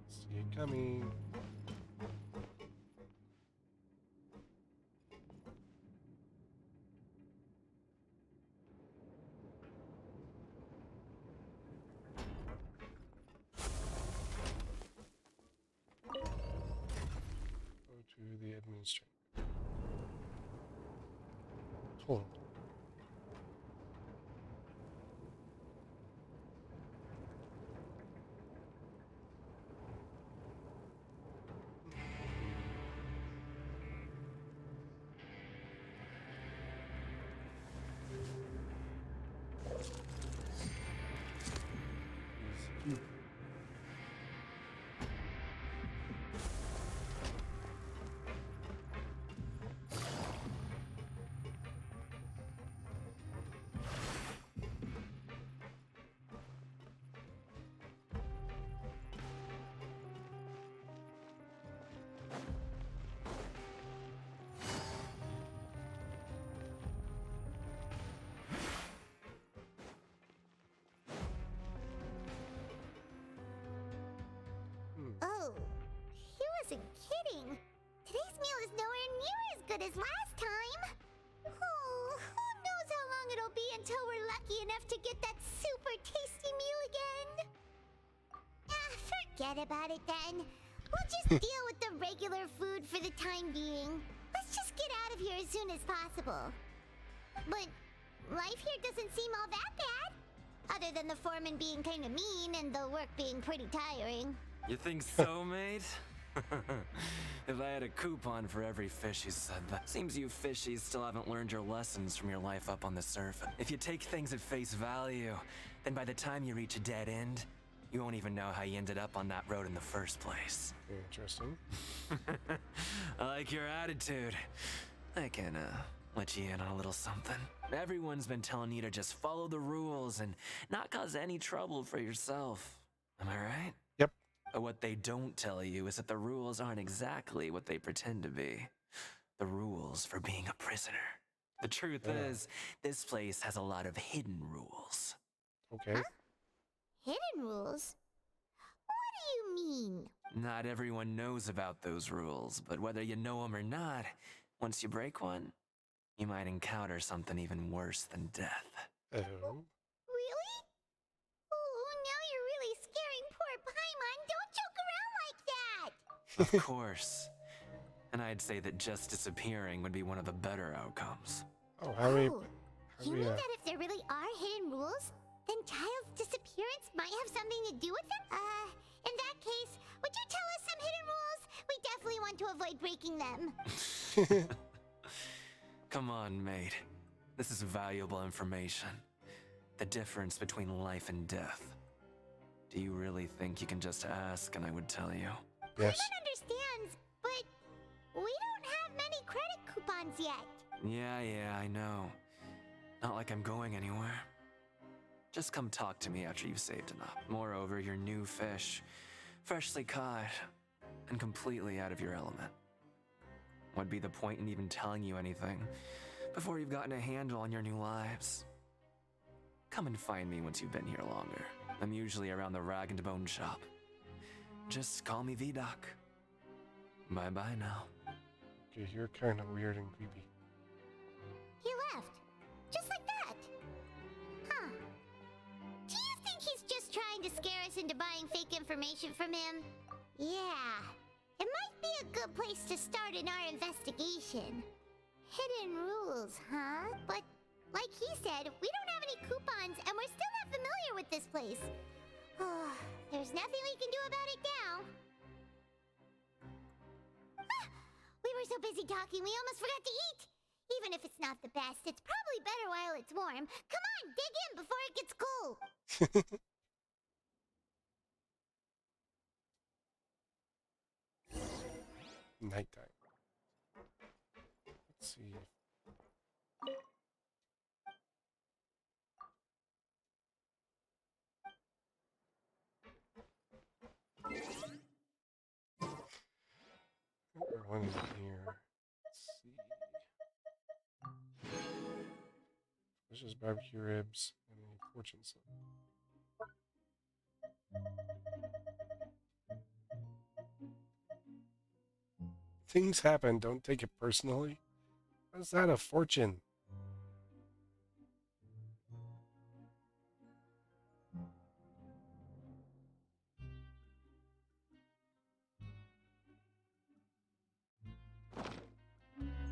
See it coming. To the administrator. Hold on. Oh, he wasn't kidding. Today's meal is nowhere near as good as last time. Oh, who knows how long it'll be until we're lucky enough to get that super tasty meal again. Ah, forget about it then. We'll just deal with the regular food for the time being. Let's just get out of here as soon as possible. But life here doesn't seem all that bad. Other than the foreman being kind of mean and the work being pretty tiring. You think so, mate? If I had a coupon for every fish you said that. Seems you fishies still haven't learned your lessons from your life up on the surface. If you take things at face value, then by the time you reach a dead end, you won't even know how you ended up on that road in the first place. Interesting. I like your attitude. I can, let you in on a little something. Everyone's been telling you to just follow the rules and not cause any trouble for yourself. Am I right? Yep. But what they don't tell you is that the rules aren't exactly what they pretend to be. The rules for being a prisoner. The truth is, this place has a lot of hidden rules. Okay. Huh? Hidden rules? What do you mean? Not everyone knows about those rules, but whether you know them or not, once you break one, you might encounter something even worse than death. Oh. Really? Oh, now you're really scaring poor Paimon. Don't joke around like that! Of course. And I'd say that just disappearing would be one of the better outcomes. Oh, how many? You mean that if there really are hidden rules, then Child's disappearance might have something to do with them? In that case, would you tell us some hidden rules? We definitely want to avoid breaking them. Come on, mate. This is valuable information. The difference between life and death. Do you really think you can just ask and I would tell you? Yes. Paimon understands, but we don't have many credit coupons yet. Yeah, I know. Not like I'm going anywhere. Just come talk to me after you've saved enough. Moreover, you're new fish, freshly caught, and completely out of your element. What'd be the point in even telling you anything before you've gotten a handle on your new lives? Come and find me once you've been here longer. I'm usually around the Rag and Bone shop. Just call me V-Doc. Bye-bye now. Okay, you're kind of weird and creepy. He left. Just like that. Huh. Do you think he's just trying to scare us into buying fake information from him? Yeah. It might be a good place to start in our investigation. Hidden rules, huh? But, like he said, we don't have any coupons and we're still not familiar with this place. There's nothing we can do about it now. We were so busy talking, we almost forgot to eat. Even if it's not the best, it's probably better while it's warm. Come on, dig in before it gets cool. Nighttime. Let's see. one is here. Let's see. Delicious barbecue ribs and a fortune slip. Things happen. Don't take it personally. How's that a fortune?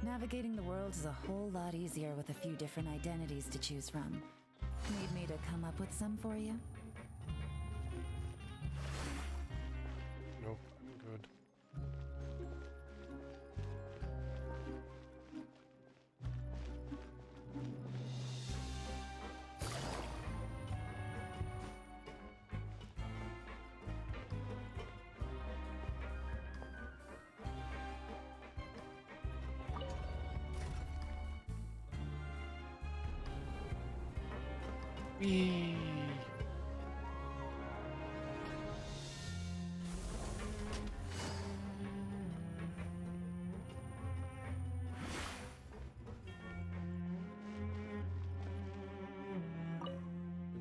Navigating the world is a whole lot easier with a few different identities to choose from. Need me to come up with some for you? Nope, I'm good. Whee!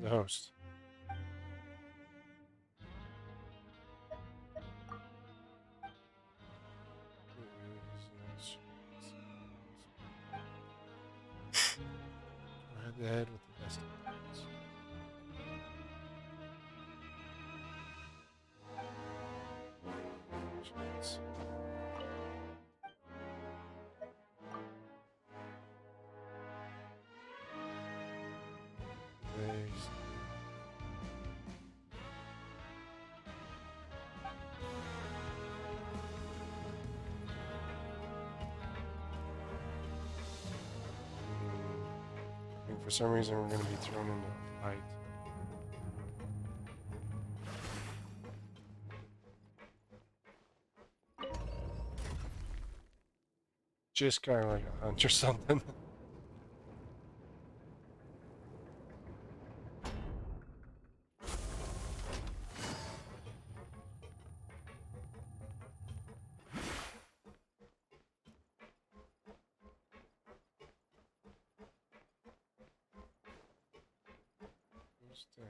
The host. Head to head with the best of them. For some reason, we're going to be thrown into a fight. Just kind of like a hunch or something. Goes down.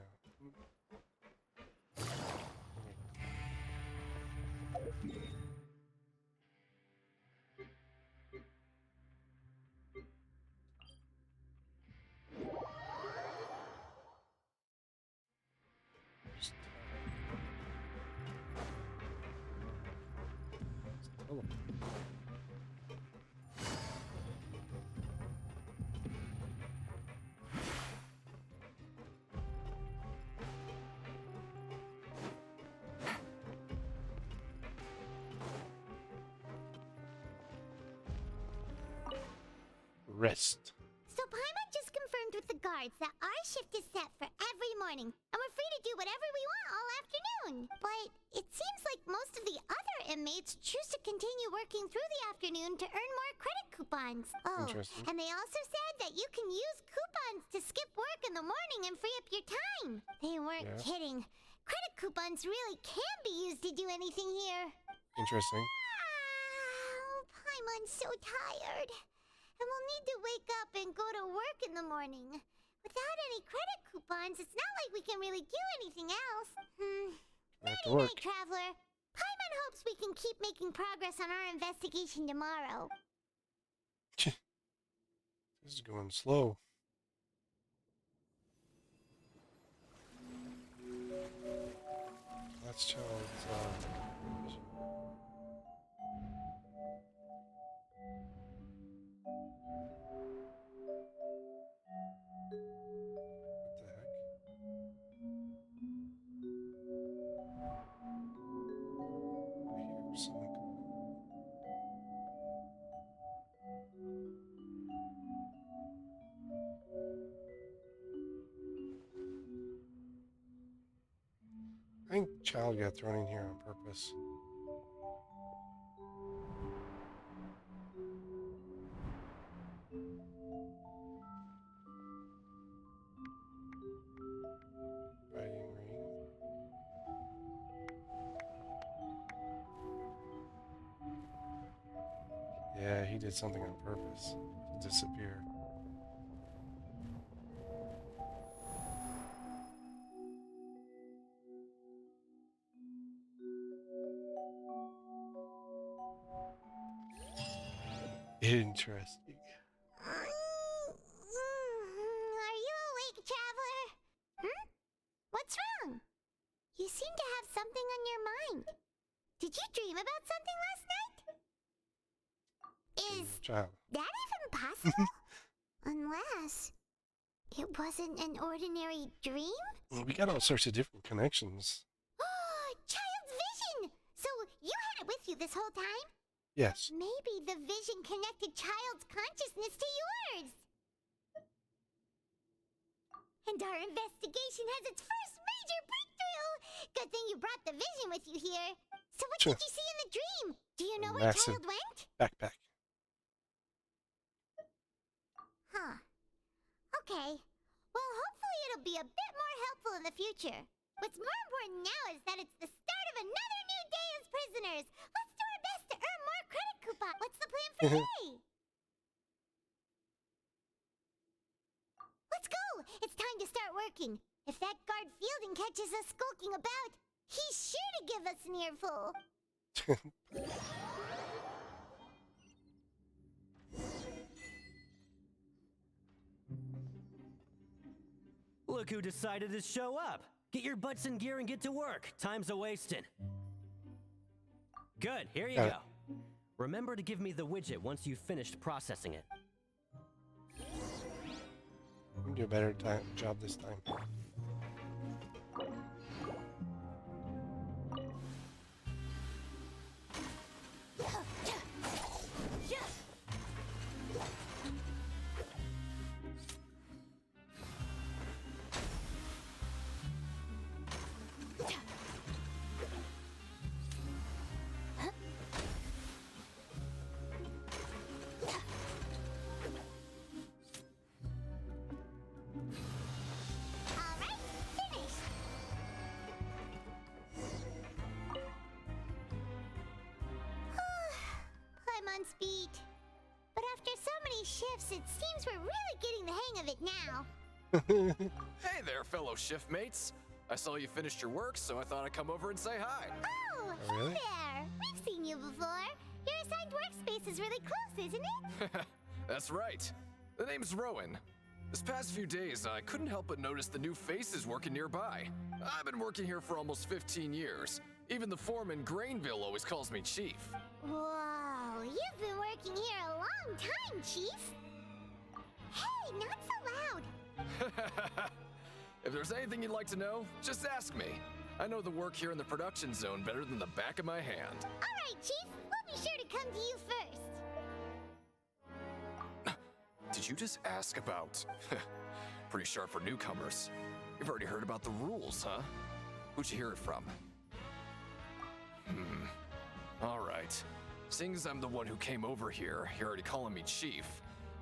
Rest. So Paimon just confirmed with the guards that our shift is set for every morning, and we're free to do whatever we want all afternoon. But it seems like most of the other inmates choose to continue working through the afternoon to earn more credit coupons. Oh, and they also said that you can use coupons to skip work in the morning and free up your time. They weren't kidding. Credit coupons really can be used to do anything here. Interesting. Oh, Paimon's so tired. And we'll need to wake up and go to work in the morning. Without any credit coupons, it's not like we can really do anything else. Night-night, Traveler. Paimon hopes we can keep making progress on our investigation tomorrow. This is going slow. That's Child's, I think Child got thrown in here on purpose. Fighting ring. Yeah, he did something on purpose to disappear. Interesting. Are you awake, traveler? Hmm? What's wrong? You seem to have something on your mind. Did you dream about something last night? Is Child. that even possible? Unless it wasn't an ordinary dream? Well, we got all sorts of different connections. Oh, child's vision! So you had it with you this whole time? Yes. Maybe the vision connected child's consciousness to yours. And our investigation has its first major breakthrough! Good thing you brought the vision with you here. So what did you see in the dream? Do you know where Massive child went? backpack. Huh. Okay. Well, hopefully it'll be a bit more helpful in the future. What's more important now is that it's the start of another new day as prisoners. Let's do our best to earn more credit coupon. What's the plan for today? Let's go! It's time to start working. If that guard Fielding catches us skulking about, he's sure to give us an earful. Look who decided to show up. Get your butts in gear and get to work. Time's a-wasting. Good, here you go. Remember to give me the widget once you've finished processing it. I'm gonna do a better job this time. On speed. But after so many shifts, it seems we're really getting the hang of it now. Hey there, fellow shift mates. I saw you finished your work, so I thought I'd come over and say hi. Oh, hey there! We've seen you before. Your assigned workspace is really close, isn't it? That's right. The name's Rowan. This past few days, I couldn't help but notice the new faces working nearby. I've been working here for almost 15 years. Even the foreman, Grainville, always calls me Chief. Whoa, you've been working here a long time, Chief. Hey, not so loud. If there's anything you'd like to know, just ask me. I know the work here in the production zone better than the back of my hand. All right, Chief. We'll be sure to come to you first. Did you just ask about... Pretty sharp for newcomers. You've already heard about the rules, huh? Who'd you hear it from? All right. Seeing as I'm the one who came over here, you're already calling me Chief.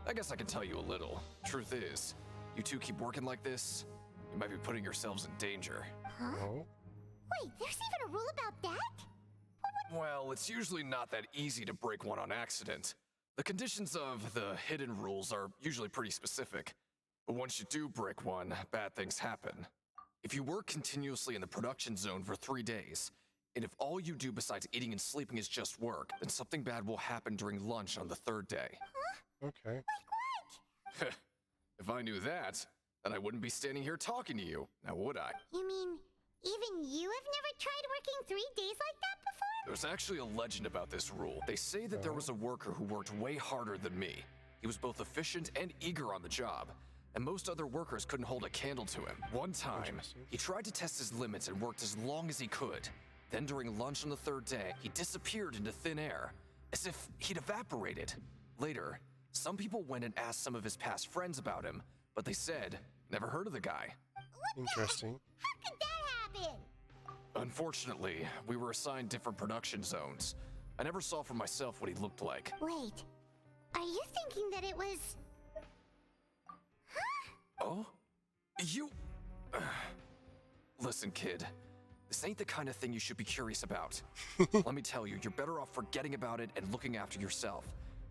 I guess I can tell you a little. Truth is, you two keep working like this, you might be putting yourselves in danger. Huh? Wait, there's even a rule about that? Well, it's usually not that easy to break one on accident. The conditions of the hidden rules are usually pretty specific. But once you do break one, bad things happen. If you work continuously in the production zone for 3 days, and if all you do besides eating and sleeping is just work, then something bad will happen during lunch on the 3rd day. Huh? Okay. Like what? If I knew that, then I wouldn't be standing here talking to you, now would I? You mean, even you have never tried working 3 days like that before? There's actually a legend about this rule. They say that there was a worker who worked way harder than me. He was both efficient and eager on the job, and most other workers couldn't hold a candle to him. One time, he tried to test his limits and worked as long as he could. Then during lunch on the 3rd day, he disappeared into thin air, as if he'd evaporated. Later, some people went and asked some of his past friends about him, but they said, never heard of the guy. Interesting. How could that happen? Unfortunately, we were assigned different production zones. I never saw for myself what he looked like. Wait, are you thinking that it was... Huh? Oh? You... Listen, kid. This ain't the kind of thing you should be curious about. Let me tell you, you're better off forgetting about it and looking after yourself.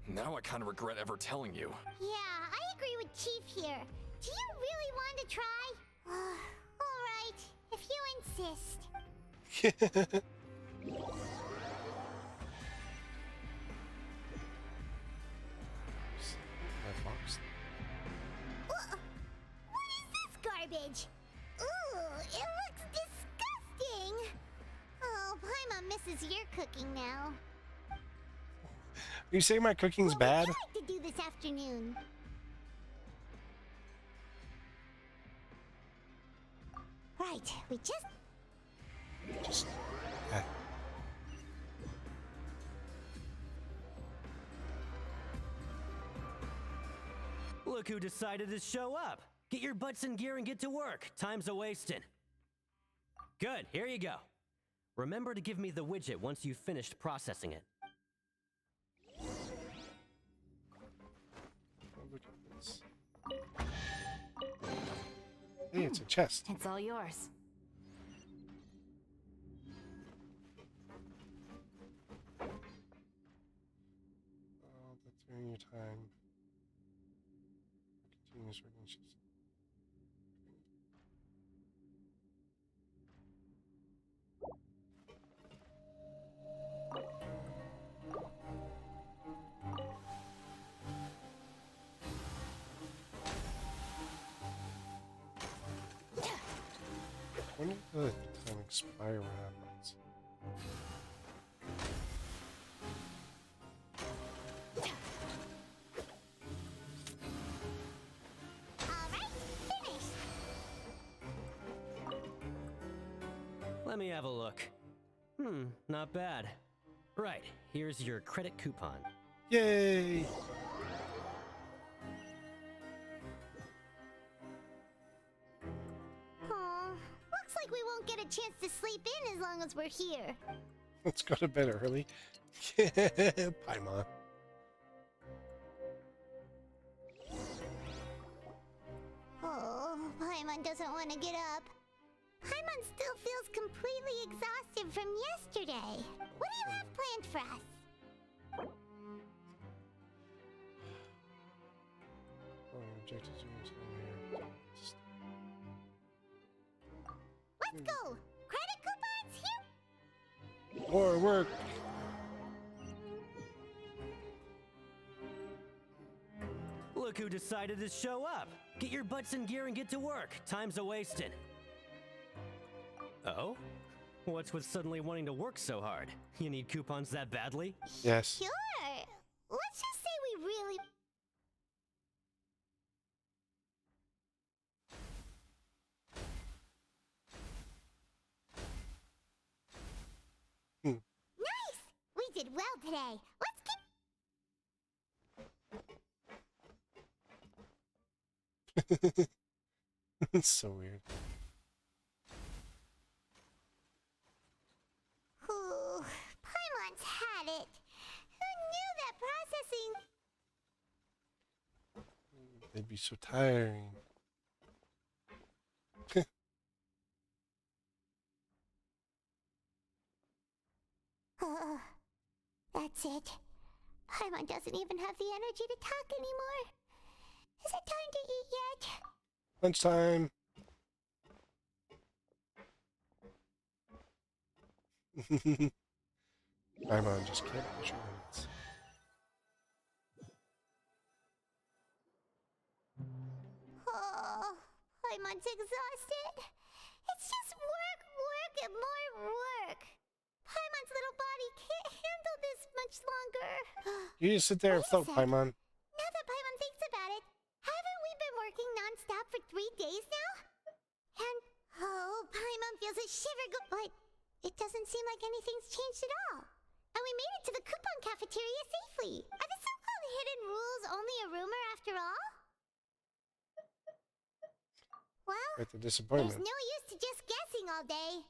Now I kind of regret ever telling you. Yeah, I agree with Chief here. Do you really want to try? All right, if you insist. What is this garbage? Ooh, it looks disgusting. Oh, Paimon misses your cooking now. You say my cooking's bad? What would you like to do this afternoon? Right, we just... Look who decided to show up. Get your butts in gear and get to work. Time's a-wasting. Good, here you go. Remember to give me the widget once you've finished processing it. Look at this. Hey, it's a chest. It's all yours. Oh, that's during your time. Continuous relationships. When did the time expire? What happens? Let me have a look. Not bad. Right, here's your credit coupon. Yay! Aw, looks like we won't get a chance to sleep in as long as we're here. Let's go to bed early. Paimon. Oh, Paimon doesn't want to get up. Paimon still feels completely exhausted from yesterday. What do you have planned for us? Oh, your objectives are here. Let's go! Credit coupons here! More work! Look who decided to show up. Get your butts in gear and get to work. Time's a-wasting. Oh? What's with suddenly wanting to work so hard? You need coupons that badly? Yes. Sure! Let's just say we really... Nice! We did well today. Let's keep... It's so weird. Ooh, Paimon's had it. Who knew that processing... They'd be so tiring. That's it. Paimon doesn't even have the energy to talk anymore. Is it time to eat yet? Lunchtime. Paimon just can't push her limits. Oh, Paimon's exhausted. It's just work, work, and more work. Paimon's little body can't handle this much longer. You just sit there and float, Paimon. Now that Paimon thinks about it, haven't we been working non-stop for 3 days now? And, oh, Paimon feels a shiver go- but it doesn't seem like anything's changed at all. And we made it to the coupon cafeteria safely. Are the so-called hidden rules only a rumor after all? Well, Quite the disappointment. there's no use to just guessing all day.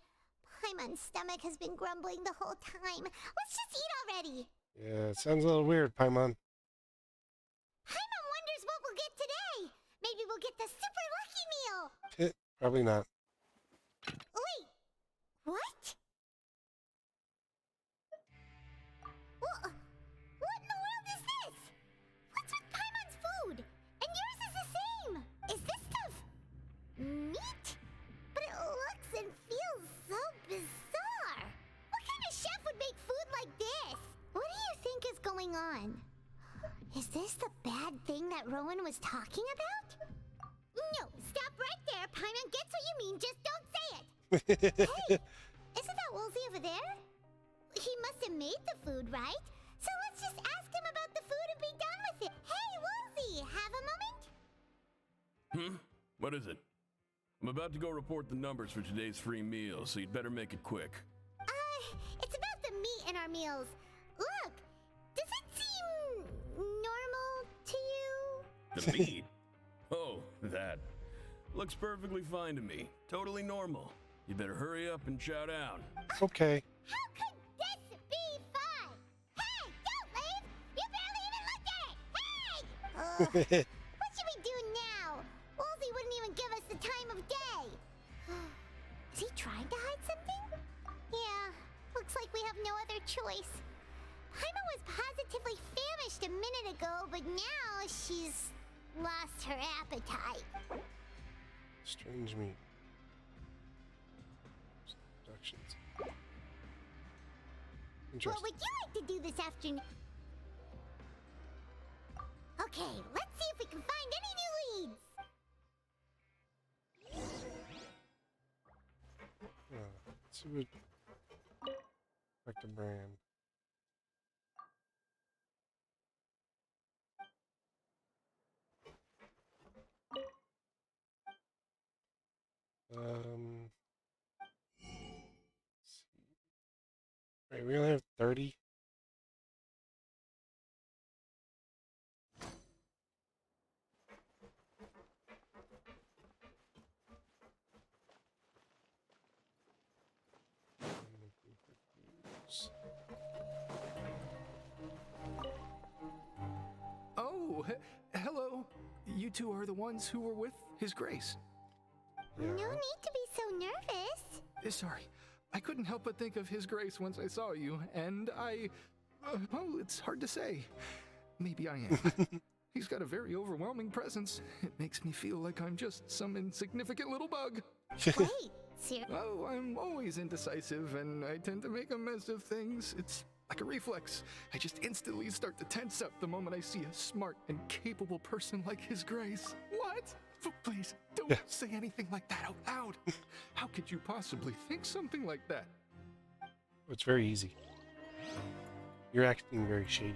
Paimon's stomach has been grumbling the whole time. Let's just eat already. Yeah, it sounds a little weird, Paimon. Paimon wonders what we'll get today. Maybe we'll get the super lucky meal. Probably not. Wait, what? What in the world is this? going on? Is this the bad thing that Rowan was talking about? No, stop right there, Paimon gets what you mean, just don't say it! Hey, isn't that Woolsey over there? He must have made the food, right? So let's just ask him about the food and be done with it. Hey, Woolsey, have a moment? What is it? I'm about to go report the numbers for today's free meal, so you'd better make it quick. It's about the meat in our meals. Look, does it seem normal to you? The meat? Oh, that. Looks perfectly fine to me. Totally normal. You better hurry up and chow down. Okay. How could this be fun? Hey, don't leave! You barely even looked at it! Hey! What should we do now? Woolsey wouldn't even give us the time of day. Is he trying to hide something? Yeah, looks like we have no other choice. Paimon was positively famished a minute ago, but now she's lost her appetite. Strange meat. Productions. What Interesting. would you like to do this afternoon? Okay, let's see if we can find any new leads. Let's see what. Like the brand. Let's see. Wait, we only have 30? Oh, hello. You two are the ones who were with His Grace. No need to be so nervous. Sorry, I couldn't help but think of His Grace once I saw you, and well, it's hard to say. Maybe I am. He's got a very overwhelming presence. It makes me feel like I'm just some insignificant little bug. Wait, seriously? Oh, I'm always indecisive, and I tend to make a mess of things. It's like a reflex. I just instantly start to tense up the moment I see a smart and capable person like His Grace. What? Please, don't say anything like that out loud. How could you possibly think something like that? It's very easy. You're acting very shady.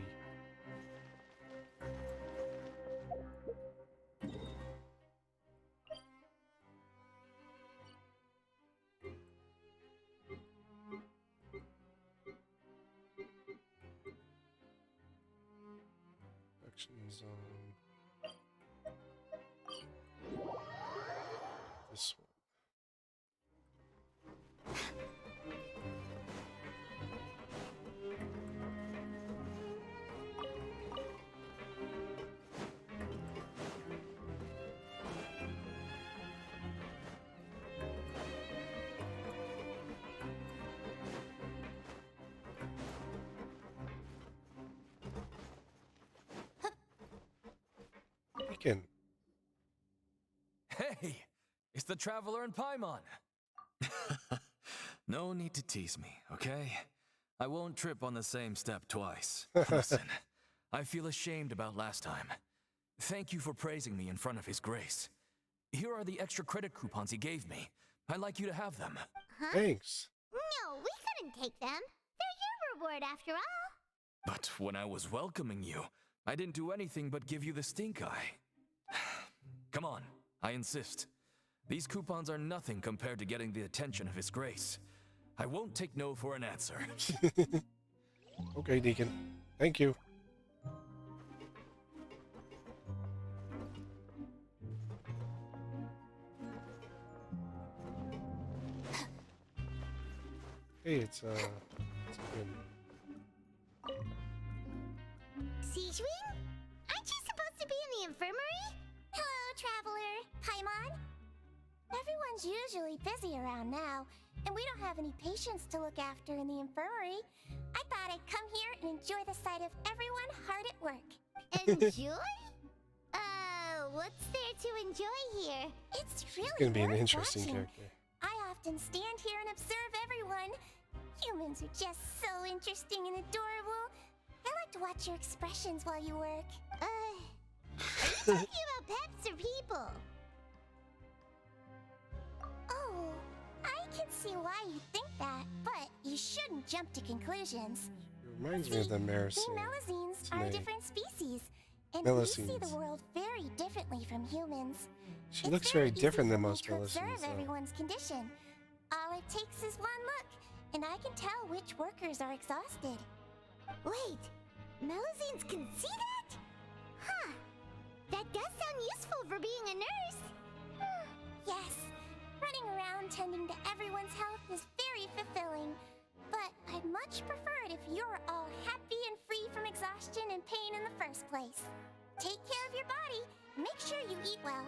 Action zone. This one. Beacon. Hey, it's the Traveler and Paimon. No need to tease me, okay? I won't trip on the same step twice. Listen, I feel ashamed about last time. Thank you for praising me in front of His Grace. Here are the extra credit coupons he gave me. I'd like you to have them. Huh? Thanks. No, we couldn't take them. They're your reward after all. But when I was welcoming you, I didn't do anything but give you the stink eye. Come on, I insist. These coupons are nothing compared to getting the attention of His Grace. I won't take no for an answer. Okay, Deacon. Thank you. Hey, it's good. Sijwin? Aren't you supposed to be in the infirmary? Hello, Traveler. Paimon? Everyone's usually busy around now, and we don't have any patients to look after in the infirmary. I thought I'd come here and enjoy the sight of everyone hard at work. Enjoy? What's there to enjoy here? It's really Gonna be an worth interesting watching. character. I often stand here and observe everyone. Humans are just so interesting and adorable. I like like to watch your expressions while you work. Are you talking about pets or people? Oh, I can see why you think that, but you shouldn't jump to conclusions. It reminds me of the We Maricine. Melusines What's are her a name? different species, and we see Melusines. the world very differently from humans. She looks very different than most Melusines, Observe though. everyone's condition. All it takes is one look, and I can tell which workers are exhausted. Wait, Melusines can see that? Huh. That does sound useful for being a nurse. Yes, running around tending to everyone's health is very fulfilling. But I'd much prefer it if you're all happy and free from exhaustion and pain in the first place. Take care of your body, make sure you eat well.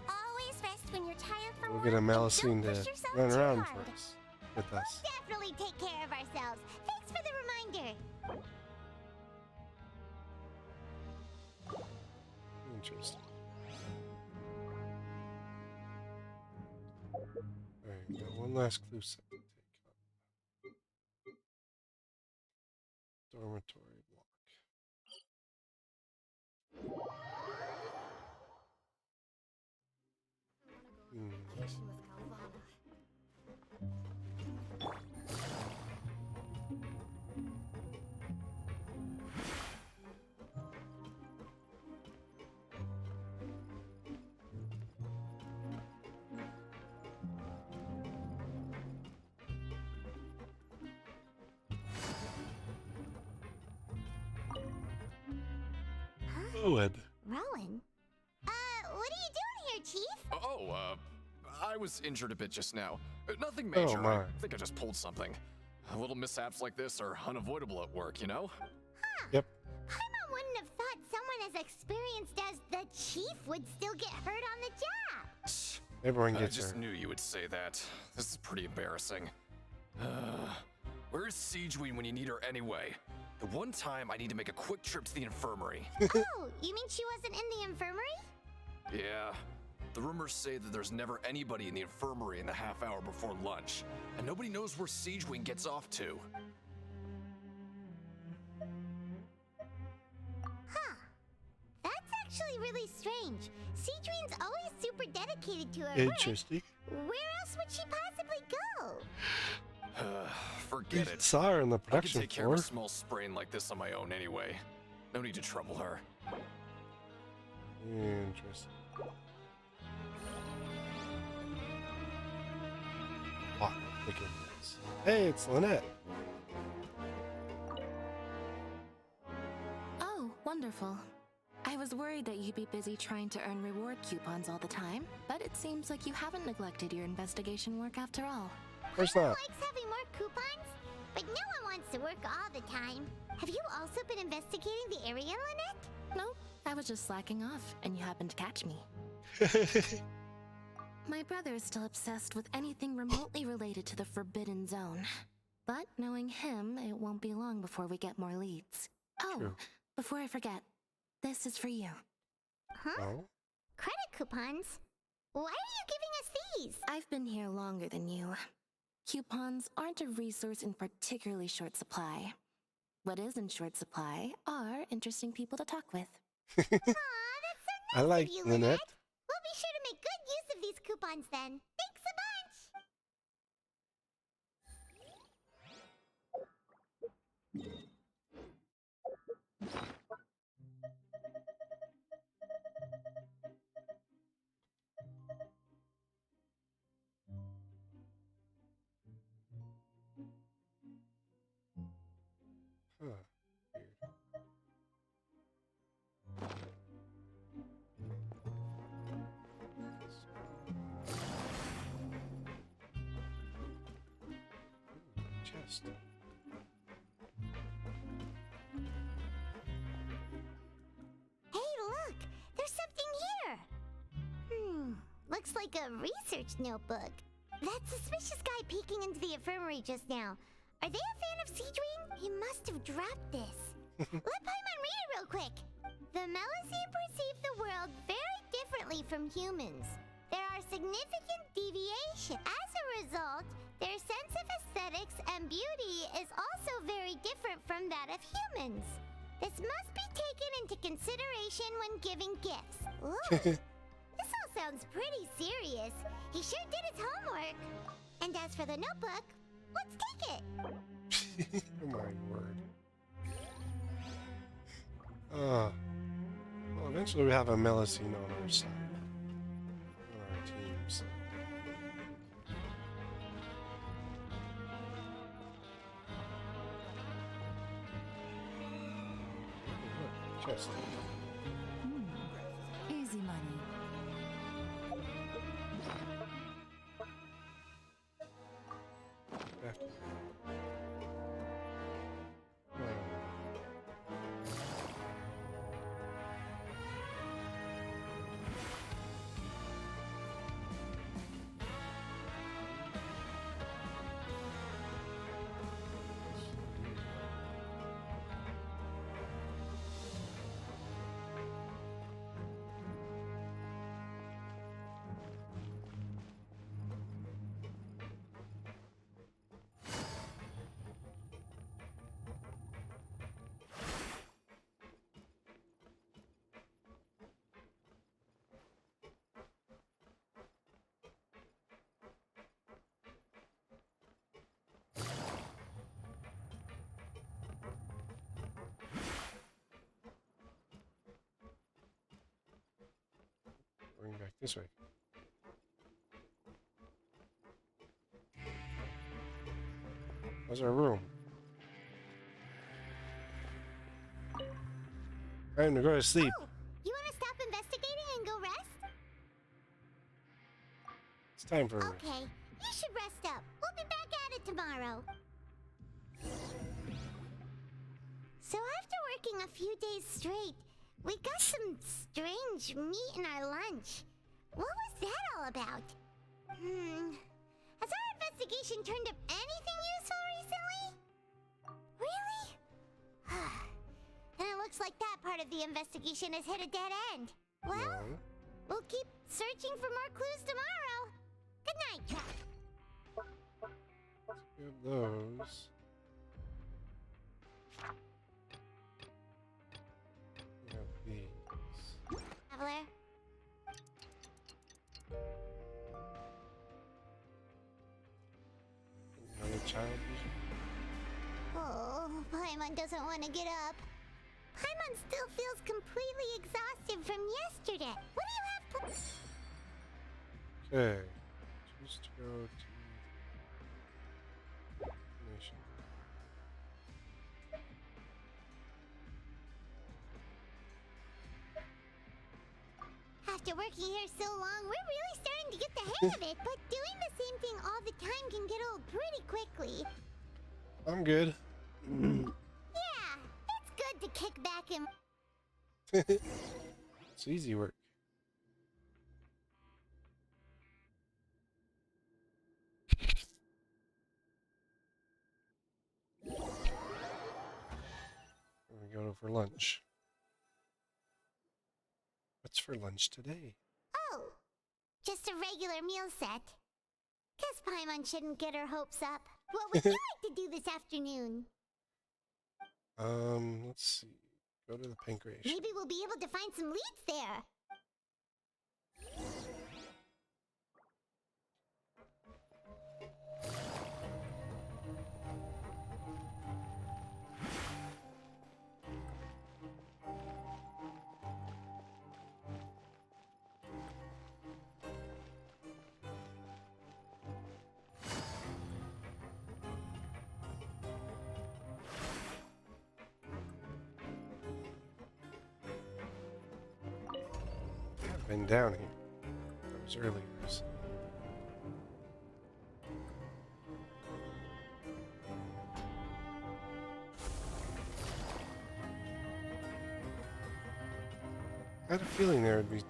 Always rest when you're tired from We'll work, get a and Melusine don't to push yourself run too around hard. for us, with us. Definitely take care of ourselves. Thanks for the reminder. Interesting. Alright, we got one last clue set to take up. Dormitory block. Owen. Rowan? What are you doing here, Chief? I was injured a bit just now. Nothing Oh, major. my. I think I just pulled something. Little mishaps like this are unavoidable at work, you know? Yep. Paimon wouldn't have thought someone as experienced as the Chief would still get hurt on the job. Everyone I gets just hurt. knew you would say that. This is pretty embarrassing. Where's Siegeween when you need her anyway? The one time I need to make a quick trip to the infirmary. Oh, you mean she wasn't in the infirmary? Yeah. The rumors say that there's never anybody in the infirmary in the half hour before lunch, and nobody knows where Siegeween gets off to. Huh. That's actually really strange. Siegeween's always super dedicated to her Interesting. work. Where else would she possibly go? Forget We it. saw her in the I can production take care of a floor. small sprain like this on my own anyway. No need to trouble her. Interesting. Wow, look at this. Hey, it's Lynette. Oh, wonderful. I was worried that you'd be busy trying to earn reward coupons all the time, but it seems like you haven't neglected your investigation work after all. Of course not. Likes having more coupons, but no one wants to work all the time. Have you also been investigating the area, Lynette? Nope, I was just slacking off, and you happened to catch me. My brother is still obsessed with anything remotely related to the Forbidden Zone. But knowing him, it won't be long before we get more leads. Oh, True. before I forget, this is for you. Huh? Oh. Credit coupons? Why are you giving us these? I've been here longer than you. Coupons aren't a resource in particularly short supply. What is in short supply are interesting people to talk with. Aw, that's so I like of you, Lynette. We'll be sure to make good use of these coupons then. Thanks a bunch! Huh. Chest. Hey, look! There's something here! Looks like a research notebook. That suspicious guy peeking into the infirmary just now. Are they a fan of Siegeween? He must have dropped this. Let Paimon read it real quick. The Melusine perceive the world very differently from humans. There are significant deviations. As a result, their sense of aesthetics and beauty is also very different from that of humans. This must be taken into consideration when giving gifts. Ooh, this all sounds pretty serious. He sure did his homework. And as for the notebook, let's take it. Oh my word. Well, eventually we have a Melusine on our side. On our teams. Chest. Easy money. After. Going back this way. Where's our room? Time to go to sleep. Oh, you want to stop investigating and go rest? It's time for rest. Okay, you should rest up. We'll be back at it tomorrow. So after working a few days straight, we got some strange meat in our lunch. What was that all about? Has our investigation turned up anything useful recently? Really? And it looks like that part of the investigation has hit a dead end. Well, we'll keep searching for more clues tomorrow. Good night, Jack. Let's get those. We have these. Traveler. Another child vision. Oh, Paimon doesn't want to get up. Paimon still feels completely exhausted from yesterday. What do you have? Okay. Choose to go to nation. After working here so long, we're really starting to get the hang of it, but doing the same thing all the time can get old pretty quickly. I'm good. Yeah, it's good to kick back and... It's easy work. We go for lunch. What's for lunch today? Oh, just a regular meal set. Guess Paimon shouldn't get her hopes up. What would you like to do this afternoon? Let's see. Go to the pancreas. Maybe we'll be able to find some leads there. I've been down here. That was earlier. So. I had a feeling there would be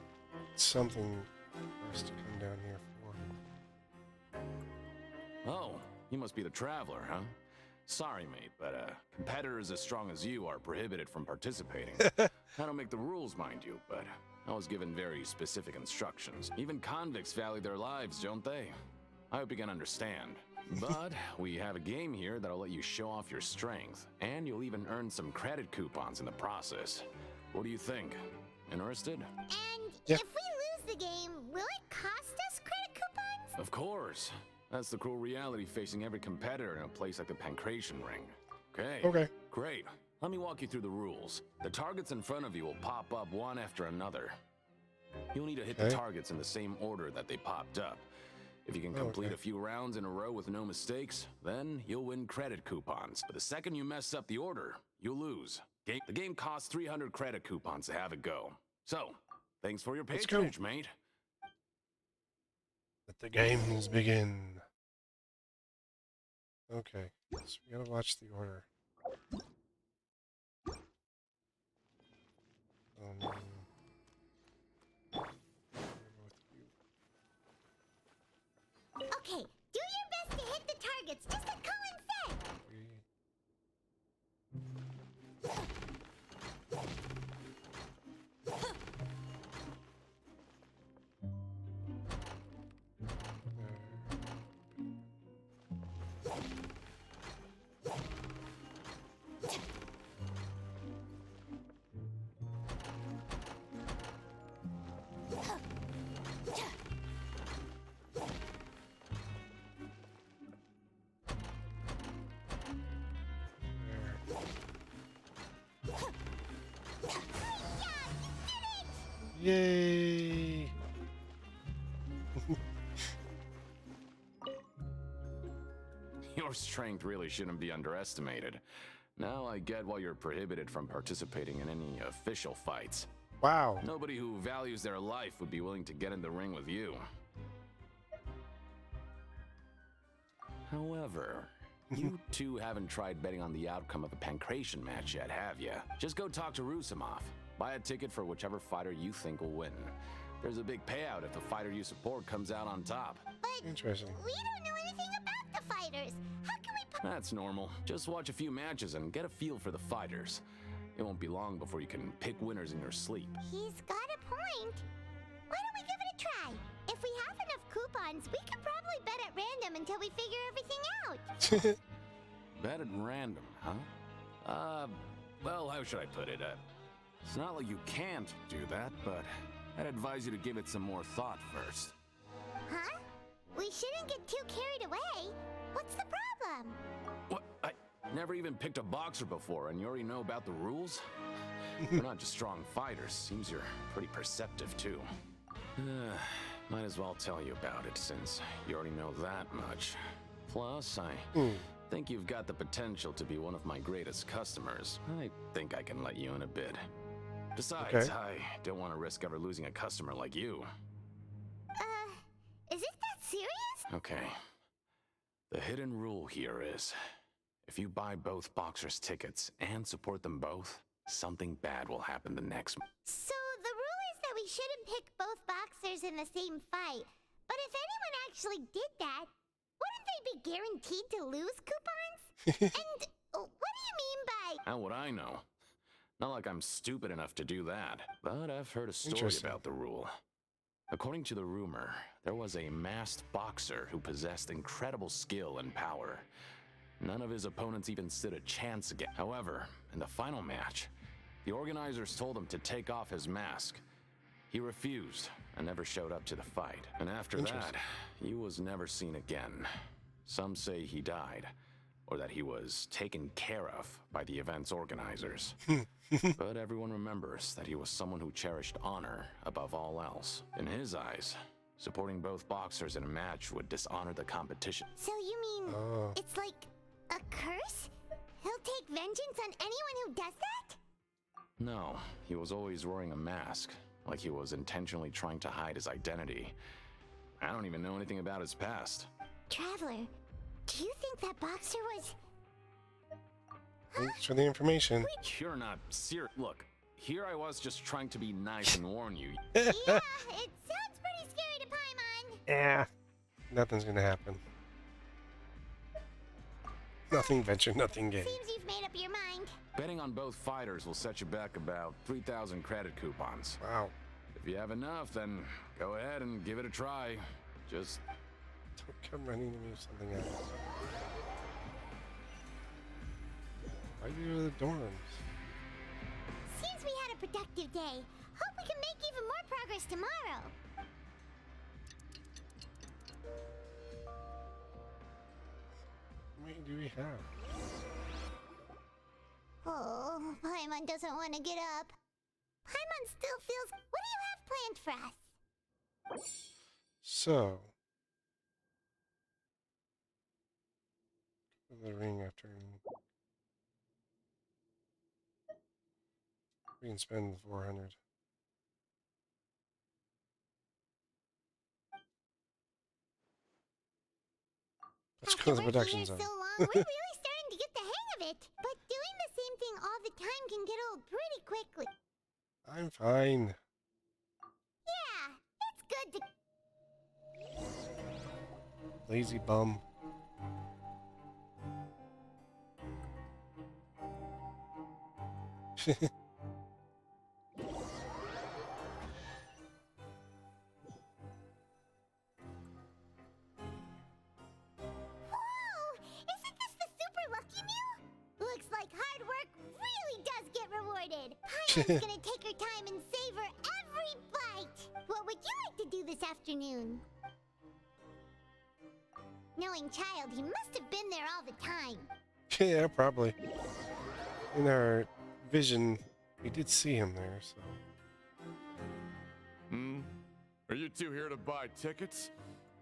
something for us to come down here for. Oh, you must be the traveler, huh? Sorry, mate, but competitors as strong as you are prohibited from participating. I don't make the rules, mind you, but I was given very specific instructions. Even convicts value their lives, don't they? I hope you can understand. But we have a game here that'll let you show off your strength, and you'll even earn some credit coupons in the process. What do you think? Interested? And if we lose the game, will it cost us credit coupons? Of course. That's the cruel reality facing every competitor in a place like the Pancration Ring. Okay. Great. Let me walk you through the rules. The targets in front of you will pop up one after another. You'll need to hit the targets in the same order that they popped up. If you can complete a few rounds in a row with no mistakes, then you'll win credit coupons. But the second you mess up the order, you'll lose. The game costs 300 credit coupons to have it go. So, thanks for your patronage, mate. Let the games begin. Okay, so we gotta watch the order. Okay, do your best to hit the targets, just like Colin said. Yay! Your strength really shouldn't be underestimated. Now I get why you're prohibited from participating in any official fights. Wow. Nobody who values their life would be willing to get in the ring with you. However, you two haven't tried betting on the outcome of a Pancration match yet, have you? Just go talk to Rusimov. Buy a ticket for whichever fighter you think will win. There's a big payout if the fighter you support comes out on top. But interesting. We don't know anything about the fighters. How can we... That's normal. Just watch a few matches and get a feel for the fighters. It won't be long before you can pick winners in your sleep. He's got a point. Why don't we give it a try? If we have enough coupons, we could probably bet at random until we figure everything out. Bet at random, huh? Well, how should I put it? It's not like you can't do that, but I'd advise you to give it some more thought first. Huh? We shouldn't get too carried away. What's the problem? What? I never even picked a boxer before, and you already know about the rules? You're not just strong fighters. Seems you're pretty perceptive, too. Might as well tell you about it, since you already know that much. Plus, I think you've got the potential to be one of my greatest customers. I think I can let you in a bit. Besides, I don't want to risk ever losing a customer like you. Is it that serious? Okay. The hidden rule here is, if you buy both boxers' tickets and support them both, something bad will happen the next. So the rule is that we shouldn't pick both boxers in the same fight. But if anyone actually did that, wouldn't they be guaranteed to lose coupons? And what do you mean by... How would I know? Not like I'm stupid enough to do that, but I've heard a story about the rule. According to the rumor, there was a masked boxer who possessed incredible skill and power. None of his opponents even stood a chance against. However, in the final match, the organizers told him to take off his mask. He refused and never showed up to the fight. And after that, he was never seen again. Some say he died, or that he was taken care of by the event's organizers. But everyone remembers that he was someone who cherished honor above all else. In his eyes, supporting both boxers in a match would dishonor the competition. So you mean it's like a curse? He'll take vengeance on anyone who does that? No, he was always wearing a mask, like he was intentionally trying to hide his identity. I don't even know anything about his past. Traveler, do you think that boxer was... Thanks for the information. You're not serious. Look, here I was just trying to be nice and warn you. Yeah, it sounds pretty scary to Paimon. Yeah, nothing's gonna happen. Nothing venture, nothing gain. Seems you've made up your mind. Betting on both fighters will set you back about 3,000 credit coupons. Wow. If you have enough, then go ahead and give it a try. Just Don't come running to me with something else. Why do you go to the dorms? Seems we had a productive day. Hope we can make even more progress tomorrow. How many do we have? Oh, Paimon doesn't want to get up. Paimon still feels... What do you have planned for us? So... the ring after... We can spend the 400. Let's go to the production zone. So long, we're really starting to get the hang of it. But doing the same thing all the time can get old pretty quickly. I'm fine. Yeah, it's good to... Lazy bum. Whoa! Isn't this the super lucky meal? Looks like hard work really does get rewarded. Paimon's gonna take her time and savor every bite. What would you like to do this afternoon? Knowing Child, he must have been there all the time. Yeah, probably. In our vision, we did see him there, so... Are you two here to buy tickets?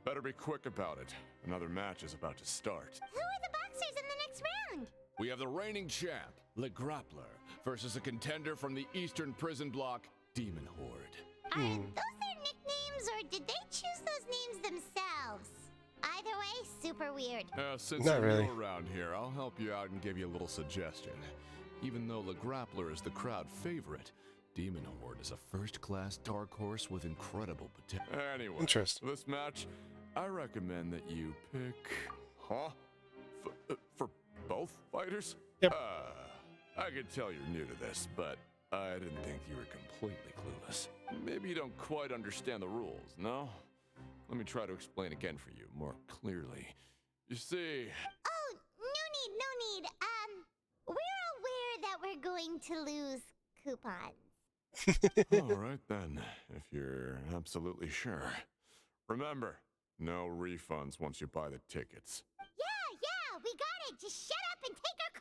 Better be quick about it. Another match is about to start. Who are the boxers in the next round? We have the reigning champ, Le Grappler, versus a contender from the Eastern Prison Block, Demon Horde. Are those their nicknames, or did they choose those names themselves? Either way, super weird. Since Not you're really. new around here, I'll help you out and give you a little suggestion. Even though Le Grappler is the crowd favorite, Demon Horde is a first-class dark horse with incredible potential. Anyway, Interesting. this match, I recommend that you pick... Huh? For both fighters? Yep. I can tell you're new to this, but I didn't think you were completely clueless. Maybe you don't quite understand the rules, no? Let me try to explain again for you, more clearly. You see... Oh, no need. We're aware that we're going to lose coupons. All right then, if you're absolutely sure. Remember, no refunds once you buy the tickets. Yeah, we got it. Just shut up and take our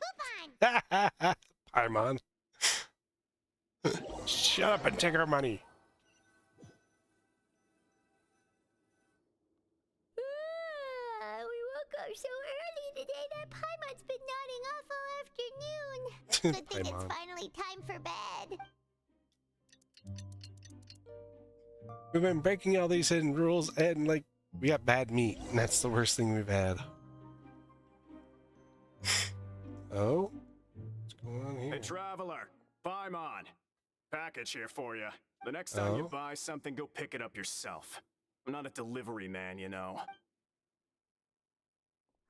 coupon. Paimon. Shut up and take our money. We woke up so early today that Paimon's been nodding off all afternoon. Good thing Paimon. it's finally time for bed. We've been breaking all these hidden rules, and like we got bad meat, and that's the worst thing we've had. Oh, what's going on here? Hey, traveler, Paimon. Package here for you. The next time you buy something, go pick it up yourself. I'm not a delivery man, you know.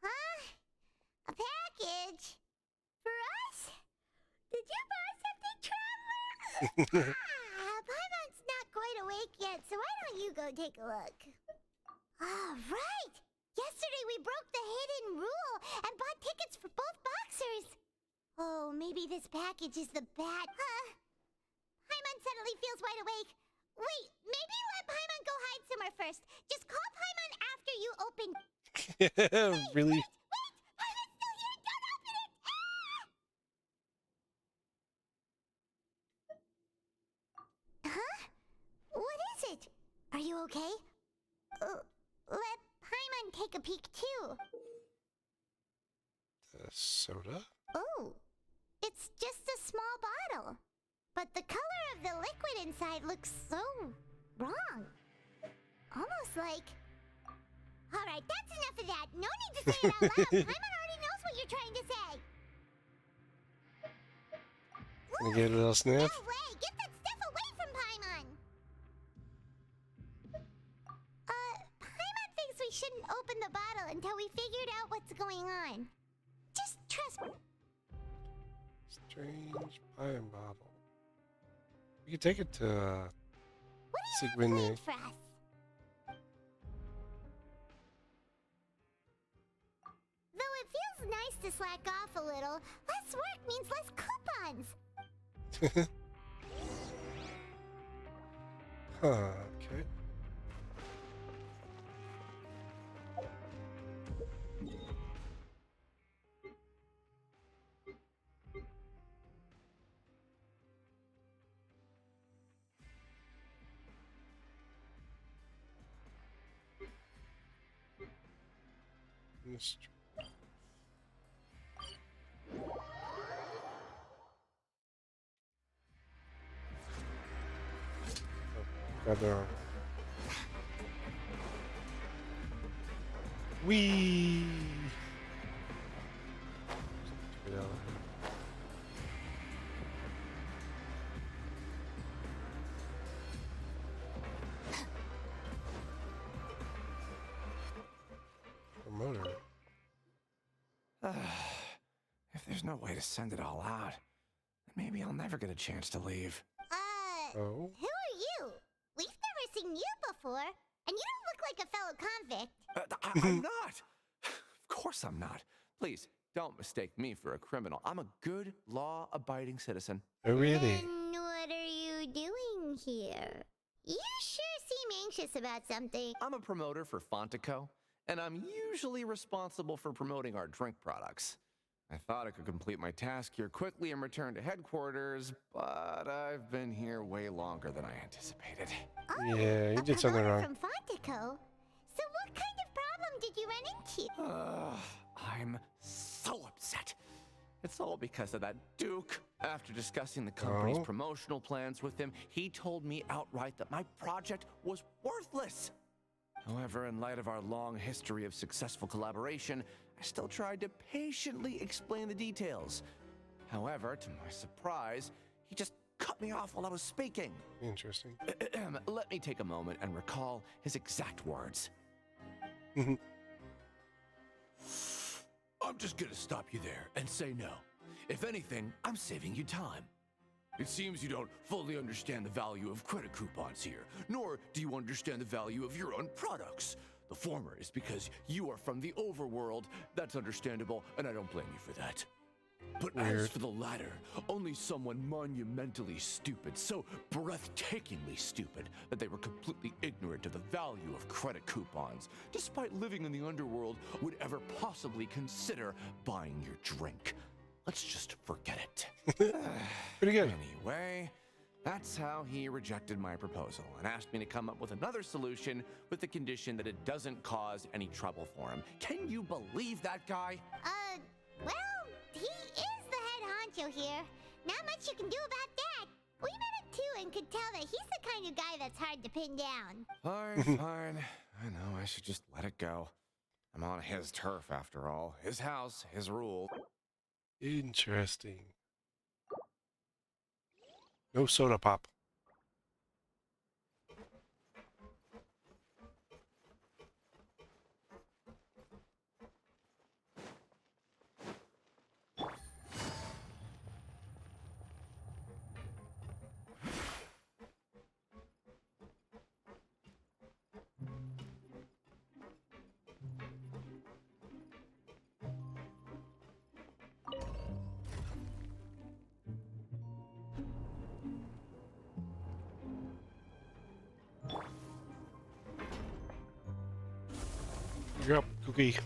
Huh? A package? For us? Did you buy something, traveler? Paimon's not quite awake yet, so why don't you go take a look? Ah, right! Yesterday we broke the hidden rule and bought tickets for both boxers. Oh, maybe this package is the bad... Paimon suddenly feels wide awake. Wait, maybe let Paimon go hide somewhere first. Just call Paimon after you open... Really? Wait! Paimon's still here! Don't open it! Huh? What is it? Are you okay? Let Paimon take a peek too. Soda? Oh, it's just a small bottle. But the color of the liquid inside looks so wrong. Almost like... Alright, that's enough of that. No need to say it out loud. Paimon already knows what you're trying to say. Can you get a little sniff? No way! Get that stuff away from Paimon! Paimon thinks we shouldn't open the bottle until we figured out what's going on. Just trust me. Strange pine bottle. We could take it to What do you have planned for us? to slack off a little. Less work means less coupons. Okay. Got their arm. Wee. Promoter. If there's no way to send it all out, then maybe I'll never get a chance to leave. Oh. Who are you? We've never seen you before, and you don't look like a fellow convict. I'm not. Of course I'm not. Please, don't mistake me for a criminal. I'm a good, law-abiding citizen. Oh, really? Then what are you doing here? You sure seem anxious about something. I'm a promoter for Fontico, and I'm usually responsible for promoting our drink products. I thought I could complete my task here quickly and return to headquarters, but I've been here way longer than I anticipated. Oh, yeah, you did something wrong. From Fontico? So what kind of problem did you run into? I'm so upset. It's all because of that Duke. After discussing the company's promotional plans with him, he told me outright that my project was worthless. However, in light of our long history of successful collaboration, I still tried to patiently explain the details. However, to my surprise, he just cut me off while I was speaking. Interesting. Let me take a moment and recall his exact words. I'm just gonna stop you there and say no. If anything, I'm saving you time. It seems you don't fully understand the value of credit coupons here, nor do you understand the value of your own products. The former is because you are from the overworld. That's understandable, and I don't blame you for that. But as for the latter, only someone monumentally stupid, so breathtakingly stupid, that they were completely ignorant of the value of credit coupons, despite living in the underworld, would ever possibly consider buying your drink. Let's just forget it. Pretty good. Anyway, that's how he rejected my proposal and asked me to come up with another solution with the condition that it doesn't cause any trouble for him. Can you believe that guy? Well, he is the head honcho here. Not much you can do about that. We met him too and could tell that he's the kind of guy that's hard to pin down. Fine, fine. I know, I should just let it go. I'm on his turf after all. His house, his rule. Interesting. No soda pop. You're up, Cookie.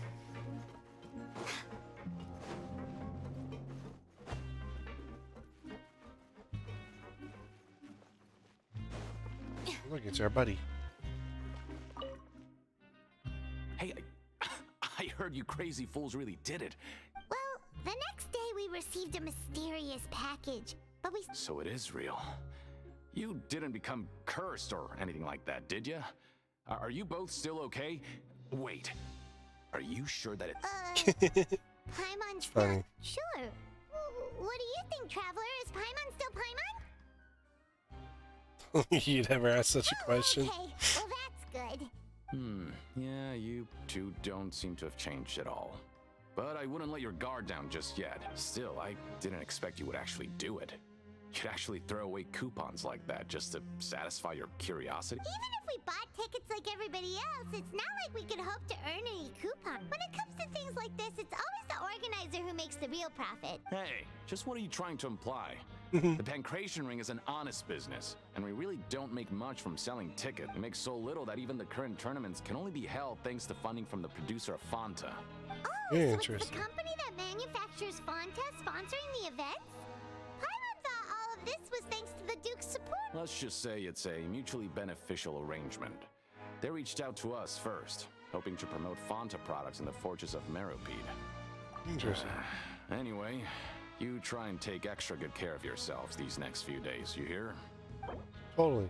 Look, it's our buddy. Hey, I heard you crazy fools really did it. Well, the next day we received a mysterious package, but we... So it is real. You didn't become cursed or anything like that, did you? Are you both still okay? Wait, are you sure that it's... Paimon's funny. not sure. What do you think, Traveler? Is Paimon still Paimon? You'd ever ask such a question? Okay, well that's good. Yeah, you two don't seem to have changed at all. But I wouldn't let your guard down just yet. Still, I didn't expect you would actually do it. could actually throw away coupons like that just to satisfy your curiosity? Even if we bought tickets like everybody else, it's not like we could hope to earn any coupon. When it comes to things like this, it's always the organizer who makes the real profit. Hey, just what are you trying to imply? The Pancration Ring is an honest business, and we really don't make much from selling tickets. We make so little that even the current tournaments can only be held thanks to funding from the producer of Fanta. Oh, so it's the company that manufactures Fanta sponsoring the events? Paimon thought all of this was thanks to the Duke's support. Let's just say it's a mutually beneficial arrangement. They reached out to us first, hoping to promote Fanta products in the Fortress of Meropide. Interesting. Anyway, you try and take extra good care of yourselves these next few days, you hear? Totally.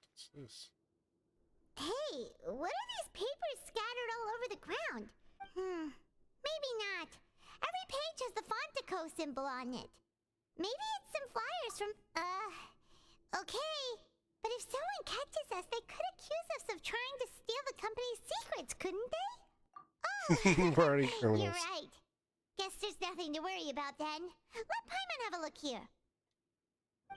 What's this? Hey, what are these papers scattered all over the ground? Maybe not. Every page has the Fontaco symbol on it. Maybe it's some flyers from, okay. But if someone catches us, they could accuse us of trying to steal the company's secrets, couldn't they? Oh, We're already criminals. you're right. Guess there's nothing to worry about then. Let Paimon have a look here.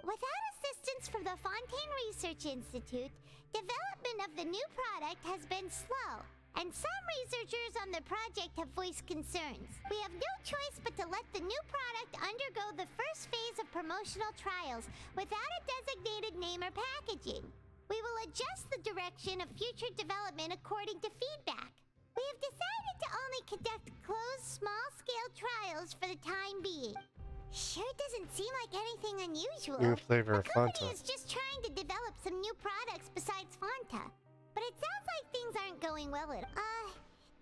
Without assistance from the Fontaine Research Institute, development of the new product has been slow, and some researchers on the project have voiced concerns. We have no choice but to let the new product undergo the first phase of promotional trials without a designated name or packaging. We will adjust the direction of future development according to feedback. We have decided to only conduct closed, small-scale trials for the time being. Sure doesn't seem like anything unusual. New flavor of The company Fanta. is just trying to develop some new products besides Fanta. But it sounds like things aren't going well at all.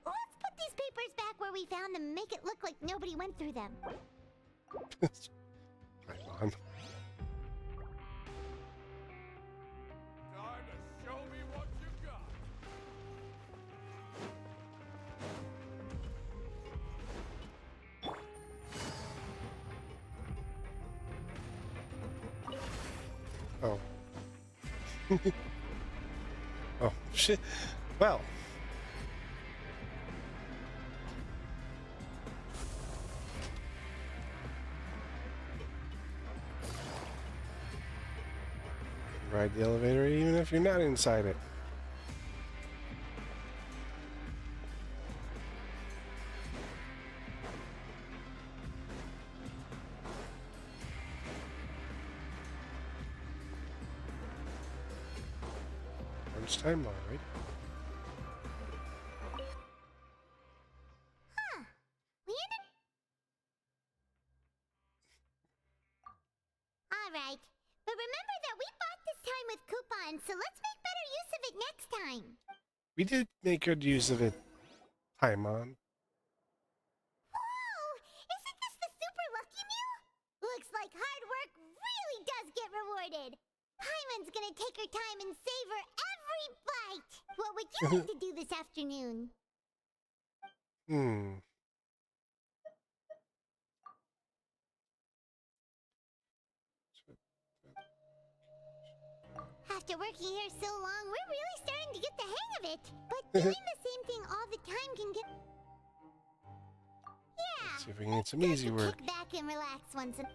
Let's put these papers back where we found them and make it look like nobody went through them. Right on. Time to show me what you got. Oh. Oh, shit. Well. Ride the elevator even if you're not inside it. Lunchtime, all right. Huh. We ended... Alright. But remember that we bought this time with coupons, so let's make better use of it next time. We did make good use of it, Paimon. Whoa! Isn't this the super lucky meal? Looks like hard work really does get rewarded. Paimon's gonna take her time and savor every bite. What would you like to do this afternoon? After working here so long, we're really starting to get the hang of it. But doing the same thing all the time can get... Yeah. See if we can get some easy work. Kick back and relax once in...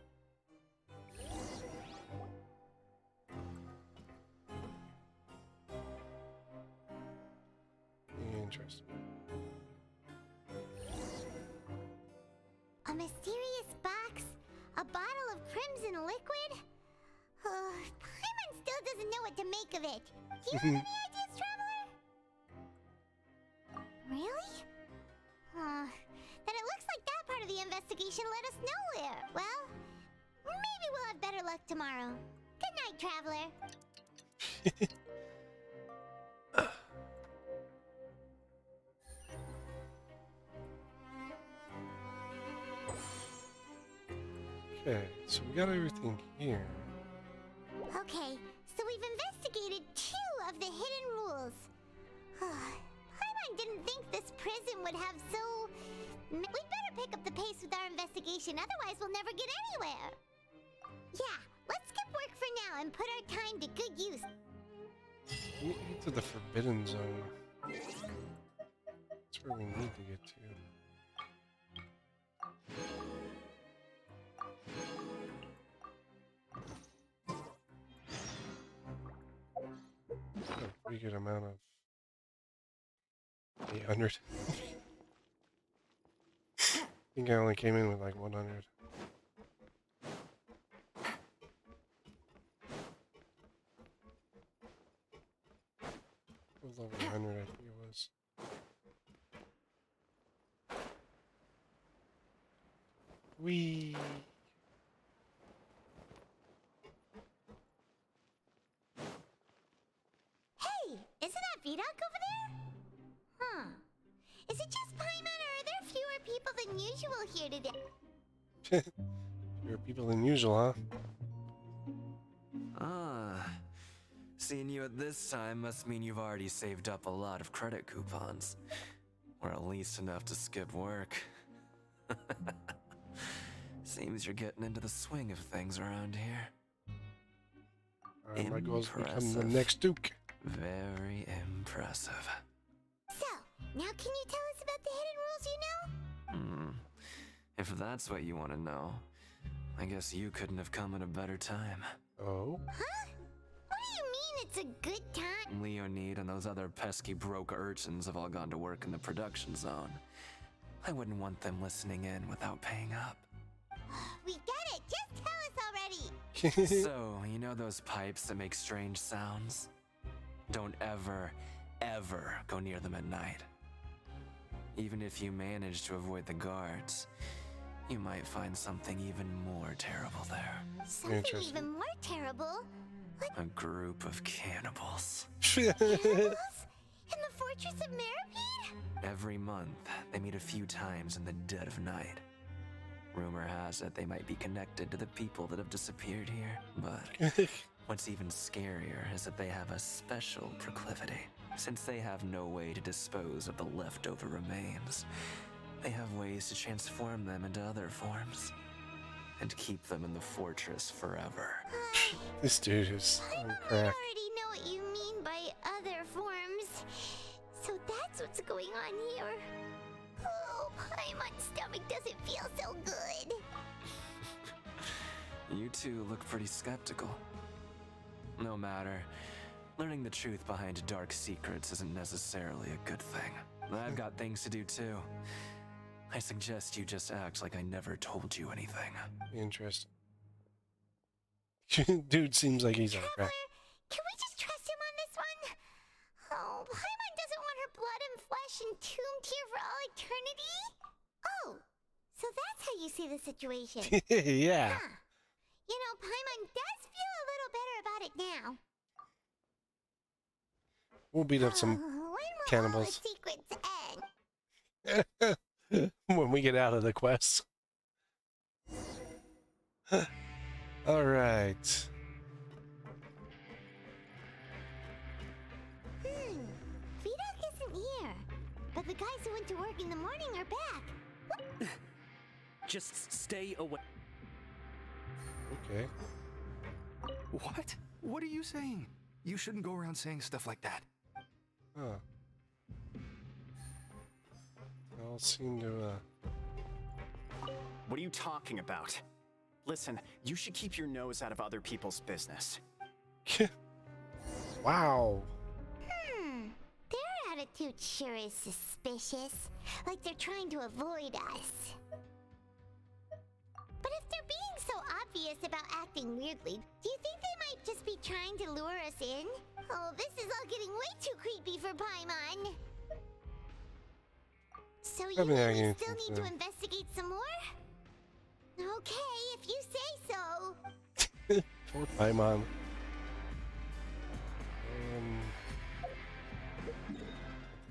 Interesting. A mysterious box? A bottle of crimson liquid? Paimon still doesn't know what to make of it. Do you have any ideas, Traveler? Really? Then it looks like that part of the investigation led us nowhere. Well, maybe we'll have better luck tomorrow. Good night, Traveler. Okay, so we got everything here. Okay, so we've investigated 2 of the hidden rules. Paimon didn't think this prison would have so... We'd better pick up the pace with our investigation, otherwise we'll never get anywhere. Yeah, let's skip work for now and put our time to good use. We need to get to the Forbidden Zone. That's where we need to get to. That's a pretty good amount of 800. I think I only came in with like 100. It was over 100, I think it was. Whee! Hey, isn't that Vidoc over there? Huh. Is it just Paimon, or are there fewer people than usual here today? Fewer people than usual, huh? Ah. Seeing you at this time must mean you've already saved up a lot of credit coupons. Or at least enough to skip work. Seems you're getting into the swing of things around here. My goal is to become the next Duke. Very impressive. So, now can you tell us about the hidden rules you know? If that's what you want to know, I guess you couldn't have come at a better time. Oh? Huh? What do you mean it's a good time? Leonid and those other pesky broke urchins have all gone to work in the production zone. I wouldn't want them listening in without paying up. We get it! Just tell us already! So, you know those pipes that make strange sounds? Don't ever, ever go near them at night. Even if you manage to avoid the guards, you might find something even more terrible there. Something even more terrible? What? A group of cannibals. Cannibals? In the Fortress of Meripede? Every month, they meet a few times in the dead of night. Rumor has it they might be connected to the people that have disappeared here, but what's even scarier is that they have a special proclivity. Since they have no way to dispose of the leftover remains, they have ways to transform them into other forms and keep them in the fortress forever. This dude is on I crack. already know what you mean by other forms. So that's what's going on here. Oh, Paimon's stomach doesn't feel so good. You two look pretty skeptical. No matter. Learning the truth behind dark secrets isn't necessarily a good thing. I've got things to do too. I suggest you just act like I never told you anything. Interesting. Dude seems like he's on crack. Can we just trust him on this one? Oh, Paimon doesn't want her blood and flesh entombed here for all eternity? Oh, so that's how you see the situation. Yeah. Huh. You know, Paimon does feel a little better about it now. We'll beat up some When will cannibals. all the secrets end? When we get out of the quest. All right. Vidoc isn't here. But the guys who went to work in the morning are back. Just stay away. Okay. What? What are you saying? You shouldn't go around saying stuff like that. Huh. They all seem to, What are you talking about? Listen, you should keep your nose out of other people's business. Wow. Their attitude sure is suspicious. Like they're trying to avoid us. But if they're being so obvious about acting weirdly, do you think they might just be trying to lure us in? Oh, this is all getting way too creepy for Paimon. So you mean we still need to investigate some more? Okay, if you say so. Poor Paimon.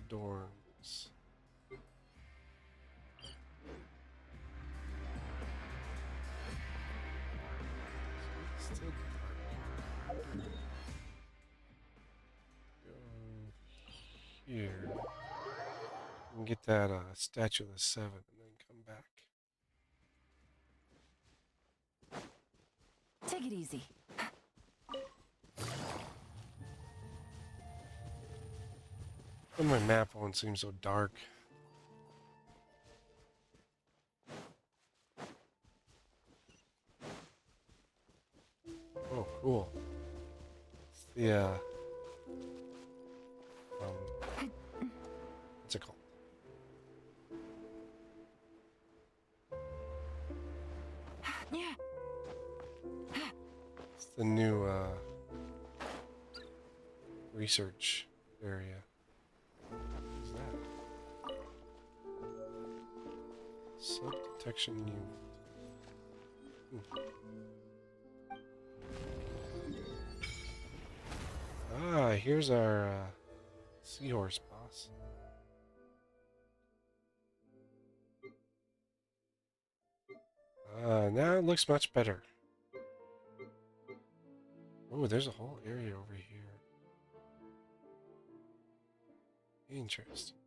Dorms. Still dark. Go here. And get that statue of the Seven, and then come back. Take it easy. And my map won't seem so dark. Oh, cool. It's the, what's it called? It's the new, research area. What is that? Sub-detection unit. Ah, here's our seahorse boss. Now it looks much better. Oh, there's a whole area over here. Interesting.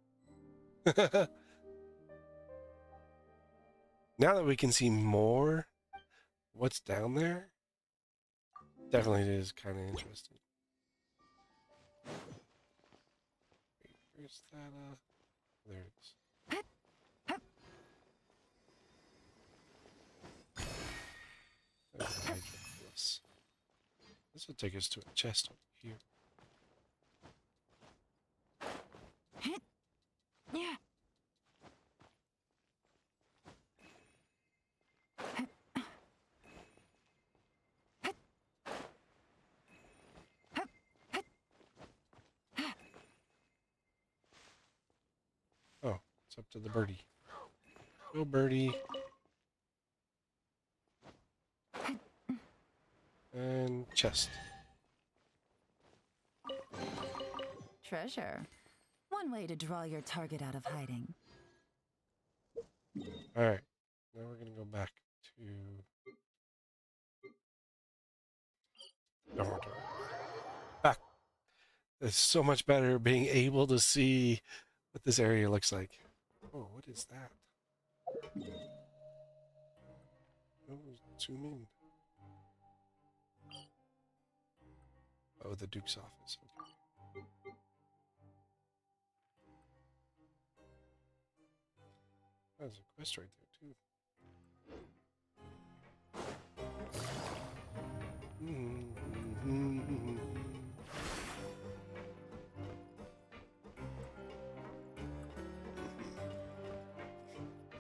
Now that we can see more what's down there, definitely it is kind of interesting. Wait, where's that? There it is. There's the Archon Quest. This will take us to a chest over here. Oh, it's up to the birdie. Go, birdie. And chest. Treasure. One way to draw your target out of hiding. Alright. Now we're going to go back to... No, back. It's so much better being able to see what this area looks like. Oh, what is that? Oh, zoom in. Oh, the Duke's office. Okay. There's a quest right there, too.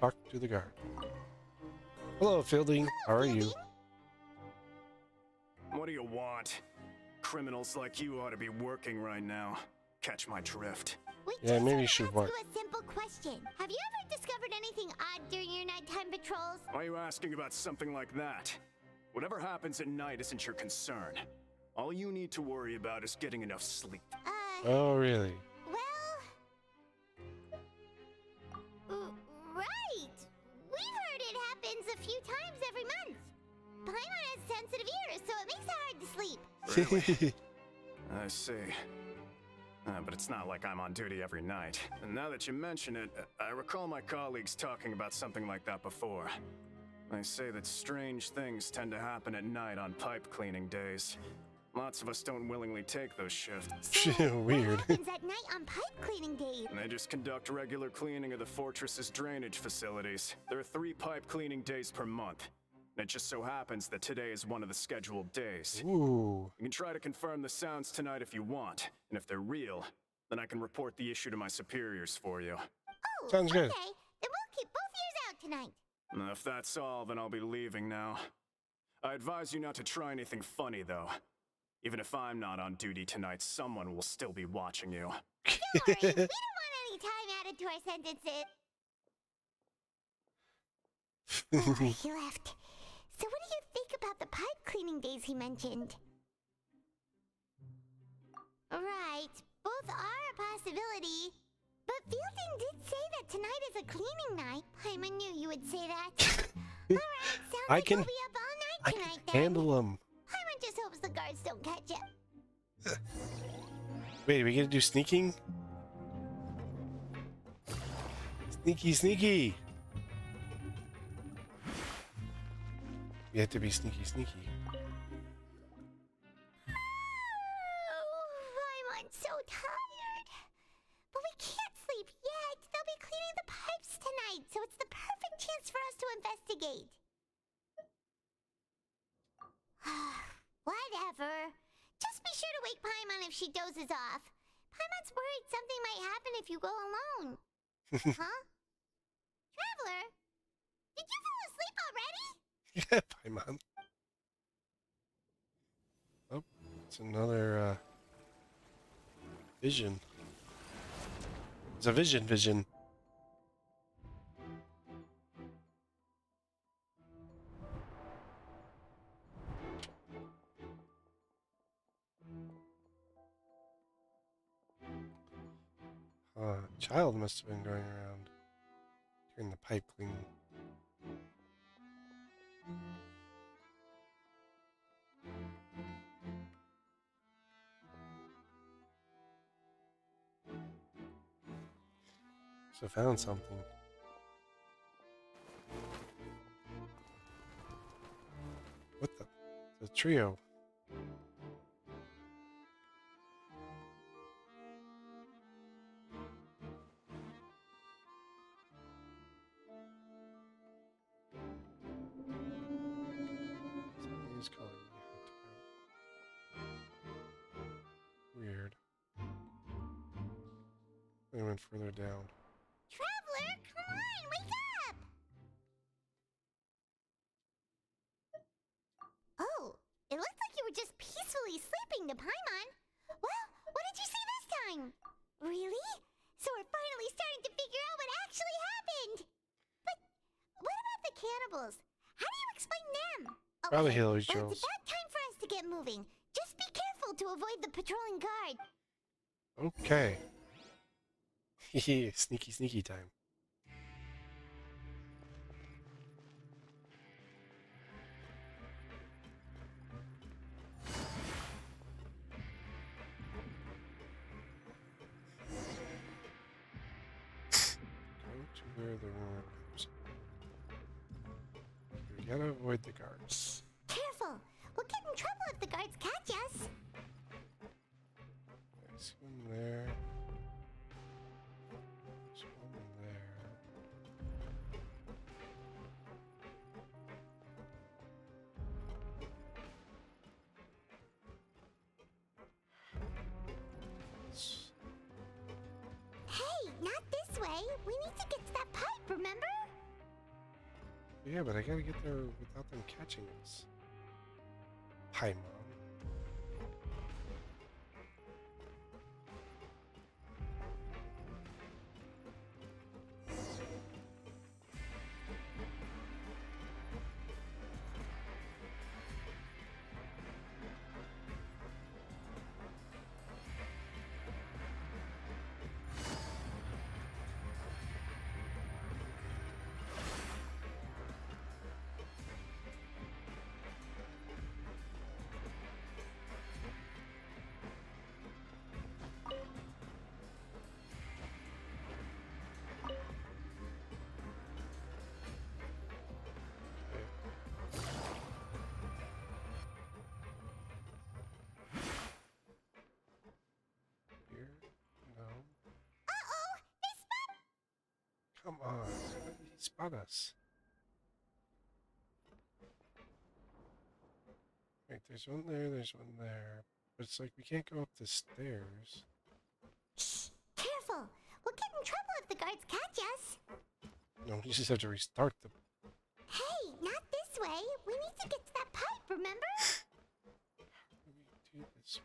Talk to the guard. Hello, Fielding. How are you? What do you want? Criminals like you ought to be working right now. Catch my drift. Yeah, maybe you should work. A simple question. Have you ever discovered anything odd during your nighttime patrols? Why are you asking about something like that? Whatever happens at night isn't your concern. All you need to worry about is getting enough sleep. Oh, really? Right. We've heard it happens a few times every month. Paimon has sensitive ears, so it makes it hard to sleep. Really? I see. But it's not like I'm on duty every night. And now that you mention it, I recall my colleagues talking about something like that before. They say that strange things tend to happen at night on pipe cleaning days. Lots of us don't willingly take those shifts. Weird. What happens at night on pipe cleaning days? They just conduct regular cleaning of the fortress's drainage facilities. There are 3 pipe cleaning days per month. It just so happens that today is one of the scheduled days. Ooh. You can try to confirm the sounds tonight if you want, and if they're real, then I can report the issue to my superiors for you. Oh, sounds good. Okay, then we'll keep both ears out tonight. If that's all, then I'll be leaving now. I advise you not to try anything funny, though. Even if I'm not on duty tonight, someone will still be watching you. Don't worry, we don't want any time added to our sentences. Oh, he left. So what do you think about the pipe cleaning days he mentioned? Right, both are a possibility. But Fielding did say that tonight is a cleaning night. Paimon knew you would say that. Alright, sounds like we'll be up all night tonight then. Handle them. Paimon just hopes the guards don't catch him. Wait, we gotta do sneaking? Sneaky, sneaky. We have to be sneaky, sneaky. Oh, I'm so tired. But we she dozes off. Paimon's worried something might happen if you go alone. Huh? Traveler? Did you fall asleep already? Yeah, Paimon. Oh, it's another vision. It's a vision. Child must have been going around hearing the pipe clean. So I found something. What the? The trio. Something's calling me. Weird. They went further down. Traveler, come on, wake up! Oh, it looked like you were just peacefully sleeping to Paimon. Well, what did you see this time? Really? So we're finally starting to figure out what actually happened. But what about the cannibals? How do you explain them? Okay, Probably Hillary well, Jones. it's about time for us to get moving. Just be careful to avoid the patrolling guard. Okay. Sneaky time. Go to where the rumor comes. We gotta avoid the guards. Careful! We'll get in trouble if the guards catch us. There's one there. There's one there. Hey, not this way. We need to get to that pipe, remember? Yeah, but I gotta get there without them catching us. Hi, Mom. Here? No. Uh-oh! They spot! Come on. How did he spot us? Wait, there's one there, there's one there. But it's like we can't go up the stairs. Shh! Careful! We'll get in trouble if the guards catch us. No, you just have to restart the... Hey, not this way. We need to get to that pipe, remember? do this.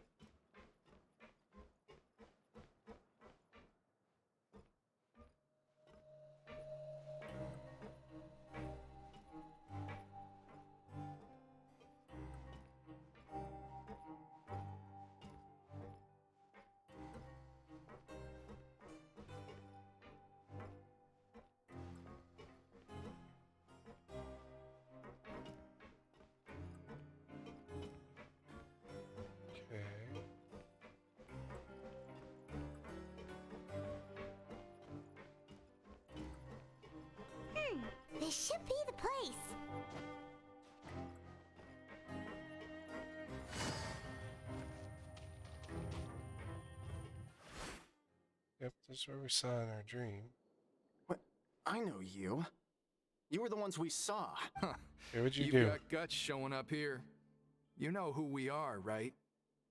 Okay. This should be the place. Yep, that's what we saw in our dream. What? I know you. You were the ones we saw. Hey, what'd you You've do? got guts showing up here. You know who we are, right?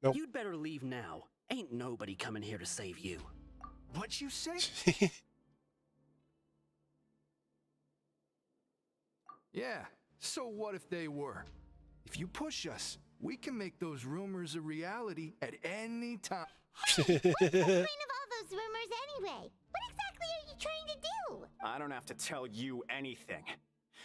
Nope. You'd better leave now. Ain't nobody coming here to save you. What'd you say? Yeah, so what if they were? If you push us, we can make those rumors a reality at any time. What's the point of all those rumors anyway? What exactly are you trying to do? I don't have to tell you anything.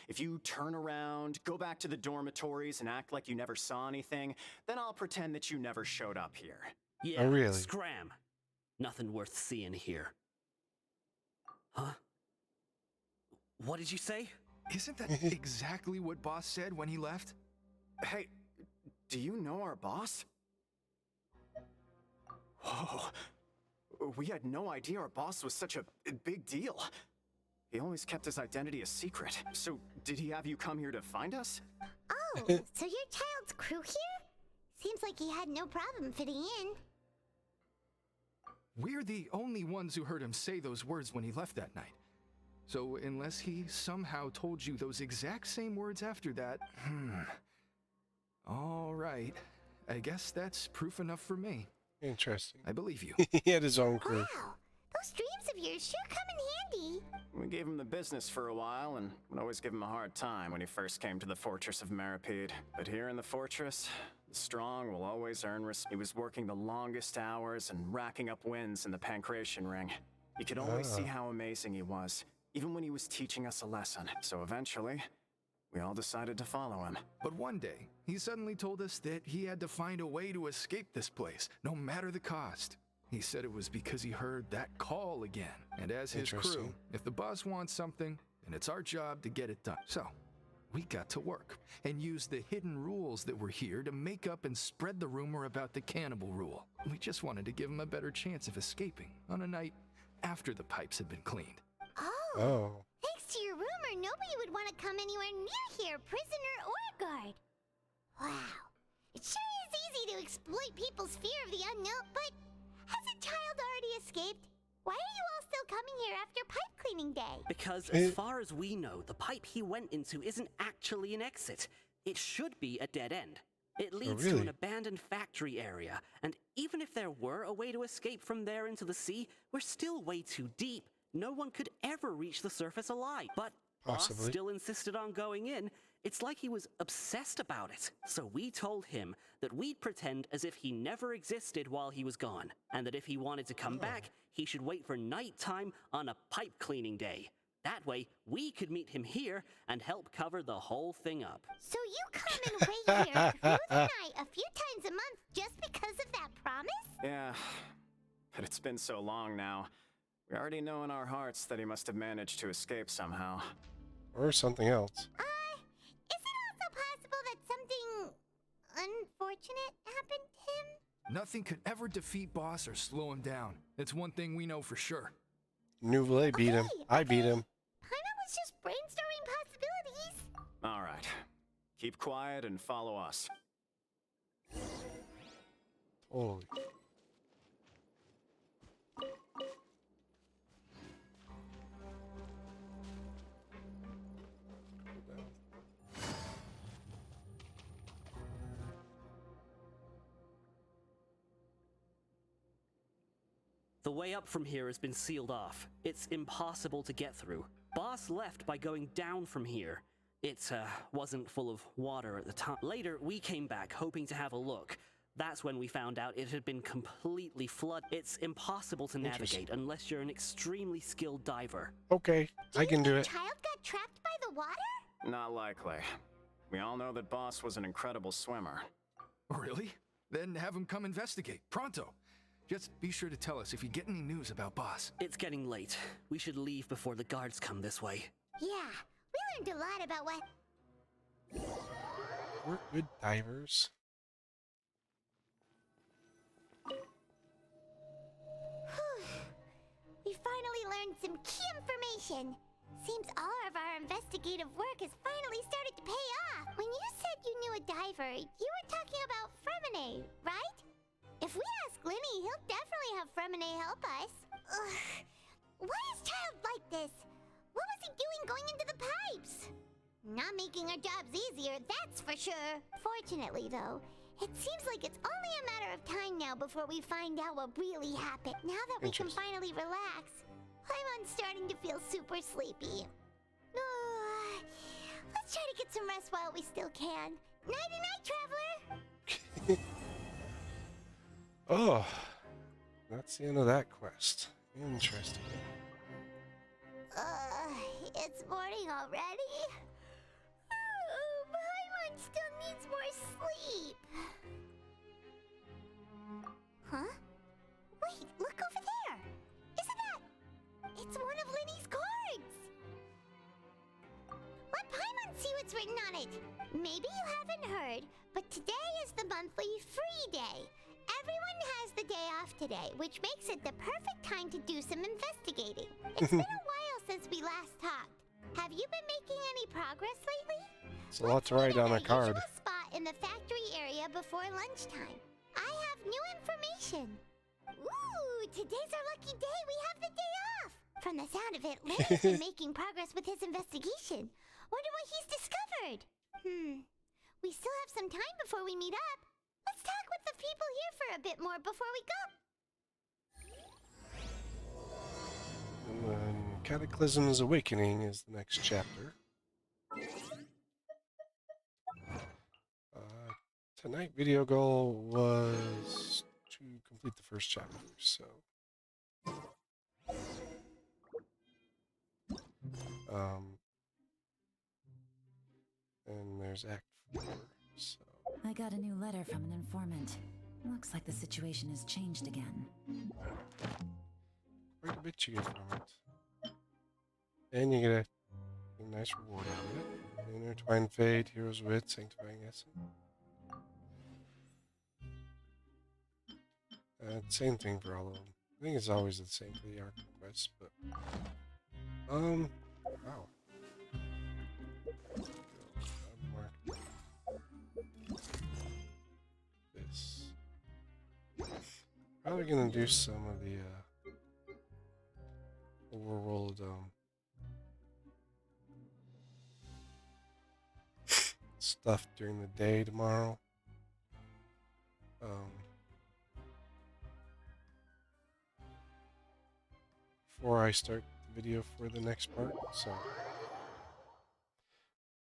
If you turn around, go back to the dormitories, and act like you never saw anything, then I'll pretend that you never showed up here. Yeah, Oh, really? Scram. Nothing worth seeing here. Huh? What did you say? Isn't that exactly what Boss said when he left? Hey, do you know our boss? Whoa. We had no idea our boss was such a big deal. He always kept his identity a secret. So, did he have you come here to find us? Oh, so your child's crew here? Seems like he had no problem fitting in. We're the only ones who heard him say those words when he left that night. So, unless he somehow told you those exact same words after that, All right. I guess that's proof enough for me. Interesting. I believe you. He had his own crew. Wow, those dreams of yours sure come in handy. We gave him the business for a while, and would always give him a hard time when he first came to the fortress of Meripede. But here in the fortress, the strong will always earn respect. He was working the longest hours and racking up wins in the Pancration Ring. You could always see how amazing he was, even when he was teaching us a lesson. So eventually, we all decided to follow him. But one day, he suddenly told us that he had to find a way to escape this place, no matter the cost. He said it was because he heard that call again. And as his crew, if the boss wants something, then it's our job to get it done. So, we got to work and used the hidden rules that were here to make up and spread the rumor about the cannibal rule. We just wanted to give him a better chance of escaping on a night after the pipes had been cleaned. Oh. Thanks to your rumor, nobody would want to come anywhere near here, prisoner or guard. Wow. It sure is easy to exploit people's fear of the unknown, but has a child already escaped? Why are you all still coming here after pipe cleaning day? Because as far as we know, the pipe he went into isn't actually an exit. It should be a dead end. It leads to an abandoned factory area, and even if there were a way to escape from there into the sea, we're still way too deep. No one could ever reach the surface alive. But Boss still insisted on going in. It's like he was obsessed about it. So we told him that we'd pretend as if he never existed while he was gone, and that if he wanted to come back, he should wait for nighttime on a pipe cleaning day. That way, we could meet him here and help cover the whole thing up. So you come and wait here through the night a few times a month just because of that promise? Yeah, but it's been so long now. We already know in our hearts that he must have managed to escape somehow. Or something else. Is it also possible that something unfortunate happened to him? Nothing could ever defeat Boss or slow him down. It's one thing we know for sure. Neuvillette beat him. I beat him. Paimon was just brainstorming possibilities. All right. Keep quiet and follow us. Holy. The way up from here has been sealed off. It's impossible to get through. Boss left by going down from here. It wasn't full of water at the time. Later, we came back hoping to have a look. That's when we found out it had been completely flooded. It's impossible to navigate unless you're an extremely skilled diver. Okay, I can do it. Child got trapped by the water? Not likely. We all know that Boss was an incredible swimmer. Really? Then have him come investigate. Pronto. Just be sure to tell us if you get any news about Boss. It's getting late. We should leave before the guards come this way. Yeah, we learned a lot about what... We're good divers. We finally learned some key information. Seems all of our investigative work has finally started to pay off. When you said you knew a diver, you were talking about Fremine, right? If we ask Linny, he'll definitely have Fremine help us. Ugh. Why is Child like this? What was he doing going into the pipes? Not making our jobs easier, that's for sure. Fortunately, though, It seems like it's only a matter of time now before we find out what really happened. Now that we can finally relax, Paimon's starting to feel super sleepy. Let's try to get some rest while we still can. Nighty-night, traveler! Oh, that's the end of that quest. Interesting. It's morning already? Paimon still needs more sleep. Huh? Wait, look over there! Isn't that... It's one of Linny's cards! Let Paimon see what's written on it. Maybe you haven't heard, but today is the monthly free day. Everyone has the day off today, which makes it the perfect time to do some investigating. It's been a while since we last talked. Have you been making any progress lately? It's a lot to write on a card. Usual spot in the factory area before lunchtime. I have new information. Ooh, today's our lucky day. We have the day off. From the sound of it, Lenny's been making progress with his investigation. Wonder what he's discovered. We still have some time before we meet up. Let's talk with the people here for a bit more before we go. And then Cataclysm's Awakening is the next chapter. Tonight video goal was to complete the first chapter, so... and there's Act 4, so... I got a new letter from an informant. Looks like the situation has changed again. Quite a bit you get from it. And you get a nice reward out of it. Intertwined Fate, Hero's Wit, Sanctifying Essence. Same thing for all of them. I think it's always the same for the Archon Quest, but... wow. This. Probably gonna do some of the, overworld, stuff during the day tomorrow. Before I start the video for the next part, so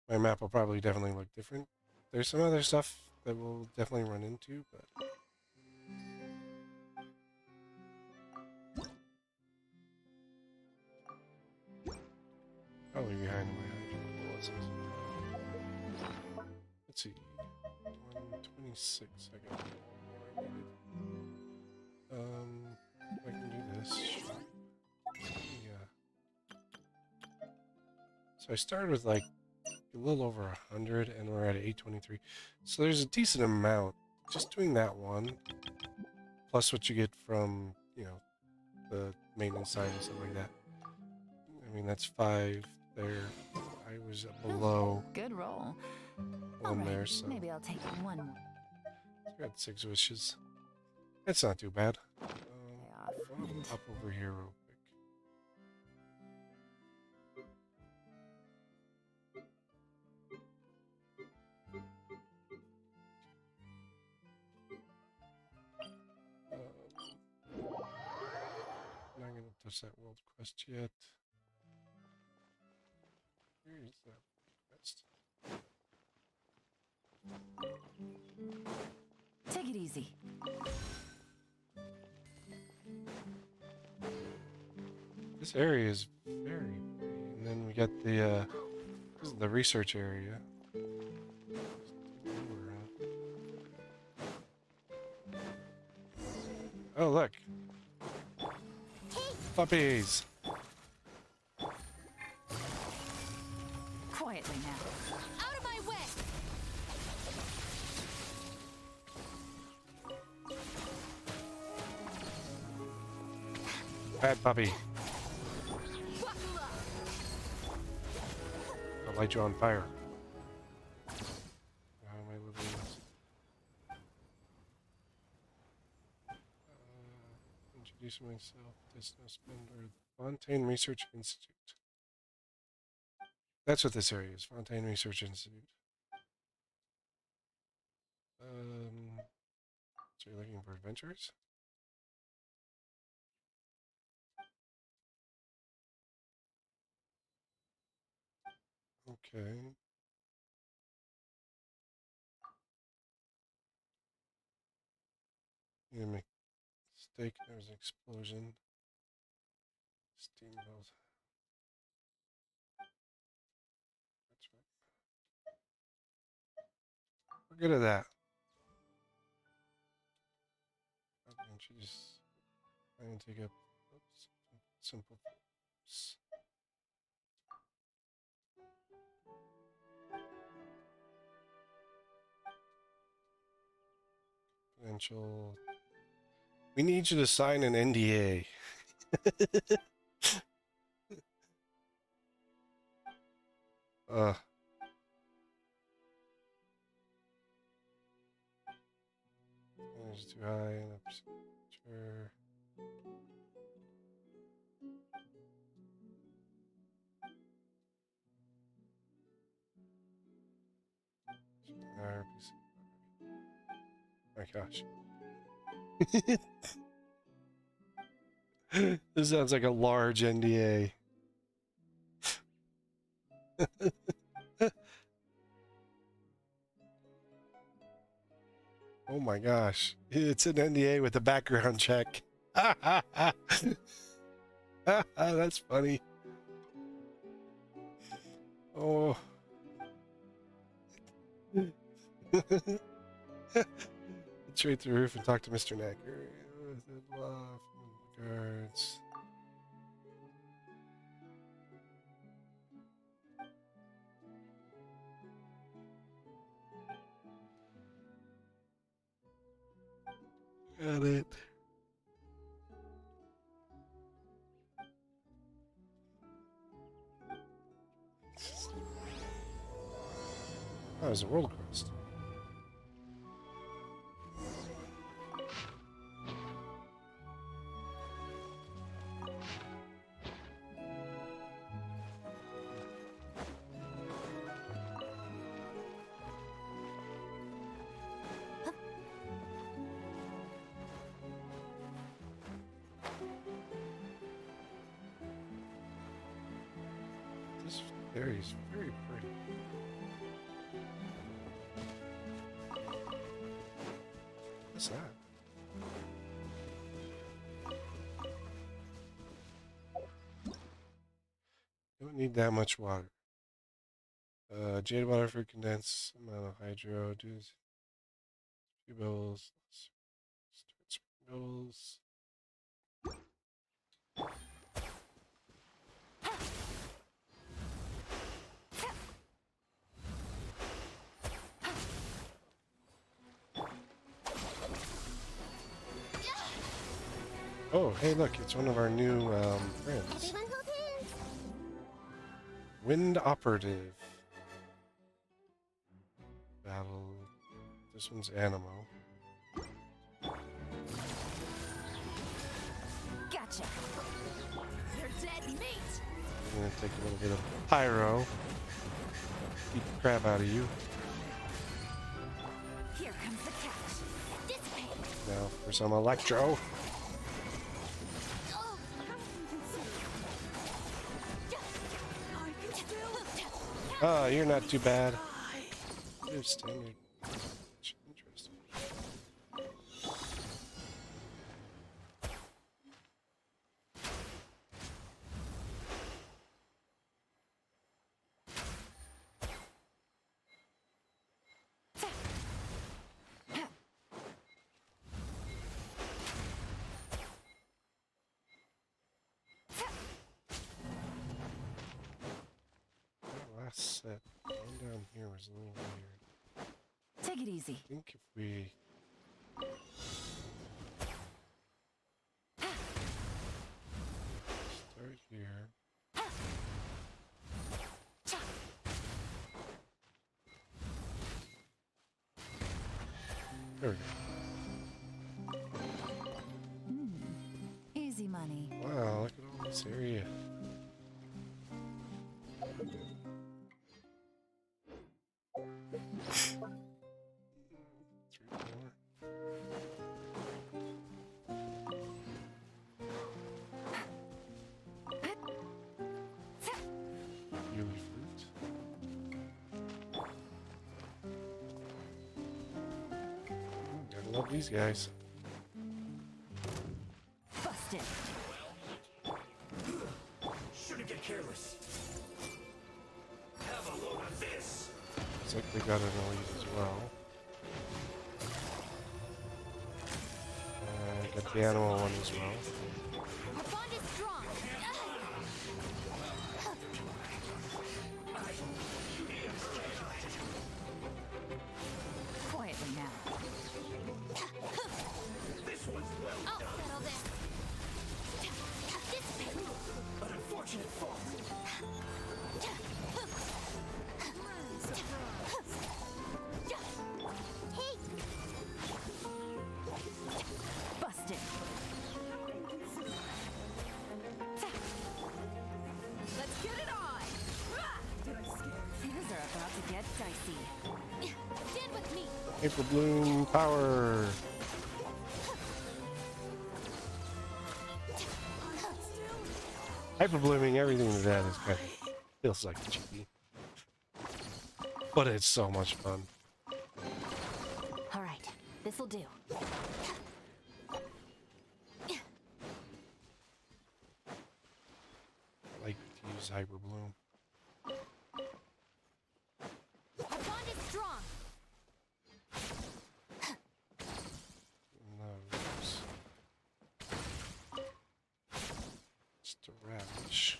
my map will probably definitely look different. There's some other stuff that we'll definitely run into, but probably behind my Hydro. Let's see. 126. I got more I needed. I can do this. Yeah. So I started with like a little over 100, and we're at 823. So there's a decent amount. Just doing that one, plus what you get from, you know, the maintenance side and stuff like that. I mean, that's 5 there. I was below. Good roll. One there, so maybe I'll take one more. Got 6 wishes. That's not too bad. I'll hop over here real quick. Not gonna touch that world quest yet. Where is that quest? Take it easy. This area is very pretty. And then we got the this is the research area. Oh look. Puppies. Quietly now. Out of my way! Bad puppy. I'll light you on fire. How am I living this? Introduce myself. Spender. Fontaine Research Institute. That's what this area is. Fontaine Research Institute. So you're looking for adventures? Okay. You make a mistake. There was an explosion. Steamboat. That's right. We're good at that. Okay, she just. I'm gonna take up. Oops, simple. Potential. We need you to sign an NDA. It's too high in the sure. My gosh. This sounds like a large NDA. Oh my gosh. It's an NDA with a background check. That's funny. Oh. Straight through the roof and talk to Mr. Necker. Love guards. Got it. Oh, it was a world quest. This area is very pretty. What's that? Don't need that much water. Jade water for condensed amount of hydro. Do few bubbles. Start spring bubbles. Oh, hey, look, it's one of our new friends. Wind Operative. Battle. This one's Animo. Gotcha. You're dead meat. I'm gonna take a little bit of pyro. Beat the crap out of you. Here comes the catch. Dissipate. Now for some electro. Ah, you're not too bad. You're standard. Interesting. Last set. One down here was a little weird. Take it easy. I think if we... start here. There we go. Easy money. Wow, look at all this area. Help these guys. Busted. Shouldn't get careless. Have a load of this. Looks like they got an elite as well. Got the animal one as well. Our bond is strong. Quietly now. This one's well. I'll settle this. This way. An unfortunate fall. Hey, Busted. let's get it on. Things are about to get dicey. Stand with me. April Bloom power. Hyper blooming everything to that is kind of feels like cheeky, but it's so much fun. All right, this'll do. I like to use hyper bloom. Our bond is strong. Nose. Just a ravish.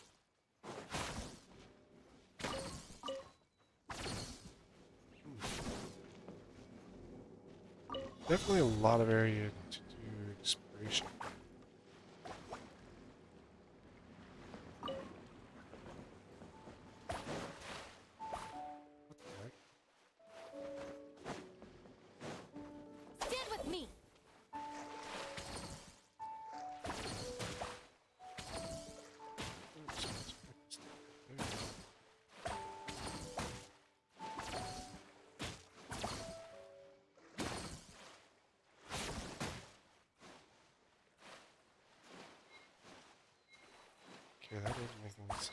Definitely a lot of area to do exploration. Stand with me. Okay, that doesn't make any sense.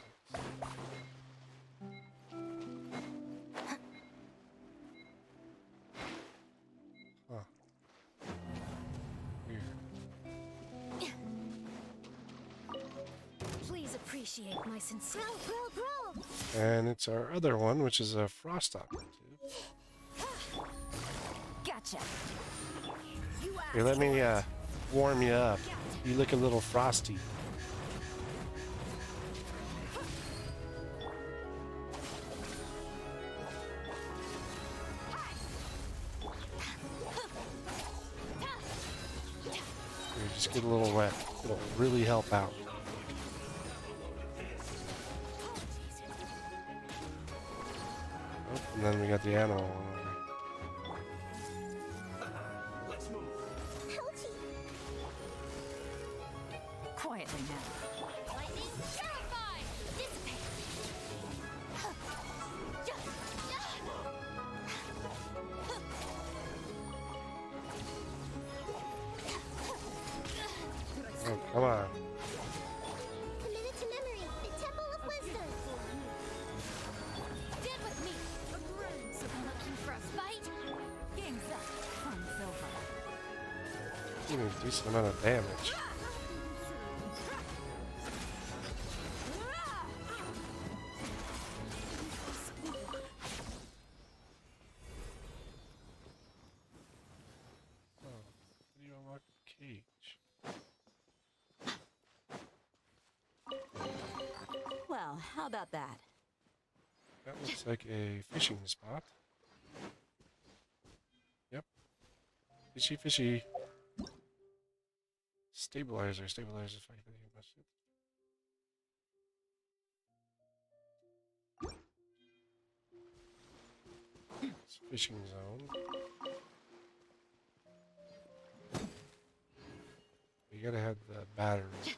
Huh. Weird. Please appreciate my sincere. And it's our other one, which is a frost operative. Gotcha. Here, let me warm you up. You look a little frosty. Here, just get a little wet. It'll really help out. Oh, and then we got the animal one over. Let's move. Quietly now. Lightning purified. Dissipate. Oh, come on. Committed to memory, the Temple of Wisdom. Stand with me. Looking for a fight? Game's up. Fun's over. Doing a decent amount of damage. Oh, how do you unlock the cage? Well, how about that? That looks like a fishing spot. Yep. Fishy, fishy. Stabilizer, stabilizer. It's a fishing zone. You gotta have the battery.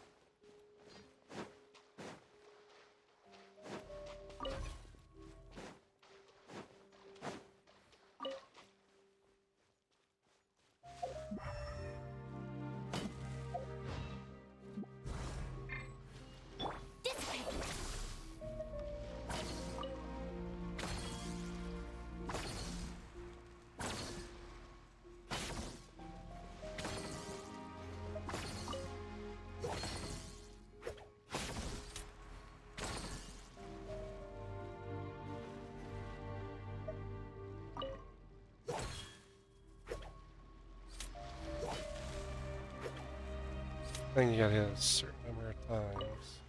think you gotta hit a certain number of times.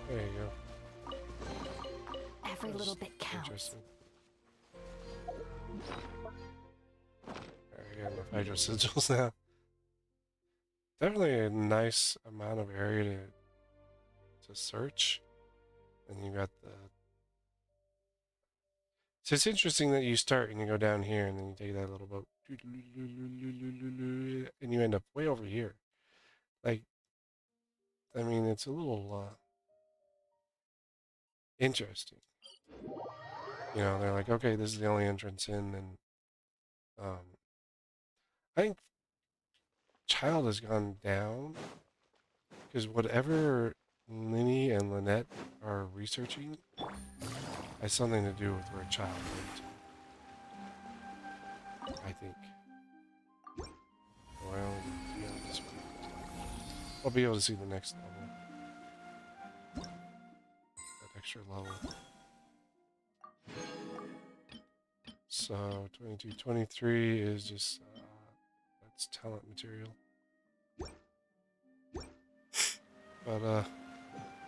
There you go. Every little bit counts. Alright, I got enough hydro sigils now. Definitely a nice amount of area to search. And you got the... So it's interesting that you start and you go down here and then you take that little boat. And you end up way over here. Like, I mean, it's a little interesting. You know, they're like, okay, this is the only entrance in, and I think Child has gone down because whatever Linny and Lynette are researching has something to do with where Child went. I think. Oh, I only get to this one. I'll be able to see the next level. That extra level. So 22, 23 is just that's talent material. But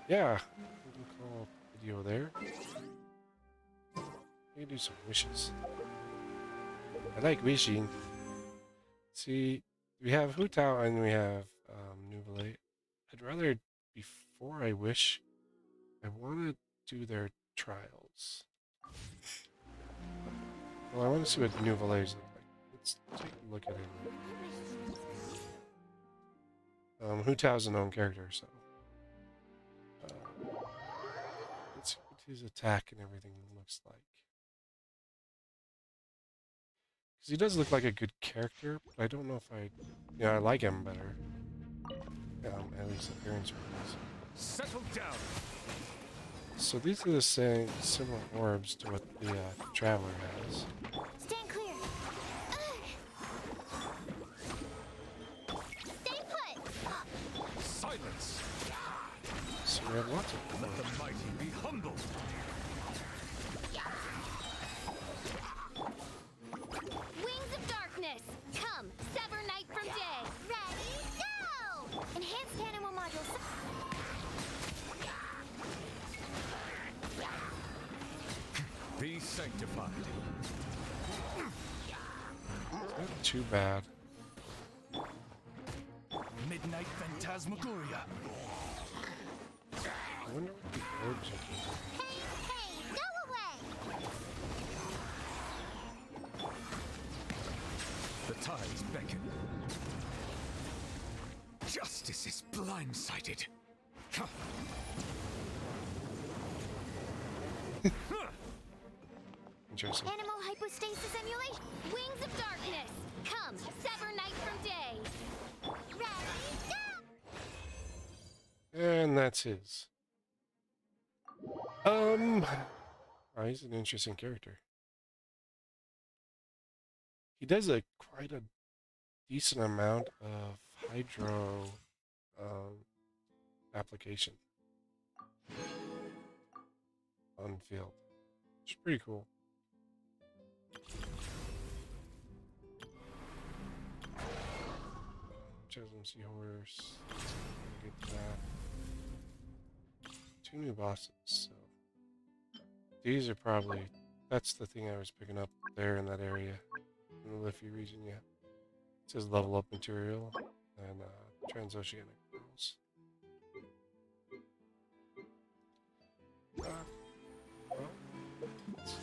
yeah, we can call a video there. We can do some wishes. I like wishing. See, we have Hu Tao and we have Neuvillette. I'd rather, before I wish, I want to do their trials. Well, I want to see what Neuvillette's look like. Let's take a look at him. Hu Tao's a known character, so let's see what his attack and everything looks like. Because he does look like a good character, but I don't know if I... Yeah, I like him better. At least appearance-wise. Settle down. So these are the same similar orbs to what the Traveler has. Stand clear. Stay put. Silence. So we have lots of them. Let the mighty be humbled. Wings of darkness, come, sever night from day. Ready, go! Enhanced animal modules. Be sanctified. Not too bad. Midnight Phantasmagoria. I wonder what the orbs are doing. Hey, go away! The tides beckon. Justice is blindsided. Interesting. Animal hypostasis emulation, wings of darkness, come, sever night from day. Ready, go! And that's his. Oh, he's an interesting character. He does quite a decent amount of hydro application on field. It's pretty cool. Chosen Seahorse. Get to that. 2 new bosses, so these are probably, that's the thing I was picking up there in that area in the Liffey region. Yeah, it says level up material and transoceanic pearls. Well, let's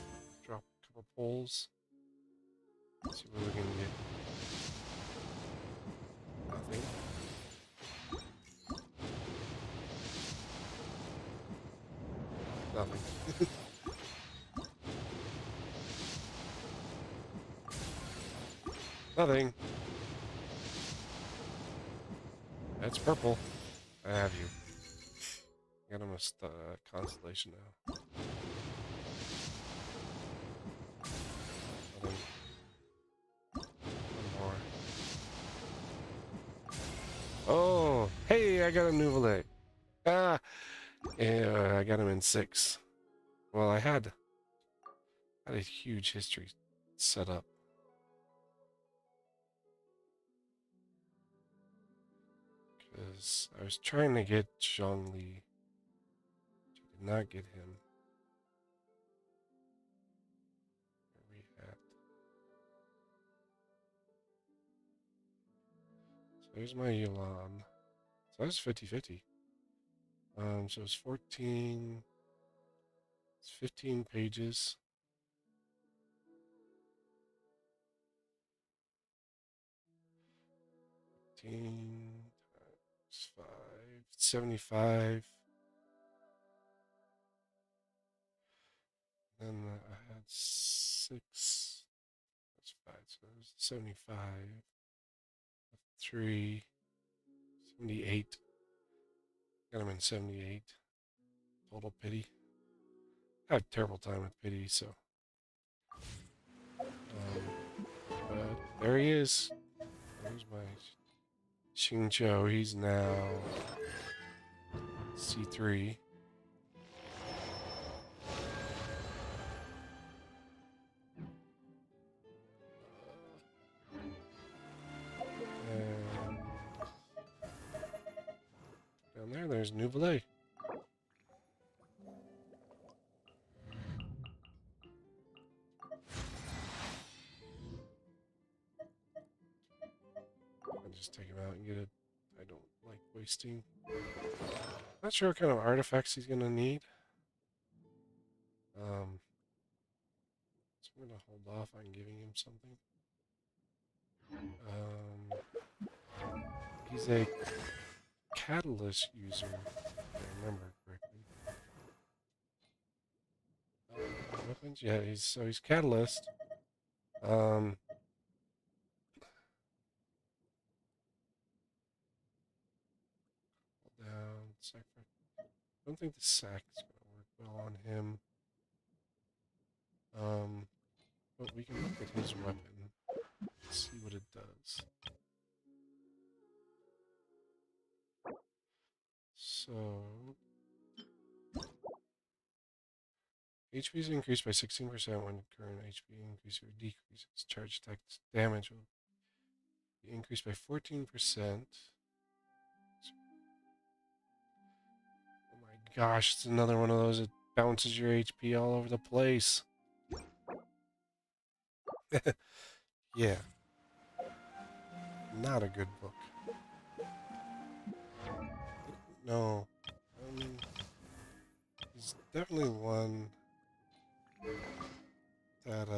drop a couple poles. See what we can get. Nothing. Nothing. Nothing. That's purple. I have you. Got him a constellation now. Nothing. One more. Oh, hey, I got a Neuvillette. Ah, yeah, I got him in 6. Well, I had a huge history set up. I was trying to get Zhongli. Did not get him. Where are we at? So there's my Yulan. So that's 50-50. So it's 14. It's 15 pages. 15 times 5. 75. Then I had 6. That's 5. So there's 75. 3. 78. Got him in 78. Total pity. I have a terrible time with pity, so. But there he is. There's my Xingqiu. He's now C3. And down there, there's Neuvillette. I'll just take him out and get it. I don't like wasting. Not sure what kind of artifacts he's gonna need. So I'm gonna hold off on giving him something. He's a catalyst user, if I remember correctly. Weapons? Yeah, he's catalyst. Hold down, sacrifice. I don't think the sack is gonna work well on him. But we can look at his weapon and see what it does. So HP is increased by 16% when current HP increases or decreases. Charge attack damage will be increased by 14%. Oh my gosh, it's another one of those that bounces your HP all over the place. Yeah. Not a good book. No. There's definitely one that,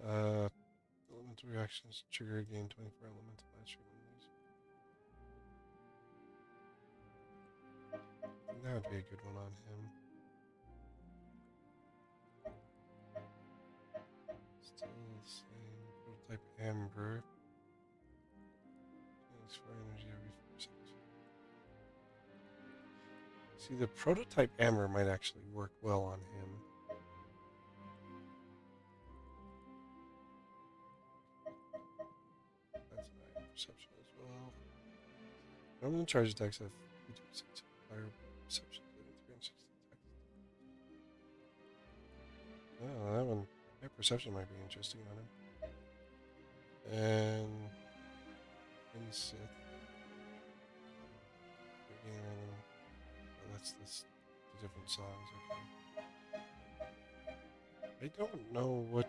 elemental reactions trigger gain 24 elemental mastery. That would be a good one on him. Still the same. Prototype Amber. Thanks for energy every 4 seconds. See, the prototype Amber might actually work well on him. That's my perception as well. Normal charge attacks have 52% higher perception than 360 attacks. Oh, that one. My perception might be interesting on him. And in Sith. Oh, that's the different songs. Okay. I don't know what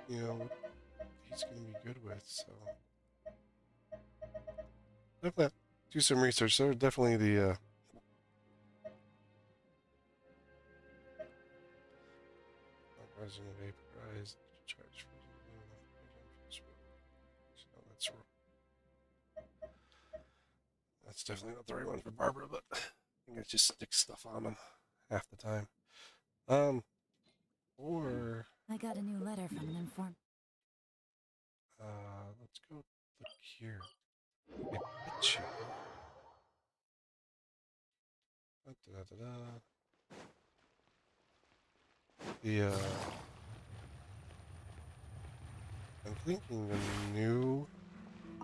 he's gonna be good with, so definitely have to do some research. So definitely the Resident vaporized charge for that's definitely not the right one for Barbara, but I think it just sticks stuff on them half the time. Or I got a new letter from an inform. Let's go look here. I bet you. I'm thinking the new.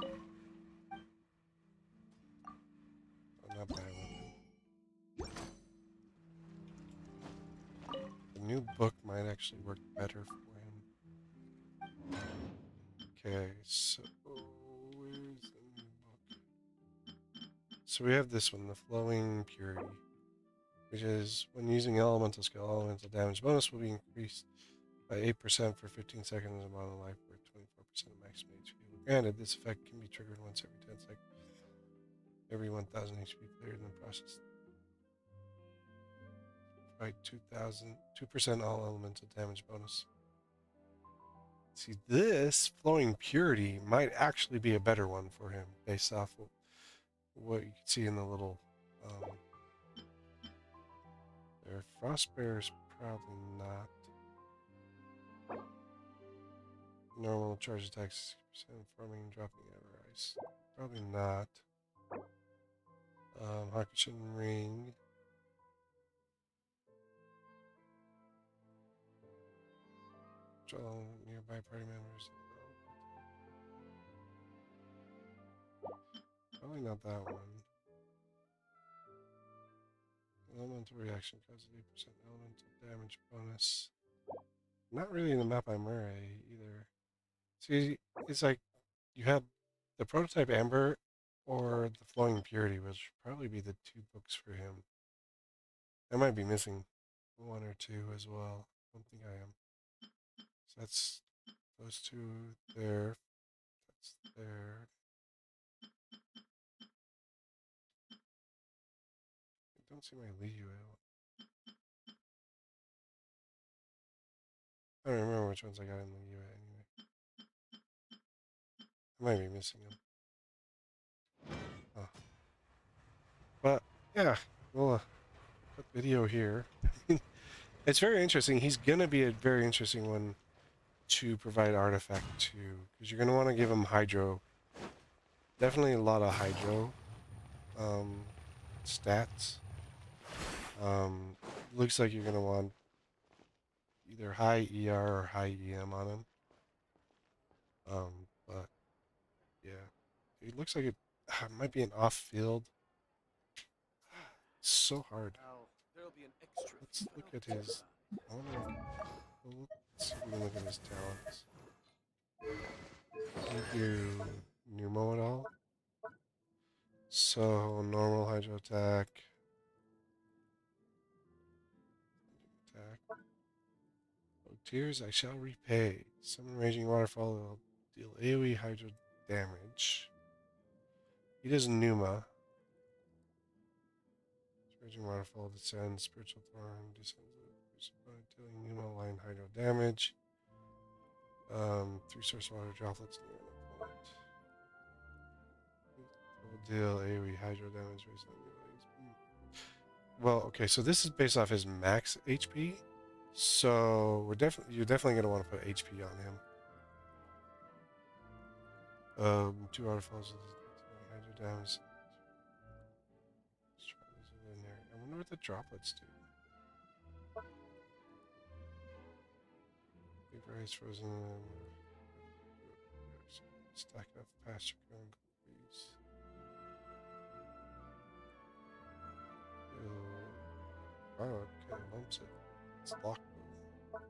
Oh, not bioweapon. The new book might actually work better for him. Okay, so where's So we have this one, the Flowing Purity, which is when using elemental skill, elemental damage bonus will be increased by 8% for 15 seconds amount of life worth 24% of maximum HP. Granted, this effect can be triggered once every 10 seconds. Every 1,000 HP cleared in the process. Right, 2% all elemental damage bonus. See, this Flowing Purity might actually be a better one for him based off of what you can see in the little there. Frostbear's probably not. Normal charge attacks 6% farming, dropping ever ice. Probably not. Hakushin Ring. Control nearby party members. Probably not that one. Elemental reaction causes 8% elemental damage bonus. Not really in the map I'm wearing either. See, it's like you have the prototype Amber or the Flowing Purity, which would probably be the two books for him. I might be missing one or two as well. I don't think I am. So that's those two there. That's there. I don't see my Liu at all. I don't remember which ones I got in Liu anyway. I might be missing them. Oh. But yeah, we'll put video here. It's very interesting. He's gonna be a very interesting one to provide artifact to, because you're gonna want to give him hydro. Definitely a lot of hydro stats. Looks like you're gonna want either high ER or high EM on him. But yeah, it looks like it might be an off-field. It's so hard. Let's look at his. Let's see if we can look at his talents. Can you do Pneumo at all? So normal hydro attack. Oh, tears I shall repay. Summon raging waterfall will deal AoE hydro damage. He does Pneuma. Raging waterfall descends, spiritual thorn descends, dealing Pneuma line hydro damage. 3 source water droplets near an opponent. Will deal AoE hydro damage based on well, okay, so this is based off his max HP. So you're definitely gonna want to put HP on him. 2 waterfalls with hydro damage. Let's try this in there. I wonder what the droplets do. Vapor ice frozen. Stack of pasture ground please. Wow, it kind of lumps it. It's locked though.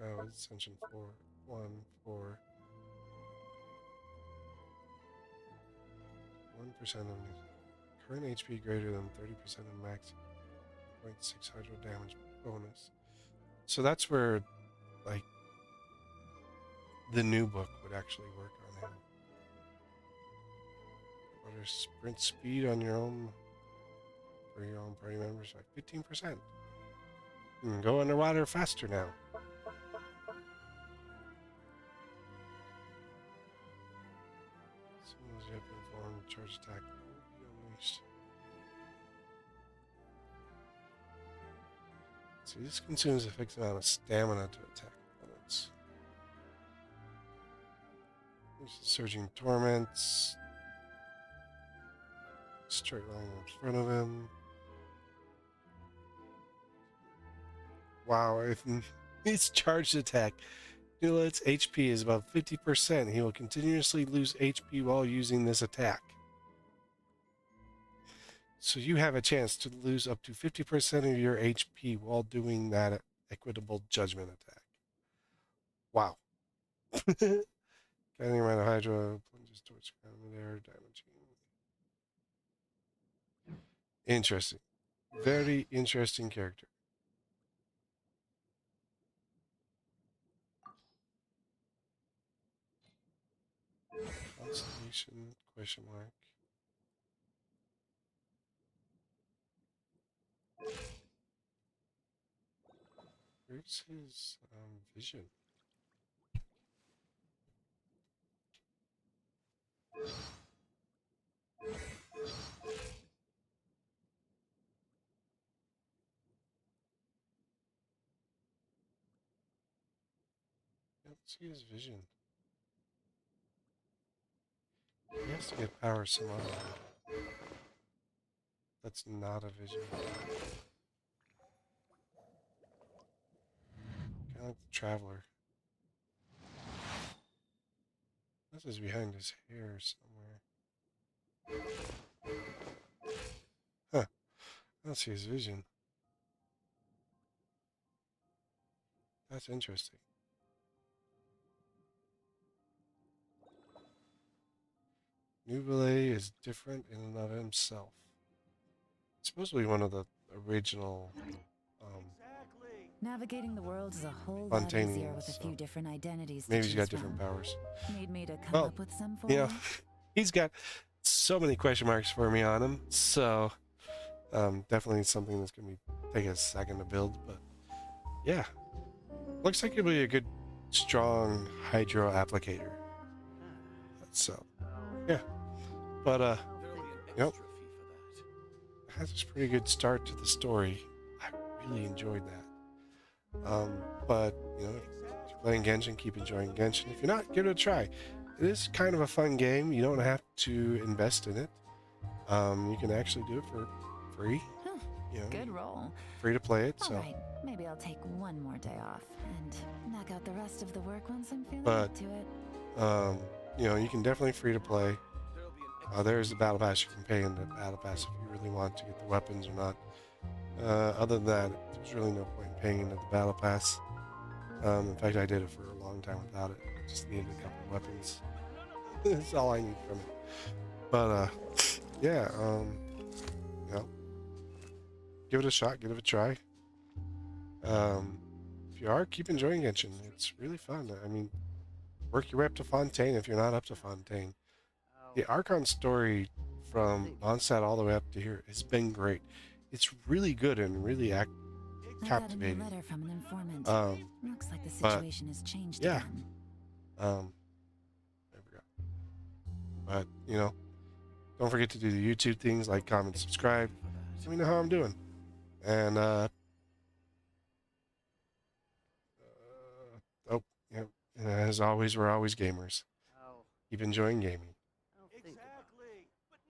Oh, it's ascension 4. 1, 4. 1% of current HP greater than 30% of max 0.6 hydro damage bonus. So that's where, like, the new book would actually work on him. Water sprint speed on your own for your own party members by 15%. You can go underwater faster now. As soon as you have been formed, charge attack will be unleashed. See, this consumes a fixed amount of stamina to attack opponents. Surging torments. Straight line in front of him. Wow, if his charged attack, Neuvillettes HP is about 50%. He will continuously lose HP while using this attack. So you have a chance to lose up to 50% of your HP while doing that equitable judgment attack. Wow. Guiding around a hydro plunges towards ground air, damaging. Interesting. Very interesting character. Constellation, question mark. Where's his vision? Can't see his vision. He has to get power somehow. That's not a vision. Kind of like the Traveler. This is behind his hair somewhere. Huh. I don't see his vision. That's interesting. Neuvillette is different in and of himself. It's supposed to be one of the original Navigating the world is a whole lot Fontaine, easier with a few different identities. Maybe to he's got choose different from. powers. Need me to come up with some for you you? know, he's got so many question marks for me on him. So definitely something that's gonna take a second to build, but yeah, looks like it'll be a good, strong hydro applicator. So yeah, but yep, it has a pretty good start to the story. I really enjoyed that. But you know, if you're playing Genshin, keep enjoying Genshin. If you're not, give it a try. It is kind of a fun game. You don't have to invest in it. You can actually do it for free. You know, Good roll. free to play it. All So, right, maybe I'll take one more day off and knock out the rest of the work once I'm feeling but up to it. you know, you can definitely free to play. There's the battle pass. You can pay in the battle pass if you really want to get the weapons or not. Other than that, there's really no point in paying into the battle pass. In fact, I did it for a long time without it. Just needed a couple of weapons. That's all I need from it. But yeah, you know, give it a shot, give it a try. If you are, keep enjoying Genshin. It's really fun. I mean, work your way up to Fontaine if you're not up to Fontaine. The Archon story from Mondstadt all the way up to here has been great. It's really good and really captivating. I got a new letter from an informant. Looks like the but, situation has changed yeah. again. There we go. But, you know, don't forget to do the YouTube things, like, comment, subscribe. Let me know how I'm doing. And, oh, yeah, as always, we're always gamers. Keep enjoying gaming.